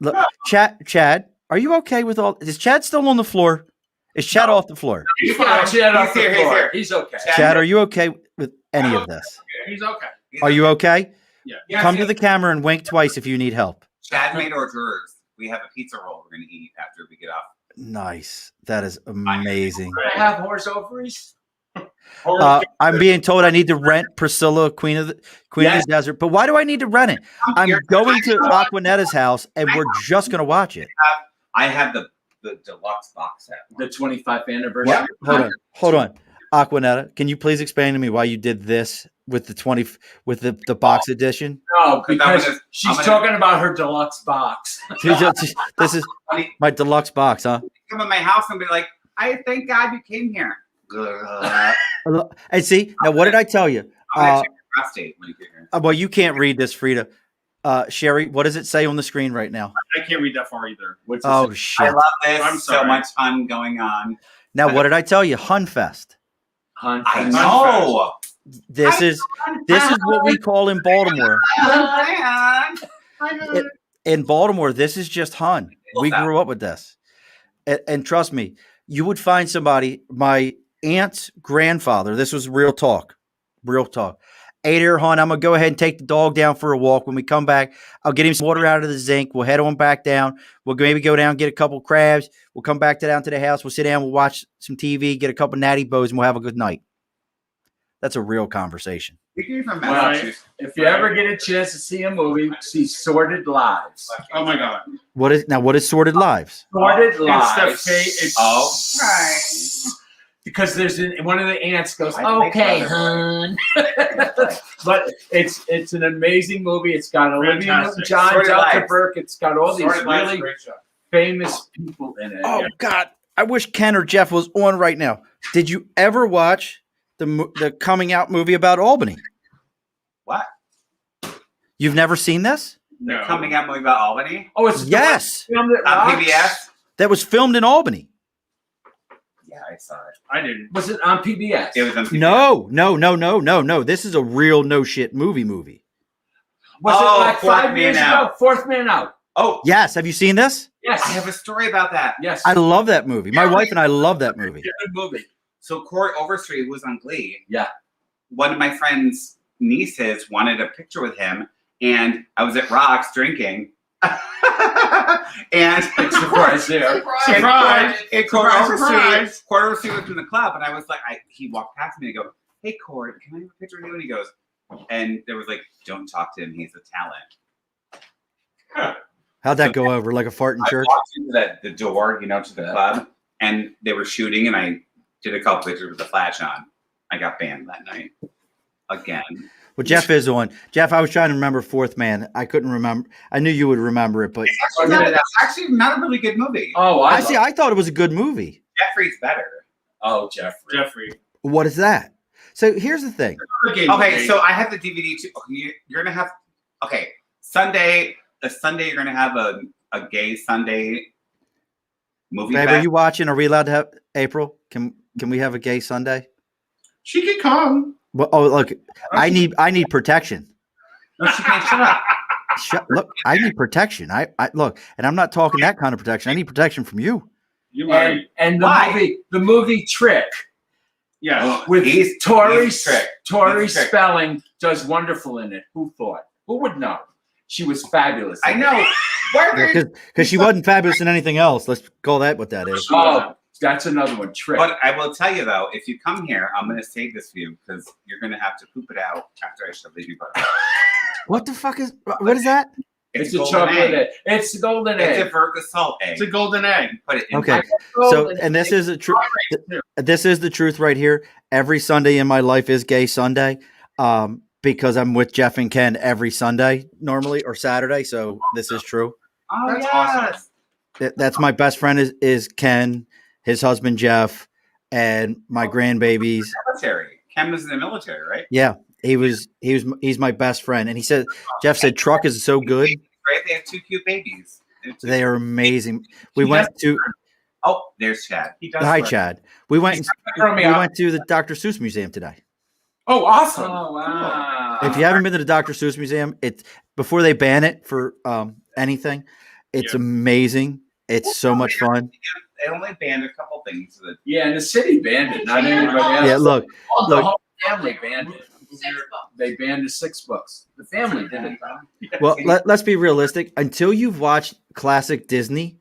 [SPEAKER 1] Look, Chad, are you okay with all? Is Chad still on the floor? Is Chad off the floor?
[SPEAKER 4] he's got Chad off the
[SPEAKER 2] here, he's
[SPEAKER 4] floor.
[SPEAKER 2] here.
[SPEAKER 4] He's okay.
[SPEAKER 1] Chad, are you okay with any of this?
[SPEAKER 5] He's okay.
[SPEAKER 1] Are you okay?
[SPEAKER 5] Yeah.
[SPEAKER 1] Come to the camera and wink twice if you need help.
[SPEAKER 2] Chad made hors d'oeuvres. We have a pizza roll we're gonna eat after we get off.
[SPEAKER 1] Nice. That is amazing.
[SPEAKER 4] I have horse ovaries.
[SPEAKER 1] I'm being told I need to rent Priscilla, Queen of the Desert. But why do I need to rent it? I'm going to Aquaneta's house and we're just going to watch it.
[SPEAKER 2] I have the deluxe box set.
[SPEAKER 4] The 25th anniversary.
[SPEAKER 1] What? Hold on. Aquaneta, can you please explain to me why you did this with the box edition?
[SPEAKER 4] No, because she's
[SPEAKER 2] I'm gonna-
[SPEAKER 4] talking about her deluxe box.
[SPEAKER 1] This is my deluxe box, huh?
[SPEAKER 2] Come in my house and be like, I thank God you came here. I'm
[SPEAKER 1] And see, now what did I tell you?
[SPEAKER 2] gonna check your prostate when you get here.
[SPEAKER 1] Well, you can't read this, Freida. Cherri, what does it say on the screen right now?
[SPEAKER 5] I can't read that far either.
[SPEAKER 4] What's
[SPEAKER 1] Oh,
[SPEAKER 2] I
[SPEAKER 1] shit.
[SPEAKER 2] love this.
[SPEAKER 5] I'm
[SPEAKER 2] So
[SPEAKER 5] sorry.
[SPEAKER 2] much fun going on.
[SPEAKER 1] Now, what did I tell you? Hunfest.
[SPEAKER 4] Hunt
[SPEAKER 2] I
[SPEAKER 4] Fest.
[SPEAKER 2] know.
[SPEAKER 1] This is what we call in Baltimore. In Baltimore, this is just hun. We grew up with this. And trust me, you would find somebody, my aunt's grandfather, this was real talk. Hey there, hon, I'm going to go ahead and take the dog down for a walk. When we come back, I'll get him some water out of the zinc. We'll head on back down. We'll maybe go down, get a couple crabs. We'll come back down to the house. We'll sit down. We'll watch some TV, get a couple natty bows, and we'll have a good night. That's a real conversation.
[SPEAKER 4] Well, if you ever get a chance to see a movie, see Sordid Lives.
[SPEAKER 5] Oh my God.
[SPEAKER 1] What is Sordid Lives?
[SPEAKER 4] Sordid Lives.
[SPEAKER 5] It's
[SPEAKER 4] Because there's one of the aunts goes,
[SPEAKER 2] I
[SPEAKER 4] okay,
[SPEAKER 2] think
[SPEAKER 4] hun. But it's an amazing movie. It's got Olivia
[SPEAKER 5] Fantastic.
[SPEAKER 4] Newton-John,
[SPEAKER 2] Sordid
[SPEAKER 4] Delta
[SPEAKER 2] Lives.
[SPEAKER 4] Burke. It's got all these
[SPEAKER 5] Sordid Lives,
[SPEAKER 4] really
[SPEAKER 5] great show.
[SPEAKER 4] famous people in it.
[SPEAKER 1] Oh, God. I wish Ken or Jeff was on right now. Did you ever watch the coming out movie about Albany?
[SPEAKER 2] What?
[SPEAKER 1] You've never seen this?
[SPEAKER 5] No.
[SPEAKER 2] Coming out movie about Albany
[SPEAKER 4] Oh, it's
[SPEAKER 1] Yes.
[SPEAKER 4] the one filmed at
[SPEAKER 2] on
[SPEAKER 4] Rocks?
[SPEAKER 2] PBS.
[SPEAKER 1] That was filmed in Albany.
[SPEAKER 2] Yeah, I saw it.
[SPEAKER 5] I didn't.
[SPEAKER 4] Was it on PBS?
[SPEAKER 2] It was on PBS.
[SPEAKER 1] No. This is a real no shit movie.
[SPEAKER 4] Was
[SPEAKER 2] Oh,
[SPEAKER 4] it like
[SPEAKER 2] Fourth
[SPEAKER 4] 5
[SPEAKER 2] Man
[SPEAKER 4] years
[SPEAKER 2] Out.
[SPEAKER 4] ago? Fourth Man Out.
[SPEAKER 2] Oh,
[SPEAKER 1] Yes. Have you seen this?
[SPEAKER 4] Yes.
[SPEAKER 2] I have a story about that.
[SPEAKER 4] Yes.
[SPEAKER 1] I love that movie. My wife and I love that movie.
[SPEAKER 4] It's a good movie.
[SPEAKER 2] So Corey Overstreet, who was on Glee,
[SPEAKER 4] Yeah.
[SPEAKER 2] one of my friend's nieces wanted a picture with him, and I was at Rocks drinking. And
[SPEAKER 4] Surprise there.
[SPEAKER 5] Surprise!
[SPEAKER 2] And Corey
[SPEAKER 5] Surprise!
[SPEAKER 2] Overstreet was in the club, and I was like, he walked past me and go, "Hey Corey, can I have a picture with you?" And he goes, and there was like, "Don't talk to him. He's a talent."
[SPEAKER 1] How'd that go over? Like a fart in
[SPEAKER 2] I
[SPEAKER 1] church?
[SPEAKER 2] walked into the door, to the club, and they were shooting, and I did a couple pictures with the flash on. I got banned that night again.
[SPEAKER 1] Well, Jeff is on. Jeff, I was trying to remember Fourth Man. I couldn't remember. I knew you would remember it, but
[SPEAKER 2] It's actually not a really good movie.
[SPEAKER 4] Oh,
[SPEAKER 1] I see. I thought it was a good movie.
[SPEAKER 2] Jeffrey's better.
[SPEAKER 4] Oh, Jeffrey.
[SPEAKER 5] Jeffrey.
[SPEAKER 1] What is that? So here's the thing.
[SPEAKER 2] Okay, so I have the DVD too. You're gonna have Sunday. The Sunday you're gonna have a gay Sunday movie.
[SPEAKER 1] Babe,
[SPEAKER 2] fest.
[SPEAKER 1] are you watching? Are we allowed to have April? Can we have a gay Sunday?
[SPEAKER 5] She could come.
[SPEAKER 1] Well, oh, look, I need protection.
[SPEAKER 2] No, she can't. Shut up.
[SPEAKER 1] Look, I need protection. I look, and I'm not talking that kind of protection. I need protection from you.
[SPEAKER 5] You're right.
[SPEAKER 4] And
[SPEAKER 2] Why?
[SPEAKER 4] the movie Trick
[SPEAKER 5] Yeah.
[SPEAKER 4] with
[SPEAKER 2] He's
[SPEAKER 4] Tori
[SPEAKER 2] Trick.
[SPEAKER 4] Tori
[SPEAKER 2] He's Trick.
[SPEAKER 4] Spelling does wonderful in it. Who thought? Who would know? She was fabulous.
[SPEAKER 2] I know. Where
[SPEAKER 1] Because she wasn't fabulous in anything else. Let's call that what that is.
[SPEAKER 4] Oh, that's another one. Trick.
[SPEAKER 2] But I will tell you though, if you come here, I'm gonna save this for you because you're gonna have to poop it out after I shove the butter.
[SPEAKER 1] What the fuck is? What is that?
[SPEAKER 4] it's a
[SPEAKER 2] golden
[SPEAKER 4] chocolate egg. It's the golden
[SPEAKER 2] It's
[SPEAKER 4] egg.
[SPEAKER 2] a Virga salt egg.
[SPEAKER 5] It's a golden egg.
[SPEAKER 2] Put it in.
[SPEAKER 1] Okay. So, and this is a truth. This is the truth right here. Every Sunday in my life is Gay Sunday, because I'm with Jeff and Ken every Sunday normally or Saturday. So this is true.
[SPEAKER 2] Oh
[SPEAKER 5] That's
[SPEAKER 2] yes.
[SPEAKER 5] awesome.
[SPEAKER 1] That's my best friend is Ken, his husband Jeff, and my grandbabies.
[SPEAKER 2] Military. Ken was in the military, right?
[SPEAKER 1] Yeah, he's my best friend, and he said Jeff said truck is so good.
[SPEAKER 2] Right. They have two cute babies.
[SPEAKER 1] They are amazing. We went to
[SPEAKER 2] Oh, there's Chad.
[SPEAKER 5] He does.
[SPEAKER 1] hi
[SPEAKER 5] work.
[SPEAKER 1] Chad. We went
[SPEAKER 5] Throw me
[SPEAKER 1] we
[SPEAKER 5] out.
[SPEAKER 1] went to the Dr. Seuss Museum today.
[SPEAKER 5] Oh, awesome.
[SPEAKER 4] Oh wow!
[SPEAKER 1] If you haven't been to the Dr. Seuss Museum, it's before they ban it for anything. It's
[SPEAKER 5] Yeah.
[SPEAKER 1] amazing. It's so much fun.
[SPEAKER 2] They only banned a couple things. That
[SPEAKER 4] Yeah, and the city banned it, not anybody else.
[SPEAKER 1] Yeah, look,
[SPEAKER 4] Oh, the
[SPEAKER 1] look.
[SPEAKER 4] whole family banned it. They banned the 6 books. The family did it.
[SPEAKER 1] Well, let's be realistic. Until you've watched classic Disney,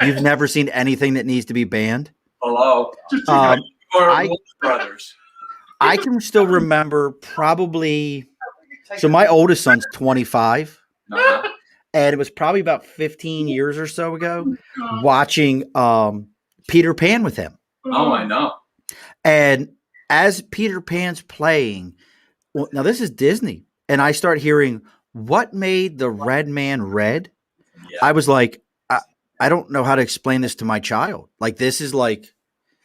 [SPEAKER 1] you've never seen anything that needs to be banned.
[SPEAKER 4] Hello. Or
[SPEAKER 1] I-
[SPEAKER 4] Wolf Brothers.
[SPEAKER 1] I can still remember probably. So my oldest son's 25,
[SPEAKER 4] Uh-huh.
[SPEAKER 1] and it was probably about 15 years or so ago watching Peter Pan with him.
[SPEAKER 4] Oh, I know.
[SPEAKER 1] And as Peter Pan's playing, well, now this is Disney, and I start hearing what made the red man red.
[SPEAKER 4] Yeah.
[SPEAKER 1] I was like, I don't know how to explain this to my child. Like, this is like,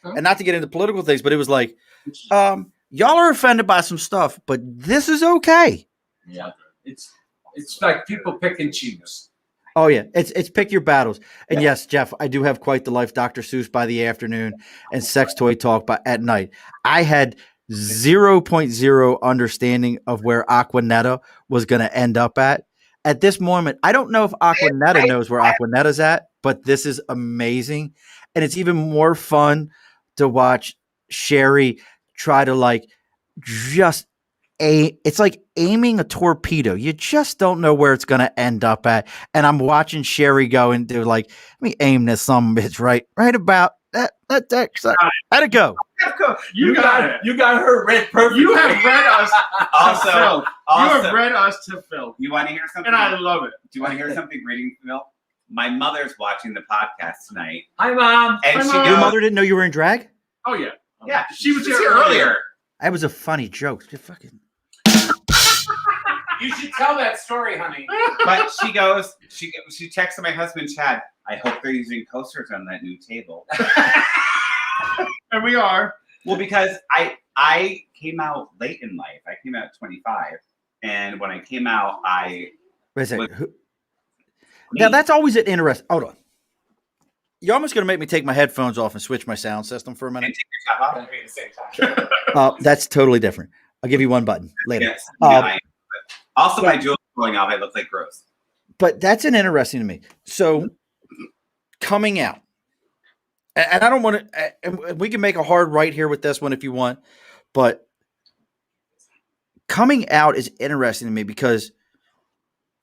[SPEAKER 1] and not to get into political things, but it was like, y'all are offended by some stuff, but this is okay.
[SPEAKER 4] Yeah. It's like people pick and choose.
[SPEAKER 1] Oh yeah, it's pick your battles. And yes, Jeff, I do have quite the life. Dr. Seuss by the afternoon and sex toy talk at night. I had 0.0 understanding of where Aquaneta was going to end up at. At this moment, I don't know if Aquaneta knows where Aquaneta's at, but this is amazing. And it's even more fun to watch Cherri try to like just it's like aiming a torpedo. You just don't know where it's going to end up at. And I'm watching Cherri go and do like, let me aim this some bitch right about that. How'd it go?
[SPEAKER 5] You got it.
[SPEAKER 4] You got her read perfectly.
[SPEAKER 5] You have read us
[SPEAKER 2] Also-
[SPEAKER 5] to Phil. You
[SPEAKER 2] also-
[SPEAKER 5] have read us to Phil.
[SPEAKER 2] You want to hear something?
[SPEAKER 5] And I love it.
[SPEAKER 2] Do you want to hear something reading, Phil? My mother's watching the podcast tonight,
[SPEAKER 4] Hi, Mom.
[SPEAKER 2] and
[SPEAKER 5] Hi,
[SPEAKER 2] she
[SPEAKER 5] Mom.
[SPEAKER 1] Your
[SPEAKER 2] goes,
[SPEAKER 1] mother didn't know you were in drag?
[SPEAKER 5] Oh, yeah.
[SPEAKER 2] "Yeah,
[SPEAKER 5] She was
[SPEAKER 2] here
[SPEAKER 5] here
[SPEAKER 2] earlier."
[SPEAKER 1] That was a funny joke. Just fucking.
[SPEAKER 7] You should tell that story, honey.
[SPEAKER 2] But she goes, she texted my husband Chad. I hope they're using coasters on that new table.
[SPEAKER 5] And we are.
[SPEAKER 2] Well, because I came out late in life. I came out at 25, and when I came out,
[SPEAKER 1] Wait a second.
[SPEAKER 2] Me.
[SPEAKER 1] Now that's always an interesting. Hold on. You're almost going to make me take my headphones off and switch my sound system for a
[SPEAKER 2] and
[SPEAKER 1] minute.
[SPEAKER 2] take your top off.
[SPEAKER 7] At the same time.
[SPEAKER 1] That's totally different. I'll give you one button later.
[SPEAKER 2] Yes. Yeah, I am. But also, my jewelry going off. I look like gross.
[SPEAKER 1] But that's an interesting to me. So coming out, and I don't want to, and we can make a hard right here with this one if you want, but coming out is interesting to me because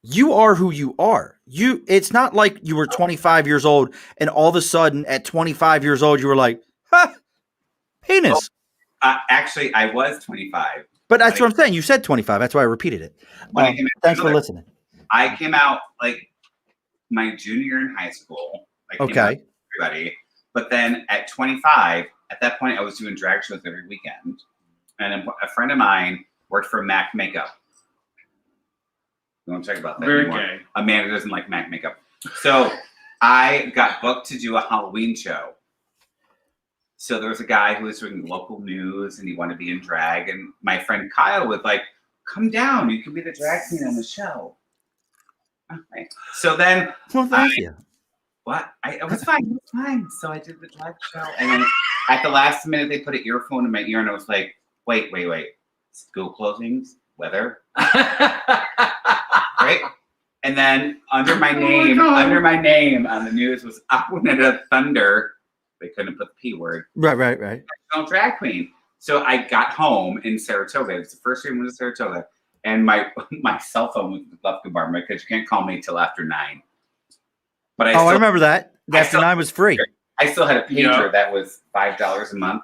[SPEAKER 1] you are who you are. It's not like you were 25 years old and all of a sudden at 25 years old, you were like, penis.
[SPEAKER 2] Actually, I was 25.
[SPEAKER 1] But that's what I'm saying. You said 25. That's why I repeated it.
[SPEAKER 2] When I came out,
[SPEAKER 1] Thanks for listening.
[SPEAKER 2] I came out like my junior year in high school. I came out to everybody. But then at 25, at that point, I was doing drag shows every weekend. And a friend of mine worked for MAC Makeup. We won't talk about that
[SPEAKER 5] Very
[SPEAKER 2] anymore.
[SPEAKER 5] gay.
[SPEAKER 2] Amanda doesn't like MAC Makeup. So I got booked to do a Halloween show. So there was a guy who was doing local news and he wanted to be in drag. And my friend Kyle was like, come down. You can be the drag queen on the show. Okay. So then,
[SPEAKER 1] Well, thank you.
[SPEAKER 2] it was fine. It was fine. So I did the drag show. And then at the last minute, they put an earphone in my ear and I was like, wait. School closings, weather, right? And then under my name on the news was Aquaneta Thunder. They couldn't put the P word.
[SPEAKER 1] Right.
[SPEAKER 2] Professional drag queen. So I got home in Saratoga. It was the first year I went to Saratoga. And my cell phone was in the glove compartment because you can't call me till after 9. But
[SPEAKER 1] I remember that. After
[SPEAKER 2] still-
[SPEAKER 1] 9 was free.
[SPEAKER 2] I still had a pager
[SPEAKER 5] Yeah.
[SPEAKER 2] that was $5 a month.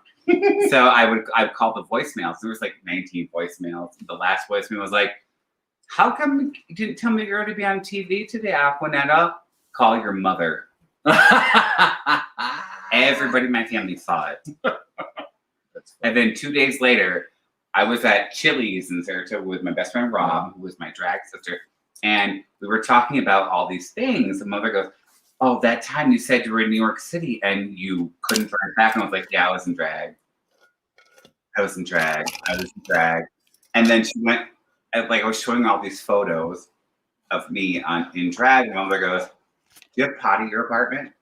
[SPEAKER 2] So I'd call the voicemails. There was like 19 voicemails. The last voicemail was like, how come you didn't tell me you're going to be on TV today, Aquaneta? Call your mother. Everybody in my family saw it. And then 2 days later, I was at Chili's in Saratoga with my best friend Rob, who was my drag sister. And we were talking about all these things. And mother goes, oh, that time you said you were in New York City and you couldn't drive back. And I was like, yeah, I was in drag. And then she went, I was showing all these photos of me in drag. And mother goes, do you have potty in your apartment?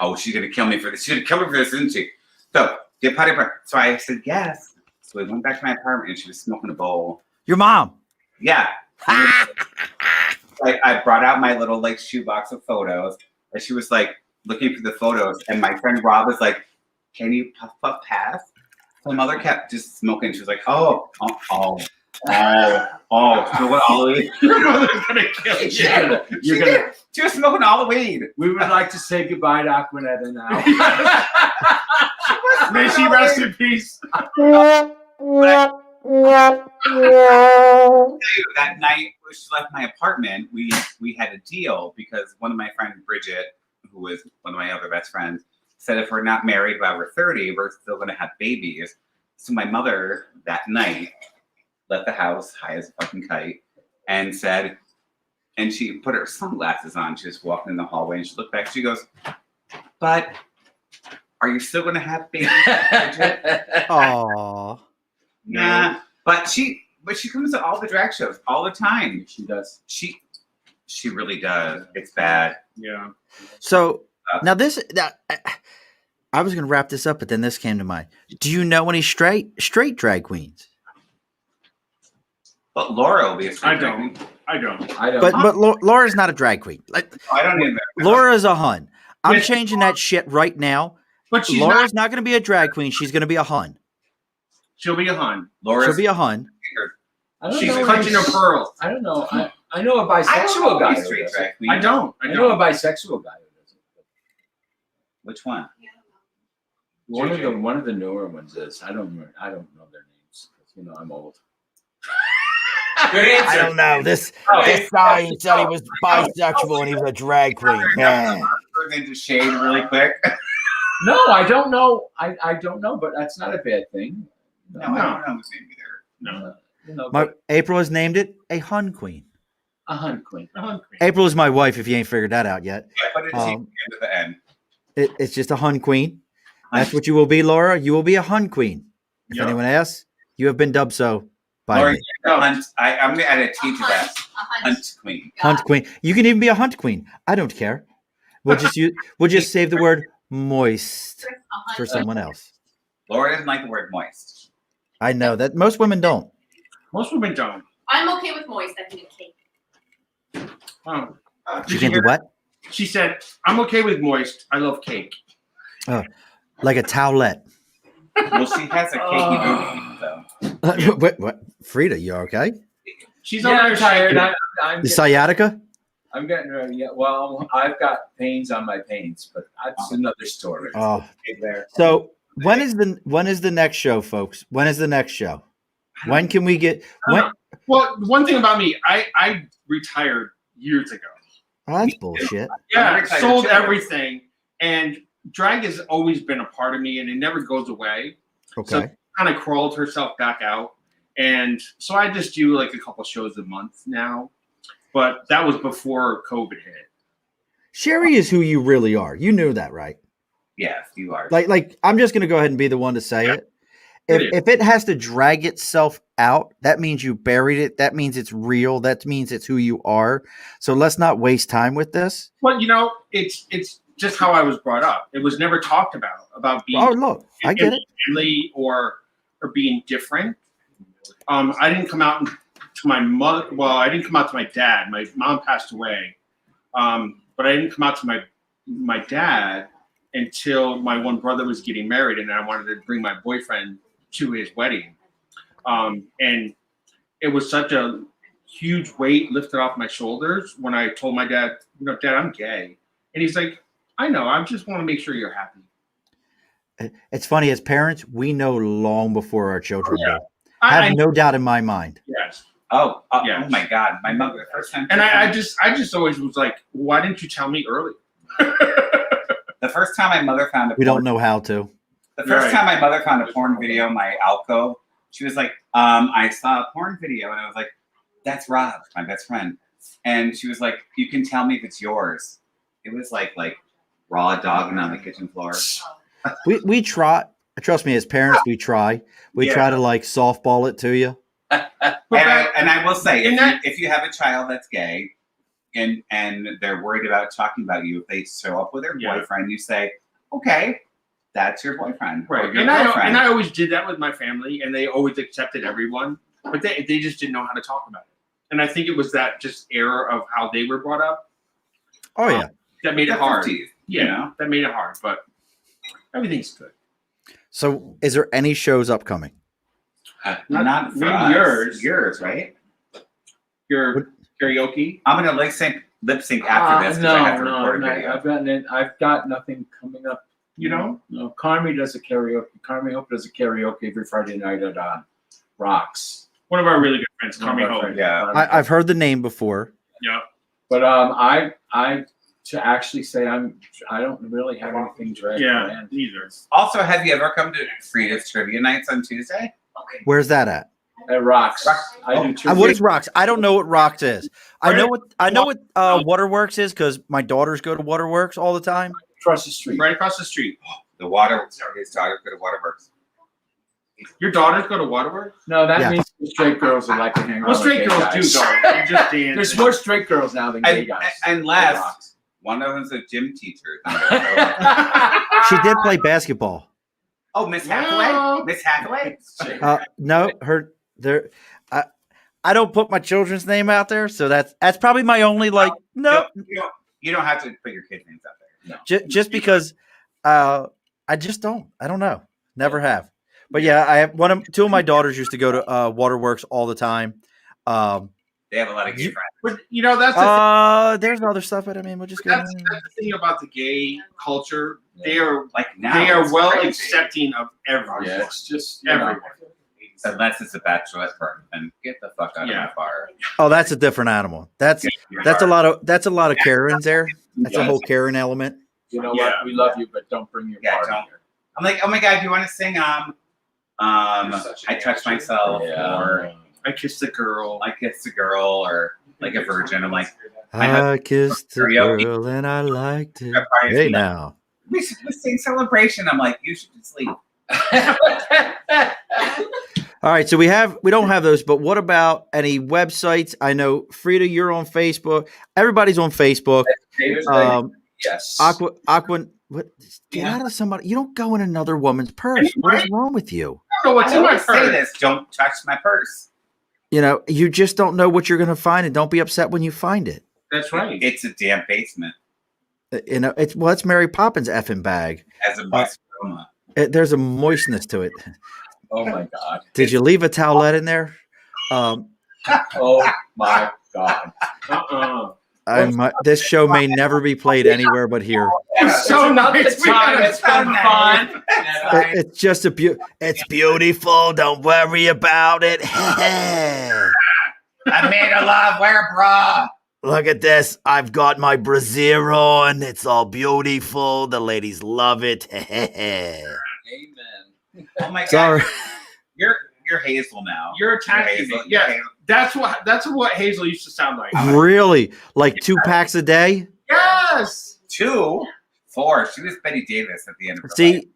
[SPEAKER 2] Oh, she's going to kill me for this. She's going to kill me for this, isn't she? So, do you have potty in your apartment? So I said, yes. So we went back to my apartment and she was smoking a bowl.
[SPEAKER 1] Your mom.
[SPEAKER 2] Yeah. I brought out my little shoebox of photos, and she was looking for the photos, and my friend Rob was like, "Can you puff pass?" So my mother kept just smoking. She was like, "Oh, smoking all the weed."
[SPEAKER 5] Your mother's gonna kill you.
[SPEAKER 2] She was smoking all the weed.
[SPEAKER 4] We would like to say goodbye to Aquaneta now.
[SPEAKER 5] May she rest in peace.
[SPEAKER 2] That night when she left my apartment, we had a deal because one of my friends, Bridget, who was one of my other best friends, said if we're not married by we're 30, we're still going to have babies. So my mother that night left the house high as a fucking kite and said, and she put her sunglasses on. She was walking in the hallway and she looked back. She goes, but are you still going to have babies, Bridget?
[SPEAKER 1] Aww.
[SPEAKER 2] Nah, but she comes to all the drag shows all the time.
[SPEAKER 4] She does.
[SPEAKER 2] She really does. It's bad.
[SPEAKER 5] Yeah.
[SPEAKER 1] So now I was going to wrap this up, but then this came to mind. Do you know any straight drag queens?
[SPEAKER 2] But Laura will be a
[SPEAKER 5] I
[SPEAKER 2] straight drag
[SPEAKER 5] don't.
[SPEAKER 2] queen.
[SPEAKER 5] I don't.
[SPEAKER 4] I don't.
[SPEAKER 1] But Laura's not a drag queen. Like,
[SPEAKER 2] I don't either.
[SPEAKER 1] Laura's a hun. I'm
[SPEAKER 5] Yes,
[SPEAKER 1] changing that shit right now.
[SPEAKER 5] But she's
[SPEAKER 1] Laura's not going to be a drag queen. She's going to be a hun.
[SPEAKER 5] She'll be a hun.
[SPEAKER 2] Laura's
[SPEAKER 1] She'll be a hun.
[SPEAKER 4] I don't
[SPEAKER 5] She's
[SPEAKER 4] know
[SPEAKER 5] clutching her
[SPEAKER 4] any-
[SPEAKER 5] pearls.
[SPEAKER 4] I don't know. I know a
[SPEAKER 2] I don't
[SPEAKER 4] bisexual
[SPEAKER 2] know
[SPEAKER 4] guy.
[SPEAKER 2] any
[SPEAKER 4] who
[SPEAKER 2] straight
[SPEAKER 4] does
[SPEAKER 2] drag
[SPEAKER 4] it.
[SPEAKER 2] queen.
[SPEAKER 5] I don't.
[SPEAKER 4] I know a bisexual guy who does it.
[SPEAKER 2] Which one?
[SPEAKER 4] One of the newer ones is. I don't know their names. You know, I'm old.
[SPEAKER 2] Good answer.
[SPEAKER 1] I don't know. This guy said he was bisexual and he was a drag queen. Yeah.
[SPEAKER 2] Turn into shade really quick.
[SPEAKER 4] No, I don't know. I don't know, but that's not a bad thing.
[SPEAKER 2] No, I don't know his name either.
[SPEAKER 5] No.
[SPEAKER 4] You know,
[SPEAKER 1] My
[SPEAKER 4] but
[SPEAKER 1] April has named it a hun queen.
[SPEAKER 4] a hun queen.
[SPEAKER 5] A hun queen.
[SPEAKER 1] April is my wife. If you ain't figured that out yet,
[SPEAKER 2] Yeah, but it's
[SPEAKER 1] Um,
[SPEAKER 2] at the end.
[SPEAKER 1] it's just a hun queen. That's what you will be, Laura. You will be a hun queen. If
[SPEAKER 5] Yep.
[SPEAKER 1] anyone asks, you have been dubbed so by
[SPEAKER 2] Laura,
[SPEAKER 1] me.
[SPEAKER 2] you're the hunt. I'm going to teach you that.
[SPEAKER 6] A hunt.
[SPEAKER 2] Hunt queen.
[SPEAKER 1] Hunt queen. You can even be a hunt queen. I don't care. We'll just save the word moist
[SPEAKER 6] A hunt.
[SPEAKER 1] for someone else.
[SPEAKER 2] Laura doesn't like the word moist.
[SPEAKER 1] I know that most women don't.
[SPEAKER 5] Most women don't.
[SPEAKER 6] I'm okay with moist. I can do cake.
[SPEAKER 5] Oh.
[SPEAKER 1] You
[SPEAKER 5] Did you
[SPEAKER 1] can't do
[SPEAKER 5] hear?
[SPEAKER 1] what?
[SPEAKER 5] She said, "I'm okay with moist. I love cake."
[SPEAKER 1] Like a towelette.
[SPEAKER 2] Well, she has a cakey booty, so.
[SPEAKER 1] What? Freida, you okay?
[SPEAKER 5] She's
[SPEAKER 4] Yeah,
[SPEAKER 5] over
[SPEAKER 4] I'm
[SPEAKER 5] there
[SPEAKER 4] tired.
[SPEAKER 5] shaking.
[SPEAKER 4] I'm
[SPEAKER 1] The
[SPEAKER 4] getting,
[SPEAKER 1] sciatica?
[SPEAKER 4] I'm getting ready. Yeah, well, I've got pains on my pains, but that's another story.
[SPEAKER 1] Oh,
[SPEAKER 2] There.
[SPEAKER 1] so when is the next show, folks? When is the next show? When can we get? When?
[SPEAKER 5] Well, one thing about me, I retired years ago.
[SPEAKER 1] Oh, that's bullshit.
[SPEAKER 5] Yeah,
[SPEAKER 2] I'm retired
[SPEAKER 5] sold
[SPEAKER 2] too.
[SPEAKER 5] everything, and drag has always been a part of me, and it never goes away.
[SPEAKER 1] Okay.
[SPEAKER 5] Kind of crawled herself back out, and so I just do like a couple shows a month now. But that was before COVID hit.
[SPEAKER 1] Cherri is who you really are. You knew that, right?
[SPEAKER 2] Yes, you are.
[SPEAKER 1] Like I'm just gonna go ahead and be the one to say it.
[SPEAKER 5] It is.
[SPEAKER 1] If it has to drag itself out, that means you buried it. That means it's real. That means it's who you are. So let's not waste time with this.
[SPEAKER 5] Well, it's just how I was brought up. It was never talked about being
[SPEAKER 1] Oh, look, I get it.
[SPEAKER 5] family or being different. I didn't come out to my mother. Well, I didn't come out to my dad. My mom passed away, but I didn't come out to my dad until my one brother was getting married, and I wanted to bring my boyfriend to his wedding. And it was such a huge weight lifted off my shoulders when I told my dad, Dad, I'm gay. And he's like, I know, I just want to make sure you're happy.
[SPEAKER 1] It's funny, as parents, we know long before our children
[SPEAKER 5] Yeah.
[SPEAKER 1] do. I
[SPEAKER 5] I
[SPEAKER 1] have no doubt in my mind.
[SPEAKER 5] yes.
[SPEAKER 2] Oh
[SPEAKER 5] Yes.
[SPEAKER 2] my God. My mother, the first time.
[SPEAKER 5] And I just always was like, why didn't you tell me early?
[SPEAKER 2] The first time my mother found a
[SPEAKER 1] We
[SPEAKER 2] porn,
[SPEAKER 1] don't know how to.
[SPEAKER 2] The first
[SPEAKER 5] Right.
[SPEAKER 2] time my mother found a porn video in my alcove, she was like, I saw a porn video, and I was like, that's Rob, my best friend. And she was like, you can tell me if it's yours. It was like raw dogging on the kitchen floor.
[SPEAKER 1] We try. Trust me, as parents, we try. We
[SPEAKER 2] Yeah.
[SPEAKER 1] try to like softball it to you.
[SPEAKER 5] But
[SPEAKER 2] And I will say,
[SPEAKER 5] in
[SPEAKER 2] if you have a child that's gay and they're worried about talking about you, if they show up with their
[SPEAKER 5] Yeah.
[SPEAKER 2] boyfriend, you say, okay, that's your boyfriend. Or
[SPEAKER 5] right.
[SPEAKER 2] your
[SPEAKER 5] And
[SPEAKER 2] girlfriend.
[SPEAKER 5] I always did that with my family, and they always accepted everyone, but they just didn't know how to talk about it. And I think it was that just error of how they were brought up
[SPEAKER 1] Oh yeah.
[SPEAKER 5] that made it
[SPEAKER 2] The
[SPEAKER 5] hard.
[SPEAKER 2] 50s,
[SPEAKER 5] Yeah,
[SPEAKER 2] you know?
[SPEAKER 5] that made it hard, but everything's good.
[SPEAKER 1] So, is there any shows upcoming?
[SPEAKER 2] Not for
[SPEAKER 5] maybe
[SPEAKER 2] us.
[SPEAKER 5] yours.
[SPEAKER 2] Right?
[SPEAKER 5] Your karaoke.
[SPEAKER 2] I'm gonna lip sync after this because I have to record a video.
[SPEAKER 4] I've got nothing coming up.
[SPEAKER 5] You know?
[SPEAKER 4] No, Carmi does a karaoke. Carmi Hope does a karaoke every Friday night at Rocks.
[SPEAKER 5] One of our really good friends,
[SPEAKER 4] One of
[SPEAKER 5] Carmi
[SPEAKER 4] our
[SPEAKER 5] Hope.
[SPEAKER 4] friends.
[SPEAKER 2] Yeah.
[SPEAKER 1] I've heard the name before.
[SPEAKER 5] Yeah.
[SPEAKER 4] But I to actually say I don't really have anything direct
[SPEAKER 5] Yeah.
[SPEAKER 4] planned.
[SPEAKER 5] Neither.
[SPEAKER 2] Also, have you ever come to Freida's trivia nights on Tuesday?
[SPEAKER 1] Where's that at?
[SPEAKER 4] At Rocks.
[SPEAKER 2] Rocks.
[SPEAKER 4] I do two.
[SPEAKER 1] What is Rocks? I don't know what Rocks is. I know what Waterworks is because my daughters go to Waterworks all the time.
[SPEAKER 4] across the street.
[SPEAKER 5] Right across the street.
[SPEAKER 2] The water. His daughter go to Waterworks.
[SPEAKER 5] Your daughters go to Waterworks?
[SPEAKER 4] No, that
[SPEAKER 1] Yeah.
[SPEAKER 4] means the straight girls that like to hang out.
[SPEAKER 5] Well, straight
[SPEAKER 4] with gay
[SPEAKER 5] girls do
[SPEAKER 4] guys.
[SPEAKER 5] go. They just dance.
[SPEAKER 4] There's more straight girls now than gay guys.
[SPEAKER 2] And
[SPEAKER 4] at
[SPEAKER 2] last,
[SPEAKER 4] Rocks.
[SPEAKER 2] One of them's a gym teacher.
[SPEAKER 1] She did play basketball.
[SPEAKER 2] Oh, Miss Hathaway. Miss Hathaway.
[SPEAKER 1] No, her there. I don't put my children's name out there, so that's probably my only like. No,
[SPEAKER 2] You don't have to put your kids' names out there. No.
[SPEAKER 1] just because I just don't. I don't know. Never have. But yeah, I have two of my daughters used to go to Waterworks all the time.
[SPEAKER 2] They have a lot of gay friends.
[SPEAKER 5] But that's the
[SPEAKER 1] there's other stuff, but I mean, we'll just go.
[SPEAKER 5] that's the thing about the gay culture. They are
[SPEAKER 2] Like now,
[SPEAKER 5] they are
[SPEAKER 2] it's
[SPEAKER 5] well
[SPEAKER 2] crazy.
[SPEAKER 5] accepting of everyone.
[SPEAKER 4] Yeah, it's just
[SPEAKER 5] Everyone.
[SPEAKER 2] Unless it's a bachelorette party, then get the fuck out of my bar.
[SPEAKER 1] Oh, that's a different animal. That's a lot of Karens there. That's a whole Karen element.
[SPEAKER 4] You know
[SPEAKER 5] Yeah.
[SPEAKER 4] what? We love you, but don't bring your party
[SPEAKER 2] don't.
[SPEAKER 4] here.
[SPEAKER 2] I'm like, oh my god, do you want to sing? I touched myself,
[SPEAKER 4] Yeah.
[SPEAKER 2] or
[SPEAKER 5] I kissed a girl.
[SPEAKER 2] I kissed a girl, or like a virgin. I'm like,
[SPEAKER 1] I kissed a
[SPEAKER 2] karaoke.
[SPEAKER 1] girl and I liked it.
[SPEAKER 2] Our party's
[SPEAKER 1] Hey
[SPEAKER 2] like,
[SPEAKER 1] now.
[SPEAKER 2] we should just sing Celebration. I'm like, you should just leave.
[SPEAKER 1] All right, so we don't have those, but what about any websites? I know Freida, you're on Facebook. Everybody's on Facebook.
[SPEAKER 4] Yes.
[SPEAKER 1] Aqua. What? Get out of somebody. You don't go in another woman's purse. What is wrong with you?
[SPEAKER 5] I don't know what's
[SPEAKER 2] I
[SPEAKER 5] in my
[SPEAKER 2] always say
[SPEAKER 5] purse.
[SPEAKER 2] this: don't touch my purse.
[SPEAKER 1] You know, you just don't know what you're going to find, and don't be upset when you find it.
[SPEAKER 5] That's right.
[SPEAKER 2] It's a damn basement.
[SPEAKER 1] You know, it's Mary Poppins' effing bag.
[SPEAKER 2] As a moist aroma.
[SPEAKER 1] There's a moistness to it.
[SPEAKER 4] Oh my God.
[SPEAKER 1] Did you leave a towelette in there?
[SPEAKER 4] Oh my God.
[SPEAKER 1] This show may never be played anywhere but here.
[SPEAKER 5] It's so nice.
[SPEAKER 4] The time. It's been fun.
[SPEAKER 1] It's just it's beautiful. Don't worry about it.
[SPEAKER 2] I made a love. Wear a bra.
[SPEAKER 1] Look at this. I've got my brassiere on. It's all beautiful. The ladies love it.
[SPEAKER 4] Amen.
[SPEAKER 2] Oh my god.
[SPEAKER 1] Sorry.
[SPEAKER 2] You're Hazel now.
[SPEAKER 5] You're attacking me. Yeah, that's what Hazel used to sound like.
[SPEAKER 1] Really? Like 2 packs a day?
[SPEAKER 5] Yes.
[SPEAKER 2] 2, 4. She was Betty Davis at the end of her life.
[SPEAKER 1] See,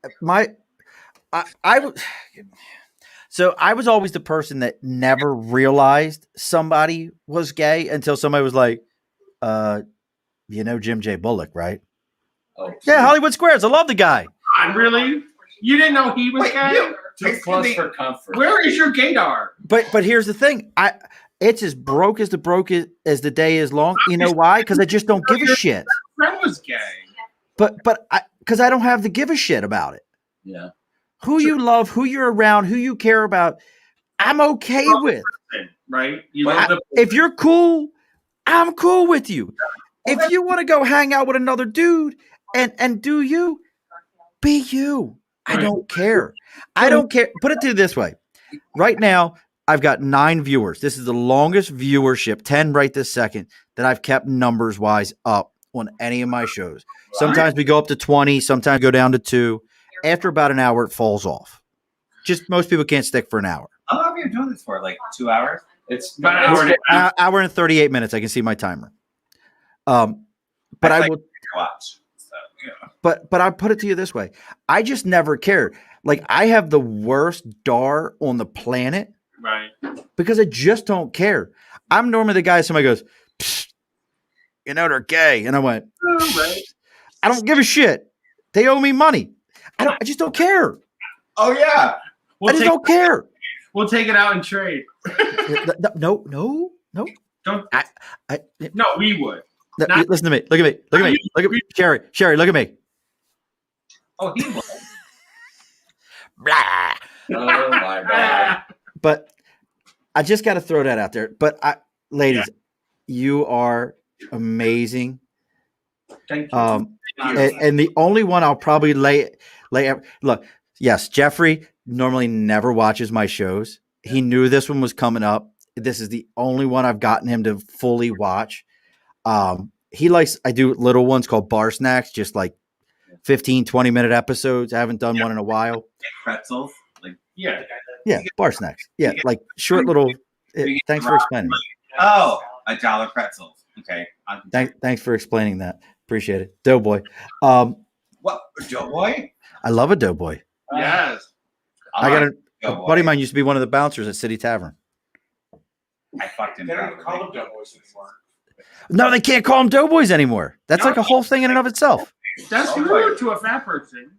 [SPEAKER 1] so I was always the person that never realized somebody was gay until somebody was like, you know Jim J. Bullock, right?
[SPEAKER 4] Oh,
[SPEAKER 1] Yeah, Hollywood Squares. I love the guy.
[SPEAKER 5] Really? You didn't know he was gay?
[SPEAKER 4] too close for comfort.
[SPEAKER 5] Where is your gaydar?
[SPEAKER 1] But here's the thing. It's as broke as the day is long. You know why? Because I just don't give a shit.
[SPEAKER 5] Friend was gay.
[SPEAKER 1] But because I don't have to give a shit about it.
[SPEAKER 4] Yeah.
[SPEAKER 1] Who you love, who you're around, who you care about, I'm okay with.
[SPEAKER 5] Right?
[SPEAKER 1] If you're cool, I'm cool with you. If you want to go hang out with another dude and do you, be you. I don't care. I don't care. Put it to you this way. Right now, I've got 9 viewers. This is the longest viewership, 10 right this second, that I've kept numbers wise up on any of my shows. Sometimes we go up to 20, sometimes go down to 2. After about an hour, it falls off. Just most people can't stick for an hour.
[SPEAKER 2] How long have you been doing this for? Like 2 hours?
[SPEAKER 4] It's
[SPEAKER 5] About an hour and a half.
[SPEAKER 1] Hour and 38 minutes. I can see my timer. But
[SPEAKER 2] That's
[SPEAKER 1] I
[SPEAKER 2] like
[SPEAKER 1] will.
[SPEAKER 2] watch. So, yeah.
[SPEAKER 1] But I put it to you this way. I just never cared. Like I have the worst dar on the planet
[SPEAKER 5] Right.
[SPEAKER 1] because I just don't care. I'm normally the guy. Somebody goes, "Psst, you know they're gay," and I went,
[SPEAKER 5] Right.
[SPEAKER 1] "I don't give a shit. They owe me money. I just don't care.
[SPEAKER 2] Oh yeah.
[SPEAKER 1] I just don't care."
[SPEAKER 5] We'll take it out and trade.
[SPEAKER 1] No.
[SPEAKER 5] Don't.
[SPEAKER 1] I
[SPEAKER 5] No, we would.
[SPEAKER 1] no,
[SPEAKER 5] Not-
[SPEAKER 1] listen to me. Look at me. Look at me. Look at me. Cherri, look at me.
[SPEAKER 2] Oh, he would.
[SPEAKER 1] Blah.
[SPEAKER 4] oh my God.
[SPEAKER 1] But I just got to throw that out there. But ladies, you are amazing.
[SPEAKER 5] Thank you.
[SPEAKER 1] And the only one I'll probably lay look, yes, Jeffrey normally never watches my shows. He knew this one was coming up. This is the only one I've gotten him to fully watch. He likes, I do little ones called bar snacks, just like 15, 20-minute episodes. I haven't done one in a while.
[SPEAKER 2] Pretzels. Like
[SPEAKER 5] Yeah.
[SPEAKER 1] Yeah, bar snacks. Yeah, like short little. Thanks for explaining.
[SPEAKER 2] oh, $1 pretzels. Okay.
[SPEAKER 1] Thanks for explaining that. Appreciate it. Doughboy.
[SPEAKER 2] What? Doughboy?
[SPEAKER 1] I love a doughboy.
[SPEAKER 5] Yes.
[SPEAKER 1] I got a
[SPEAKER 2] Doughboy.
[SPEAKER 1] buddy of mine used to be one of the bouncers at City Tavern.
[SPEAKER 2] I fucked him.
[SPEAKER 7] They don't even
[SPEAKER 2] probably.
[SPEAKER 7] call them doughboys anymore.
[SPEAKER 1] No, they can't call them doughboys anymore. That's like a whole thing in and of itself.
[SPEAKER 5] That's rude to a fat person.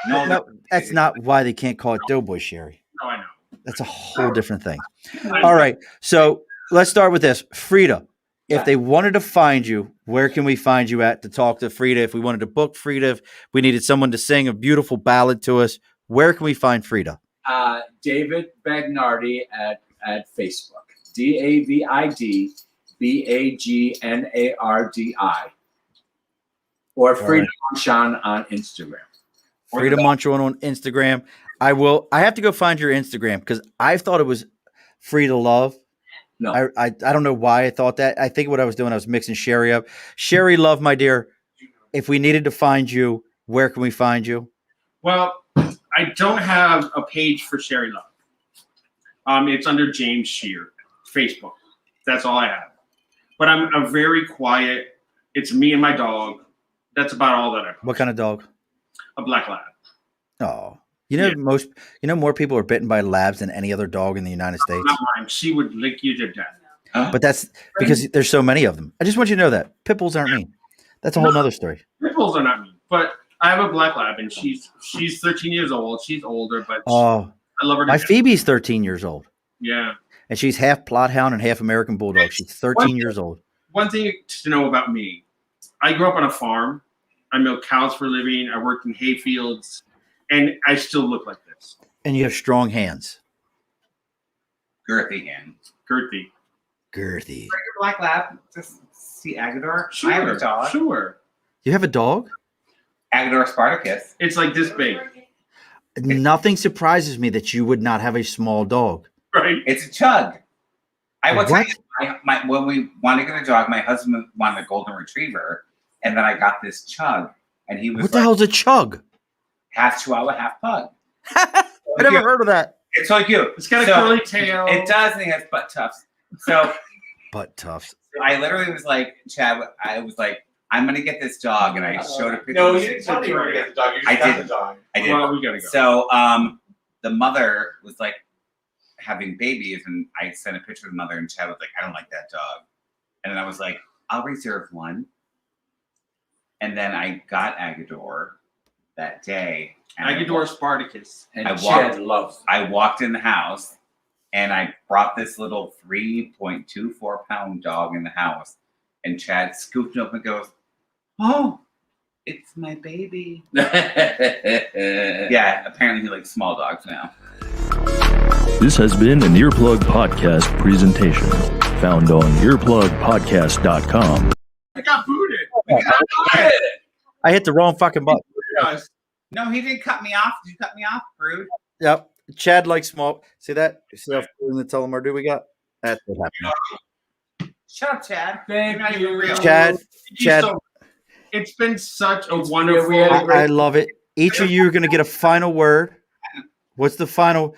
[SPEAKER 1] No, that's not why they can't call it doughboy, Cherri.
[SPEAKER 5] No, I know.
[SPEAKER 1] That's a whole different thing. All right. So let's start with this. Freida, if they wanted to find you, where can we find you at to talk to Freida? If we wanted to book Freida, if we needed someone to sing a beautiful ballad to us, where can we find Freida?
[SPEAKER 4] David Bagnardi at Facebook. DavidBagnardi. Or Freida Munchon on Instagram.
[SPEAKER 1] Freida Munchon on Instagram. I have to go find your Instagram because I thought it was Freida Love.
[SPEAKER 4] No.
[SPEAKER 1] I don't know why I thought that. I think what I was doing, I was mixing Cherri up. Cherri Love, my dear, if we needed to find you, where can we find you?
[SPEAKER 5] Well, I don't have a page for Cherri Love. It's under James Shear, Facebook. That's all I have. But I'm a very quiet. It's me and my dog. That's about all that I post.
[SPEAKER 1] What kind of dog?
[SPEAKER 5] A black lab.
[SPEAKER 1] Oh, more people are bitten by labs than any other dog in the United States.
[SPEAKER 5] Not mine. She would lick you to death.
[SPEAKER 1] But that's because there's so many of them. I just want you to know that pit bulls aren't mean. That's a whole nother story.
[SPEAKER 5] Pit bulls are not mean. But I have a black lab, and she's 13 years old. She's older, but I love her to
[SPEAKER 1] my
[SPEAKER 5] death.
[SPEAKER 1] Phoebe's 13 years old.
[SPEAKER 5] Yeah.
[SPEAKER 1] And she's half Plot Hound and half American Bulldog. She's 13 years old.
[SPEAKER 5] One thing to know about me, I grew up on a farm. I milk cows for a living. I worked in hay fields, and I still look like this.
[SPEAKER 1] And you have strong hands.
[SPEAKER 2] Girthy hands.
[SPEAKER 5] Girthy.
[SPEAKER 1] Girthy.
[SPEAKER 3] Bring your black lab to see Agador. I have a dog.
[SPEAKER 5] Sure.
[SPEAKER 1] You have a dog?
[SPEAKER 2] Agador Spartacus.
[SPEAKER 5] It's like this big,
[SPEAKER 1] Nothing surprises me that you would not have a small dog.
[SPEAKER 5] right?
[SPEAKER 2] It's a chug. I will tell
[SPEAKER 1] What?
[SPEAKER 2] you, when we wanted to get a dog, my husband wanted a golden retriever, and then I got this chug, and he was
[SPEAKER 1] What the
[SPEAKER 2] like,
[SPEAKER 1] hell's a chug?
[SPEAKER 2] half Chihuahua, half pug.
[SPEAKER 1] I never heard of that.
[SPEAKER 2] It's so cute.
[SPEAKER 5] It's got a
[SPEAKER 2] So,
[SPEAKER 5] curly tail.
[SPEAKER 2] It does, and it has butt tufts. So
[SPEAKER 1] Butt tufts.
[SPEAKER 2] I literally was like, Chad, I was like, I'm gonna get this dog, and I showed a picture.
[SPEAKER 7] No,
[SPEAKER 2] of
[SPEAKER 7] you
[SPEAKER 2] it.
[SPEAKER 7] didn't tell me you were gonna get the dog. You
[SPEAKER 2] I
[SPEAKER 7] just got
[SPEAKER 2] did.
[SPEAKER 7] the dog.
[SPEAKER 2] I did.
[SPEAKER 5] Well, we gotta go.
[SPEAKER 2] So the mother was like having babies, and I sent a picture of the mother, and Chad was like, I don't like that dog. And then I was like, I'll reserve one. And then I got Agador that day. And
[SPEAKER 5] Agador Spartacus.
[SPEAKER 4] And
[SPEAKER 2] I
[SPEAKER 4] Chad loves.
[SPEAKER 2] I walked in the house, and I brought this little 3.24 pound dog in the house. And Chad scooped it up and goes, "Oh, it's my baby." Yeah, apparently he likes small dogs now.
[SPEAKER 8] This has been an Earplug Podcast presentation, found on earplugpodcast.com.
[SPEAKER 5] I got booted.
[SPEAKER 1] I hit the wrong fucking button.
[SPEAKER 5] Yes.
[SPEAKER 2] No, he didn't cut me off. Did you cut me off, Brood?
[SPEAKER 1] Yep. Chad likes small. See that? See how in the telemark we got? That's what happened.
[SPEAKER 2] Shut up, Chad.
[SPEAKER 5] Thank
[SPEAKER 2] You're not even real.
[SPEAKER 1] Chad, Chad,
[SPEAKER 5] It's been such a
[SPEAKER 4] It's
[SPEAKER 5] wonderful.
[SPEAKER 4] we had a great-
[SPEAKER 1] I love it. Each of you are going to get a final word. What's the final?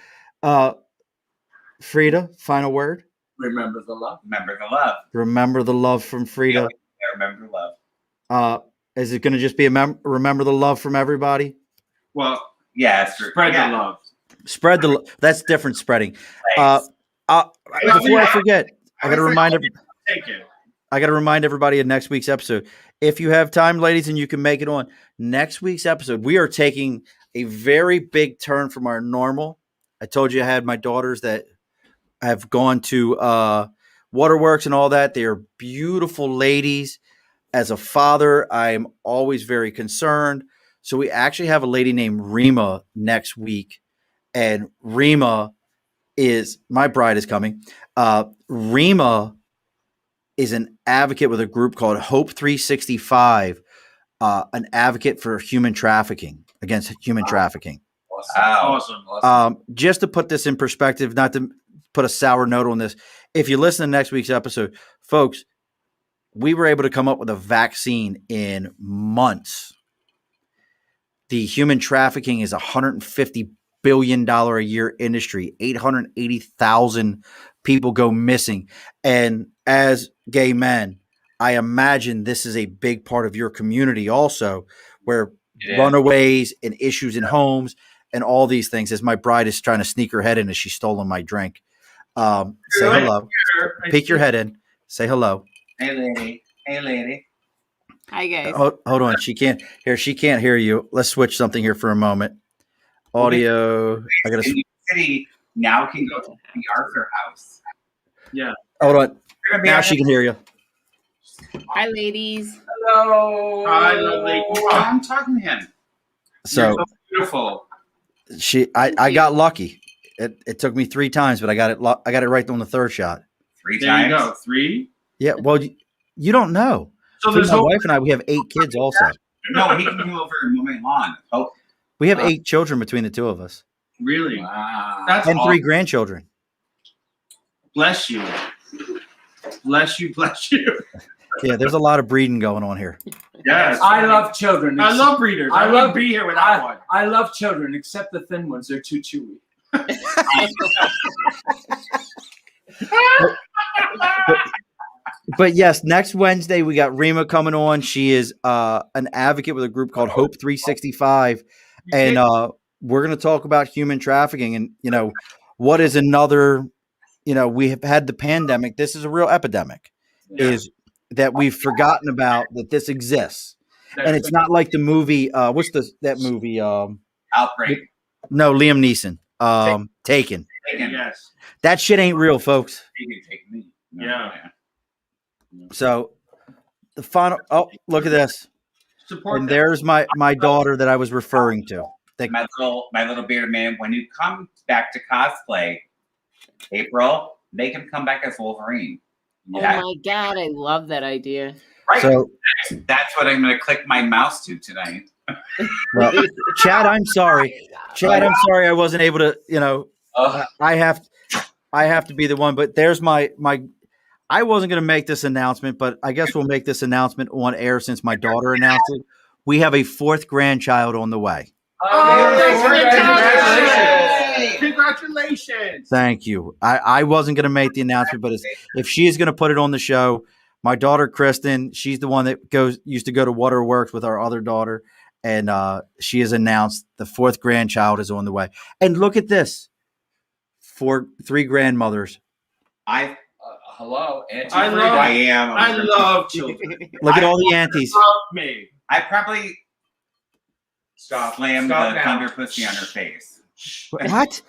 [SPEAKER 1] Freida, final word.
[SPEAKER 4] Remember the love.
[SPEAKER 2] Remember the love.
[SPEAKER 1] Remember the love from Freida.
[SPEAKER 2] Yeah, remember the love.
[SPEAKER 1] Is it going to just be remember the love from everybody?
[SPEAKER 5] Well,
[SPEAKER 2] Yes.
[SPEAKER 5] spread the love.
[SPEAKER 1] Spread the love. That's different spreading.
[SPEAKER 2] Thanks.
[SPEAKER 1] Before I forget, I got to remind
[SPEAKER 5] Take it.
[SPEAKER 1] I got to remind everybody of next week's episode. If you have time, ladies, and you can make it on next week's episode, we are taking a very big turn from our normal. I told you I had my daughters that have gone to Waterworks and all that. They are beautiful ladies. As a father, I am always very concerned. So we actually have a lady named Rima next week. And Rima is, my bride is coming. Rima is an advocate with a group called Hope 365, an advocate for human trafficking, against human trafficking.
[SPEAKER 2] Awesome.
[SPEAKER 5] Awesome.
[SPEAKER 1] Just to put this in perspective, not to put a sour note on this, if you listen to next week's episode, folks, we were able to come up with a vaccine in months. The human trafficking is $150 billion a year industry. 880,000 people go missing. And as gay men, I imagine this is a big part of your community also, where runaways and issues in homes and all these things, as my bride is trying to sneak her head in as she's stolen my drink. Say hello. Peek your head in. Say hello.
[SPEAKER 2] Hey, lady. Hey, lady.
[SPEAKER 9] Hi guys.
[SPEAKER 1] Hold on. She can't hear you. Let's switch something here for a moment. Audio. I gotta.
[SPEAKER 2] In New York City, now can go to the Arthur House.
[SPEAKER 1] Hold on.
[SPEAKER 2] You're gonna be
[SPEAKER 1] Now
[SPEAKER 2] out
[SPEAKER 1] she can hear you.
[SPEAKER 9] Hi ladies.
[SPEAKER 4] Hello.
[SPEAKER 5] Hi, lovely.
[SPEAKER 2] Oh, I'm talking to him.
[SPEAKER 1] So
[SPEAKER 5] Beautiful.
[SPEAKER 1] I got lucky. It took me 3 times, but I got it right on the 3rd shot.
[SPEAKER 2] 3
[SPEAKER 5] There
[SPEAKER 2] times.
[SPEAKER 5] you go. 3.
[SPEAKER 1] Yeah. Well, you don't know.
[SPEAKER 5] So
[SPEAKER 1] Between
[SPEAKER 5] there's
[SPEAKER 1] my
[SPEAKER 5] hope.
[SPEAKER 1] wife and I, we have 8 kids. Also,
[SPEAKER 2] No, he can come over and mow my lawn. Oh,
[SPEAKER 1] we have 8 children between the 2 of us,
[SPEAKER 5] Really?
[SPEAKER 4] Wow.
[SPEAKER 5] That's
[SPEAKER 1] and
[SPEAKER 5] all.
[SPEAKER 1] 3 grandchildren.
[SPEAKER 5] Bless you. Bless you. Bless you.
[SPEAKER 1] Yeah, there's a lot of breeding going on here.
[SPEAKER 5] Yes.
[SPEAKER 4] I love children.
[SPEAKER 5] I love breeders. I wouldn't be here without one.
[SPEAKER 4] I love children, except the thin ones. They're too chewy.
[SPEAKER 1] But yes, next Wednesday we got Rima coming on. She is an advocate with a group called Hope 365, and we're going to talk about human trafficking. And what is another? We have had the pandemic. This is a real epidemic.
[SPEAKER 5] Yeah.
[SPEAKER 1] Is that we've forgotten about that this exists, and it's not like the movie. What's that movie?
[SPEAKER 2] Outbreak.
[SPEAKER 1] No, Liam Neeson. Taken.
[SPEAKER 5] Yes.
[SPEAKER 1] That shit ain't real, folks.
[SPEAKER 2] He can take me. No,
[SPEAKER 5] Yeah.
[SPEAKER 1] So the final. Oh, look at this.
[SPEAKER 5] Support
[SPEAKER 1] And
[SPEAKER 5] them.
[SPEAKER 1] there's my daughter that I was referring to.
[SPEAKER 2] My little bearded man. When you come back to cosplay, April, make him come back as Wolverine. Yeah.
[SPEAKER 9] Oh my god, I love that idea.
[SPEAKER 2] Right.
[SPEAKER 1] So,
[SPEAKER 2] That's what I'm going to click my mouse to tonight.
[SPEAKER 1] well, Chad, I'm sorry. Chad, I'm sorry I wasn't able to. I have to be the one. But there's my. I wasn't going to make this announcement, but I guess we'll make this announcement on air since my daughter announced it. We have a 4th grandchild on the way.
[SPEAKER 5] Congratulations. Congratulations.
[SPEAKER 1] Thank you. I wasn't going to make the announcement, but if she is going to put it on the show, my daughter Kristen, she's the one that used to go to Waterworks with our other daughter, and she has announced the 4th grandchild is on the way. And look at this, 3 grandmothers.
[SPEAKER 4] Hello, Auntie
[SPEAKER 5] I
[SPEAKER 4] Freida.
[SPEAKER 5] love-
[SPEAKER 2] I am.
[SPEAKER 5] I love children.
[SPEAKER 1] Look at all the aunties.
[SPEAKER 5] Love me.
[SPEAKER 2] I probably
[SPEAKER 3] Stop.
[SPEAKER 2] slammed
[SPEAKER 3] Stop
[SPEAKER 2] the
[SPEAKER 3] now.
[SPEAKER 2] thunder pussy on her face.
[SPEAKER 1] What?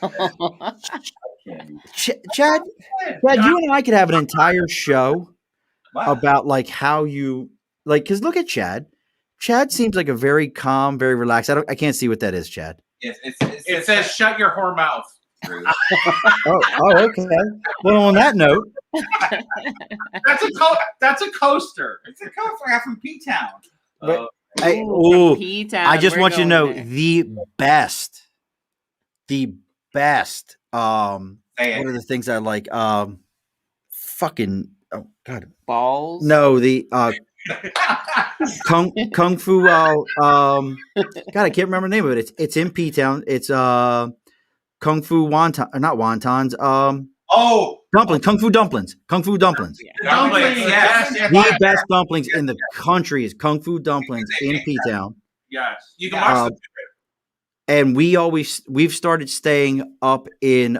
[SPEAKER 1] Chad, you and I could have an entire show
[SPEAKER 2] Wow.
[SPEAKER 1] about like how you like. Because look at Chad. Chad seems like a very calm, very relaxed. I can't see what that is, Chad.
[SPEAKER 7] It says "shut your whore mouth."
[SPEAKER 1] Oh, okay. Well, on that note,
[SPEAKER 5] That's a coaster.
[SPEAKER 2] It's a coaster out from P-Town.
[SPEAKER 1] I just want you to know the best.
[SPEAKER 2] Say
[SPEAKER 1] What are
[SPEAKER 2] it.
[SPEAKER 1] the things I like? Fucking oh god,
[SPEAKER 9] balls.
[SPEAKER 1] no, the kung fu. God, I can't remember the name of it. It's in P Town. It's kung fu wonton, not wontons.
[SPEAKER 2] Oh,
[SPEAKER 1] Kung fu dumplings. Kung fu dumplings.
[SPEAKER 2] dumplings. Yes.
[SPEAKER 1] The best dumplings in the country is kung fu dumplings in P Town.
[SPEAKER 5] Yes.
[SPEAKER 7] You can watch the
[SPEAKER 1] And we've started staying up in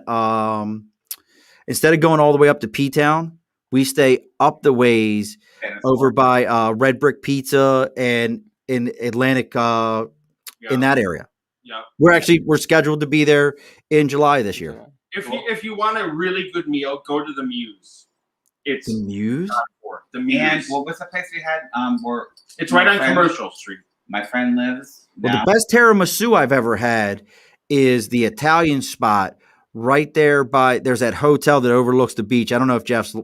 [SPEAKER 1] instead of going all the way up to P Town, we stay up the ways over by Red Brick Pizza and in Atlantic in that area.
[SPEAKER 5] Yeah.
[SPEAKER 1] We're scheduled to be there in July this year.
[SPEAKER 5] If you want a really good meal, go to the Muse. It's
[SPEAKER 1] The Muse?
[SPEAKER 5] the
[SPEAKER 2] And
[SPEAKER 5] Muse.
[SPEAKER 2] what was the place we had? Where
[SPEAKER 5] It's right on
[SPEAKER 2] my friend-
[SPEAKER 5] Commercial Street.
[SPEAKER 2] My friend lives.
[SPEAKER 1] Well,
[SPEAKER 2] now.
[SPEAKER 1] the best tiramisu I've ever had is the Italian spot right there by. There's that hotel that overlooks the beach. I don't know if Jeff's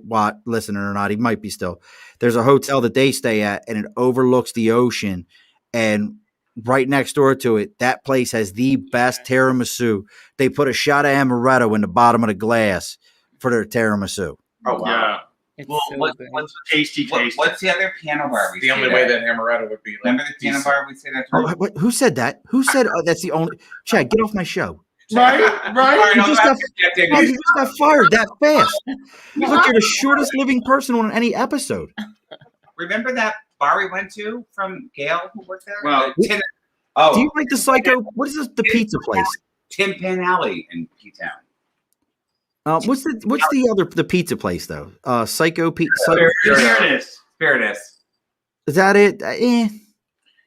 [SPEAKER 1] listening or not. He might be still. There's a hotel that they stay at, and it overlooks the ocean. And right next door to it, that place has the best tiramisu. They put a shot of amaretto in the bottom of the glass for their tiramisu.
[SPEAKER 2] Oh wow.
[SPEAKER 5] Yeah.
[SPEAKER 9] It's
[SPEAKER 2] Well,
[SPEAKER 9] so
[SPEAKER 2] what-
[SPEAKER 9] good.
[SPEAKER 5] What's the tasty taste?
[SPEAKER 2] What's the other piano bar we
[SPEAKER 7] The
[SPEAKER 2] stayed
[SPEAKER 7] only way
[SPEAKER 2] at?
[SPEAKER 7] that amaretto would be.
[SPEAKER 2] Remember the piano bar we stayed at?
[SPEAKER 1] Who said that? Who said that's the only? Chad, get off my show.
[SPEAKER 5] Right? Right?
[SPEAKER 1] You just got fired that fast. Look, you're the shortest living person on any episode.
[SPEAKER 2] Remember that bar we went to from Gail who worked there?
[SPEAKER 5] Well,
[SPEAKER 1] Do
[SPEAKER 2] Oh,
[SPEAKER 1] you like the Psycho? What is this? The pizza place?
[SPEAKER 2] Tin Pan Alley in P-Town.
[SPEAKER 1] What's the pizza place though? Psycho Pizza.
[SPEAKER 2] Fairness.
[SPEAKER 1] Is that it?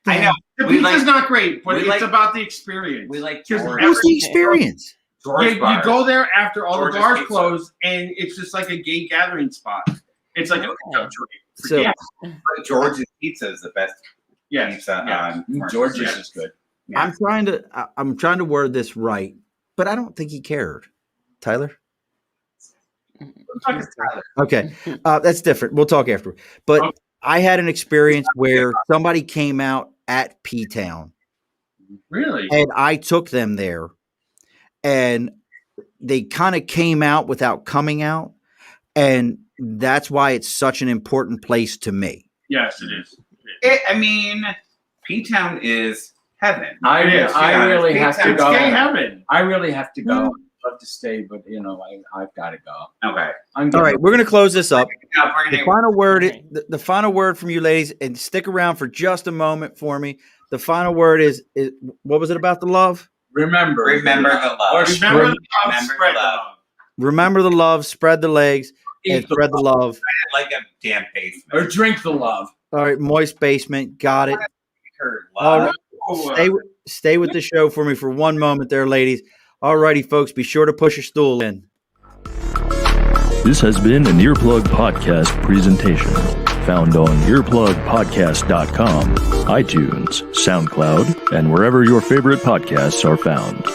[SPEAKER 2] I know.
[SPEAKER 5] The
[SPEAKER 2] We
[SPEAKER 5] pizza's
[SPEAKER 2] like-
[SPEAKER 5] not great, but
[SPEAKER 2] we
[SPEAKER 5] it's
[SPEAKER 2] like-
[SPEAKER 5] about the experience.
[SPEAKER 2] We like
[SPEAKER 5] Just
[SPEAKER 2] George.
[SPEAKER 1] What's the experience?
[SPEAKER 2] George
[SPEAKER 5] You
[SPEAKER 2] Bar.
[SPEAKER 5] go there after all
[SPEAKER 2] George's
[SPEAKER 5] the bars
[SPEAKER 2] Pizza.
[SPEAKER 5] close, and it's just like a gay gathering spot. It's like a pickup joint.
[SPEAKER 1] So
[SPEAKER 2] Yeah. But George's Pizza is the best
[SPEAKER 5] Yes.
[SPEAKER 2] pizza.
[SPEAKER 5] Yeah.
[SPEAKER 4] George's is good.
[SPEAKER 2] Yeah.
[SPEAKER 1] I'm trying to word this right, but I don't think he cared. Tyler? Okay. That's different. We'll talk after. But
[SPEAKER 5] Okay.
[SPEAKER 1] I had an experience where somebody came out at P-Town
[SPEAKER 5] Really?
[SPEAKER 1] and I took them there and they kind of came out without coming out. And that's why it's such an important place to me.
[SPEAKER 5] Yes, it is.
[SPEAKER 2] P-Town is heaven.
[SPEAKER 4] I really have to
[SPEAKER 5] It's
[SPEAKER 4] go.
[SPEAKER 5] gay heaven.
[SPEAKER 4] I really have to go. I'd love to stay, but I've got to go.
[SPEAKER 2] Okay.
[SPEAKER 1] All right. We're going to close this up.
[SPEAKER 2] Now, we're
[SPEAKER 1] The
[SPEAKER 2] gonna-
[SPEAKER 1] final word, the final word from you ladies, and stick around for just a moment for me. The final word is what was it about the love?
[SPEAKER 4] Remember
[SPEAKER 2] Remember the love.
[SPEAKER 5] Remember the love,
[SPEAKER 2] Remember
[SPEAKER 5] spread
[SPEAKER 2] the
[SPEAKER 5] the
[SPEAKER 2] love.
[SPEAKER 5] love.
[SPEAKER 1] Remember the love, spread the legs, and spread the love.
[SPEAKER 2] Like a damn basement.
[SPEAKER 4] or drink the love.
[SPEAKER 1] All right, moist basement, got it.
[SPEAKER 2] Her
[SPEAKER 1] All
[SPEAKER 2] love.
[SPEAKER 1] right,
[SPEAKER 5] Oh,
[SPEAKER 1] stay with the show for me for one moment there, ladies. All righty, folks, be sure to push your stool in.
[SPEAKER 8] This has been an Earplug Podcast presentation. Found on earplugpodcast.com, iTunes, SoundCloud, and wherever your favorite podcasts are found.